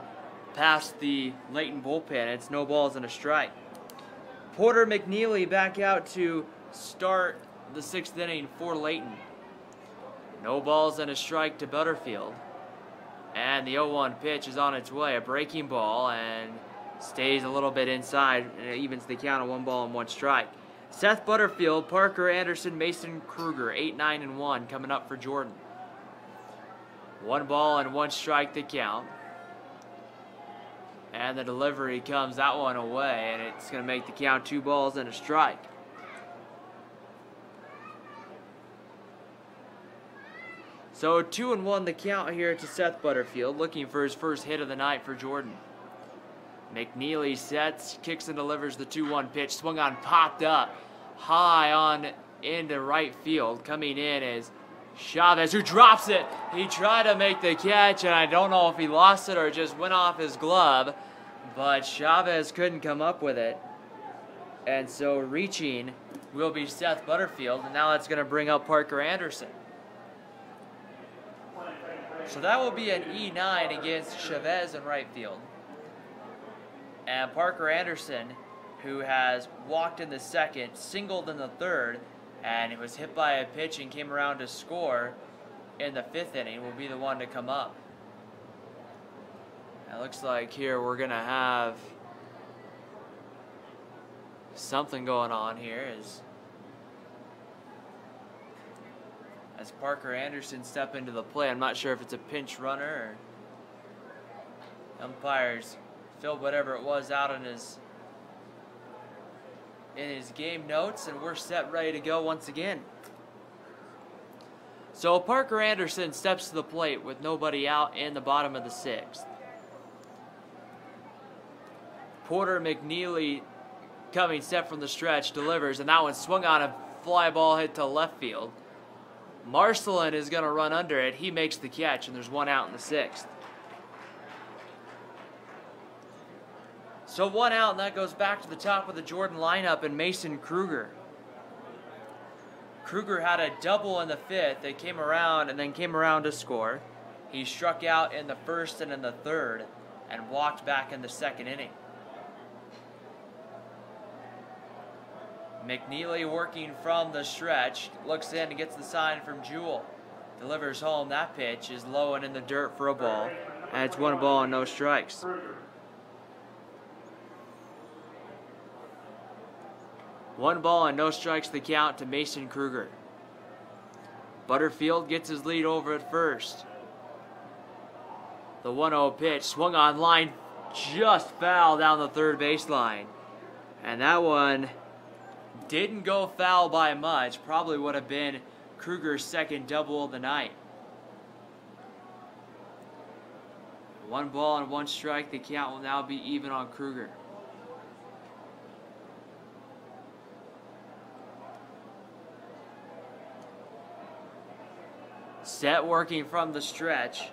past the Layton bullpen. It's no balls and a strike. Porter McNeely back out to start the 6th inning for Layton. No balls and a strike to Butterfield. And the 0-1 pitch is on its way. A breaking ball and stays a little bit inside, and it evens the count of 1 ball and 1 strike. Seth Butterfield, Parker Anderson, Mason Kruger, 8, 9, and 1 coming up for Jordan. 1 ball and 1 strike to count. And the delivery comes that one away, and it's going to make the count 2 balls and a strike. So 2-1 the count here to Seth Butterfield, looking for his first hit of the night for Jordan. McNeely sets, kicks and delivers the 2-1 pitch. Swung on, popped up high on into right field. Coming in is Chavez, who drops it. He tried to make the catch, and I don't know if he lost it or it just went off his glove. But Chavez couldn't come up with it. And so reaching will be Seth Butterfield, and now that's going to bring up Parker Anderson. So that will be an E9 against Chavez in right field. And Parker Anderson, who has walked in the 2nd, singled in the 3rd, and it was hit by a pitch and came around to score in the 5th inning, will be the one to come up. It looks like here we're going to have something going on here as Parker Anderson step into the play. I'm not sure if it's a pinch runner or umpires filled whatever it was out in his game notes, and we're set ready to go once again. So Parker Anderson steps to the plate with nobody out in the bottom of the 6th. Porter McNeely coming set from the stretch, delivers, and that one swung on a fly ball hit to left field. Marcelin is going to run under it. He makes the catch, and there's 1 out in the 6th. So 1 out, and that goes back to the top of the Jordan lineup and Mason Kruger. Kruger had a double in the 5th. They came around and then came around to score. He struck out in the 1st and in the 3rd and walked back in the 2nd inning. McNeely working from the stretch, looks in and gets the sign from Jewell. Delivers home. That pitch is low and in the dirt for a ball. And it's 1 ball and no strikes. One ball and no strikes the count to Mason Kruger. Butterfield gets his lead over at first. The 1-0 pitch swung on line, just foul down the 3rd baseline. And that one didn't go foul by much. Probably would have been Kruger's 2nd double of the night. 1 ball and 1 strike. The count will now be even on Kruger. Set working from the stretch.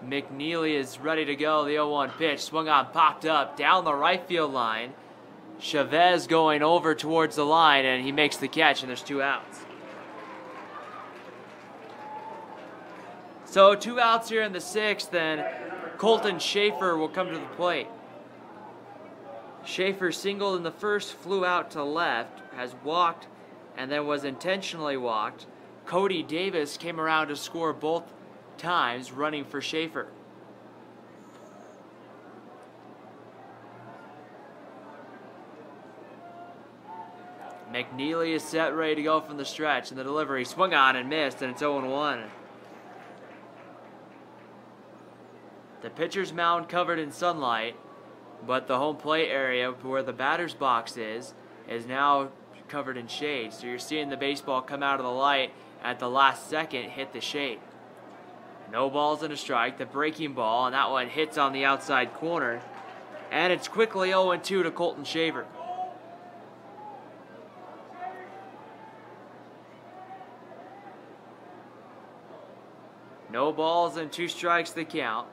McNeely is ready to go. The 0-1 pitch swung on, popped up down the right field line. Chavez going over towards the line, and he makes the catch, and there's 2 outs. So 2 outs here in the 6th, and Colton Schaefer will come to the plate. Schaefer singled in the 1st, flew out to left, has walked, and then was intentionally walked. Cody Davis came around to score both times, running for Schaefer. McNeely is set, ready to go from the stretch, and the delivery swung on and missed, and it's 0-1. The pitcher's mound covered in sunlight, but the home plate area where the batter's box is now covered in shade. So you're seeing the baseball come out of the light at the last second, hit the shade. No balls and a strike. The breaking ball, and that one hits on the outside corner. And it's quickly 0-2 to Colton Schaefer. No balls and 2 strikes the count.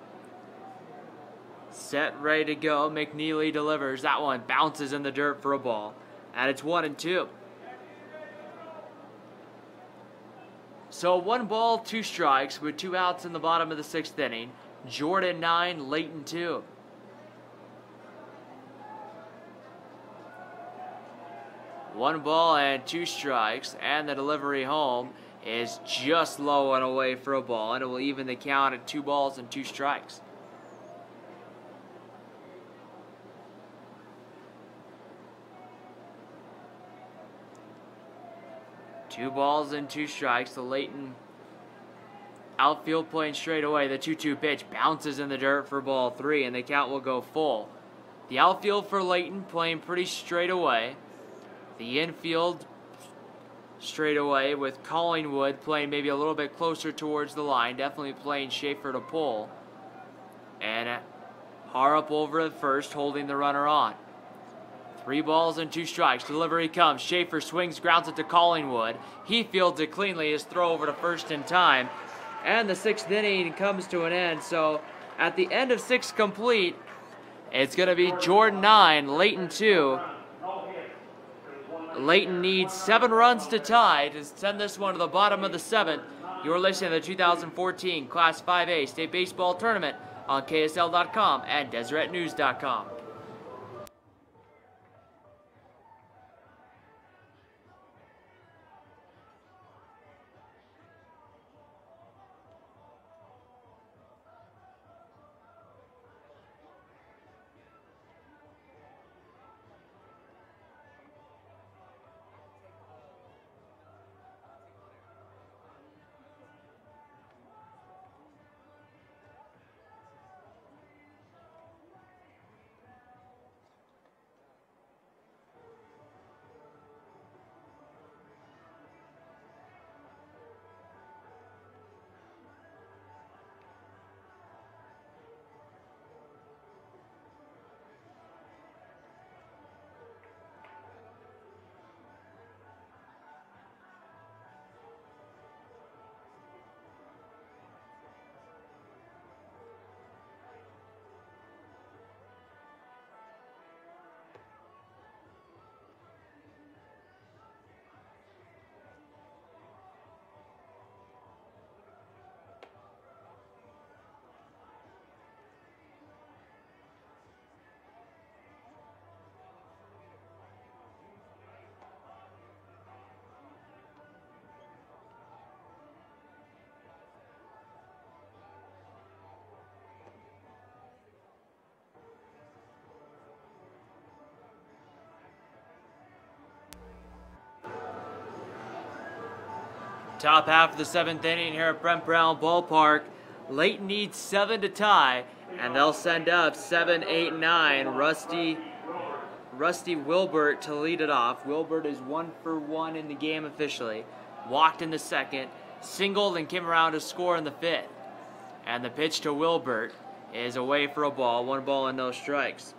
Set, ready to go. McNeely delivers. That one bounces in the dirt for a ball. And it's 1-2. So 1 ball, 2 strikes with 2 outs in the bottom of the 6th inning. Jordan 9, Layton 2. One ball and 2 strikes, and the delivery home is just low and away for a ball, and it will even the count at 2 balls and 2 strikes. Two balls and 2 strikes. The Layton outfield playing straight away. The 2-2 pitch bounces in the dirt for ball 3, and the count will go full. The outfield for Layton playing pretty straight away. The infield straight away with Collingwood playing maybe a little bit closer towards the line. Definitely playing Schaefer to pull. And Harrop over at first, holding the runner on. 3 balls and 2 strikes. Delivery comes. Schaefer swings, grounds it to Collingwood. He fields it cleanly. His throw over to first in time. And the 6th inning comes to an end. So at the end of 6 complete, it's going to be Jordan 9, Layton 2. Layton needs 7 runs to tie to send this one to the bottom of the 7th. You're listening to the 2014 Class 5A State Baseball Tournament on KSL.com and DeseretNews.com. Top half of the 7th inning here at Brent Brown Ballpark. Layton needs 7 to tie, and they'll send up 7, 8, 9. Rusty Wilbert to lead it off. Wilbert is 1 for 1 in the game officially. Walked in the 2nd, singled and came around to score in the 5th. And the pitch to Wilbert is away for a ball. 1 ball and no strikes.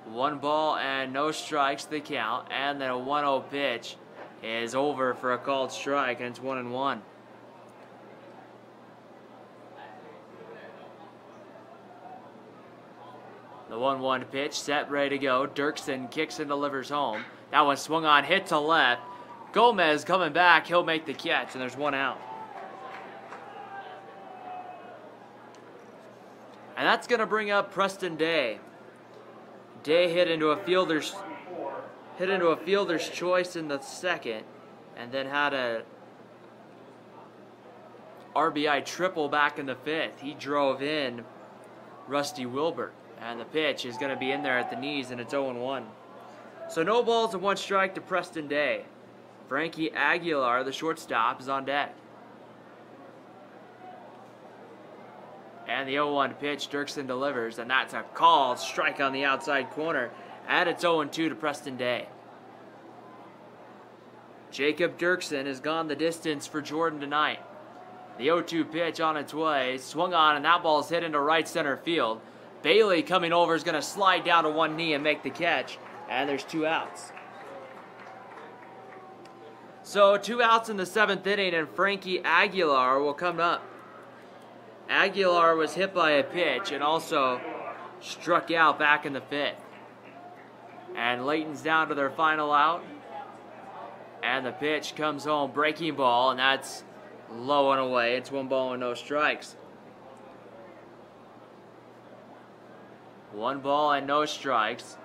One ball and no strikes the count, and then a 1-0 pitch is over for a called strike, and it's 1-1. The 1-1 pitch set, ready to go. Dirksen kicks and delivers home. That one swung on, hit to left. Gomez coming back, he'll make the catch, and there's 1 out. And that's going to bring up Preston Day. Day hit into a fielder's choice in the 2nd, and then had a RBI triple back in the 5th. He drove in Rusty Wilbert, and the pitch is going to be in there at the knees, and it's 0-1. So no balls and 1 strike to Preston Day. Frankie Aguilar, the shortstop, is on deck. And the 0-1 pitch, Dirksen delivers, and that's a called strike on the outside corner. And it's 0-2 to Preston Day. Jacob Dirksen has gone the distance for Jordan tonight. The 0-2 pitch on its way, swung on, and that ball's hit into right center field. Bailey coming over is going to slide down to 1 knee and make the catch, and there's 2 outs. So 2 outs in the 7th inning, and Frankie Aguilar will come up. Aguilar was hit by a pitch and also struck out back in the 5th. And Layton's down to their final out. And the pitch comes home, breaking ball, and that's low and away. It's 1 ball and no strikes. 1 ball and no strikes.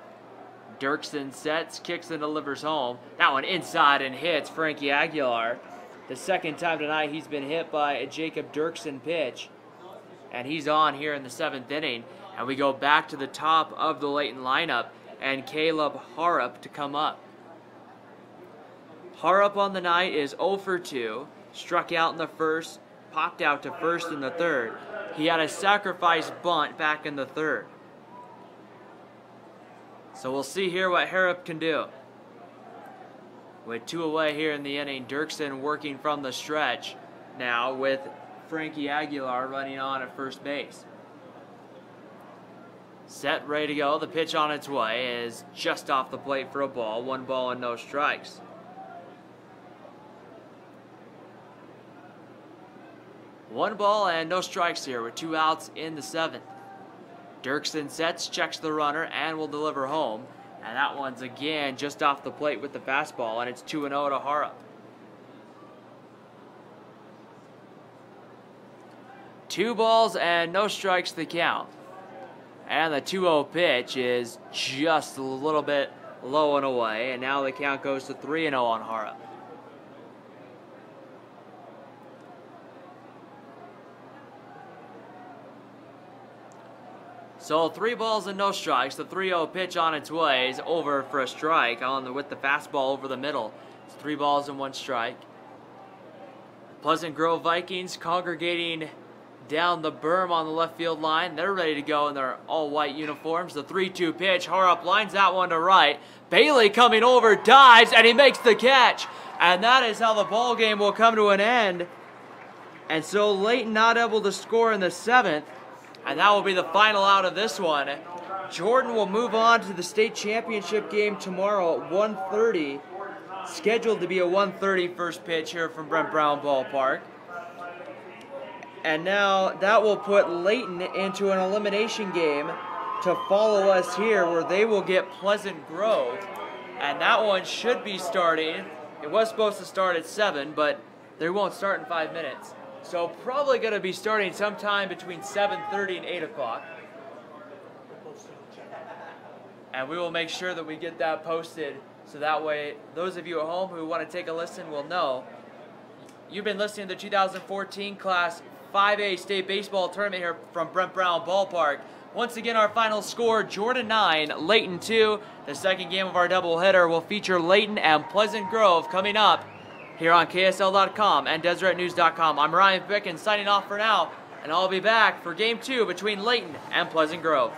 Dirksen sets, kicks and delivers home. That one inside and hits Frankie Aguilar. The second time tonight he's been hit by a Jacob Dirksen pitch. And he's on here in the 7th inning. And we go back to the top of the Layton lineup and Caleb Harrop to come up. Harrop on the night is 0 for 2. Struck out in the 1st, popped out to 1st in the 3rd. He had a sacrifice bunt back in the 3rd. So we'll see here what Harrop can do. With 2 away here in the inning, Dirksen working from the stretch now with Frankie Aguilar running on at first base. Set, ready to go. The pitch on its way is just off the plate for a ball. 1 ball and no strikes. One ball and no strikes here with 2 outs in the 7th. Dirksen sets, checks the runner, and will deliver home. And that one's again just off the plate with the fastball, and it's 2-0 to Harrop. 2 balls and no strikes the count. And the 2-0 pitch is just a little bit low and away, and now the count goes to 3-0 on Harrop. So 3 balls and no strikes. The 3-0 pitch on its way is over for a strike with the fastball over the middle. It's 3 balls and 1 strike. Pleasant Grove Vikings congregating down the berm on the left field line. They're ready to go in their all-white uniforms. The 3-2 pitch. Harrop lines that one to right. Bailey coming over, dives, and he makes the catch. And that is how the ball game will come to an end. And so Layton not able to score in the 7th. And that will be the final out of this one. Jordan will move on to the state championship game tomorrow at 1:30. Scheduled to be a 1:30 first pitch here from Brent Brown Ballpark. And now that will put Layton into an elimination game to follow us here, where they will get Pleasant Grove. And that one should be starting. It was supposed to start at 7, but they won't start in 5 minutes. So probably going to be starting sometime between 7:30 and 8 o'clock. And we will make sure that we get that posted, so that way those of you at home who want to take a listen will know. You've been listening to the 2014 Class 5A State Baseball Tournament here from Brent Brown Ballpark. Once again, our final score, Jordan 9, Layton 2. The second game of our doubleheader will feature Layton and Pleasant Grove coming up here on KSL.com and DeseretNews.com. I'm Ryan Pickens signing off for now, and I'll be back for Game 2 between Layton and Pleasant Grove.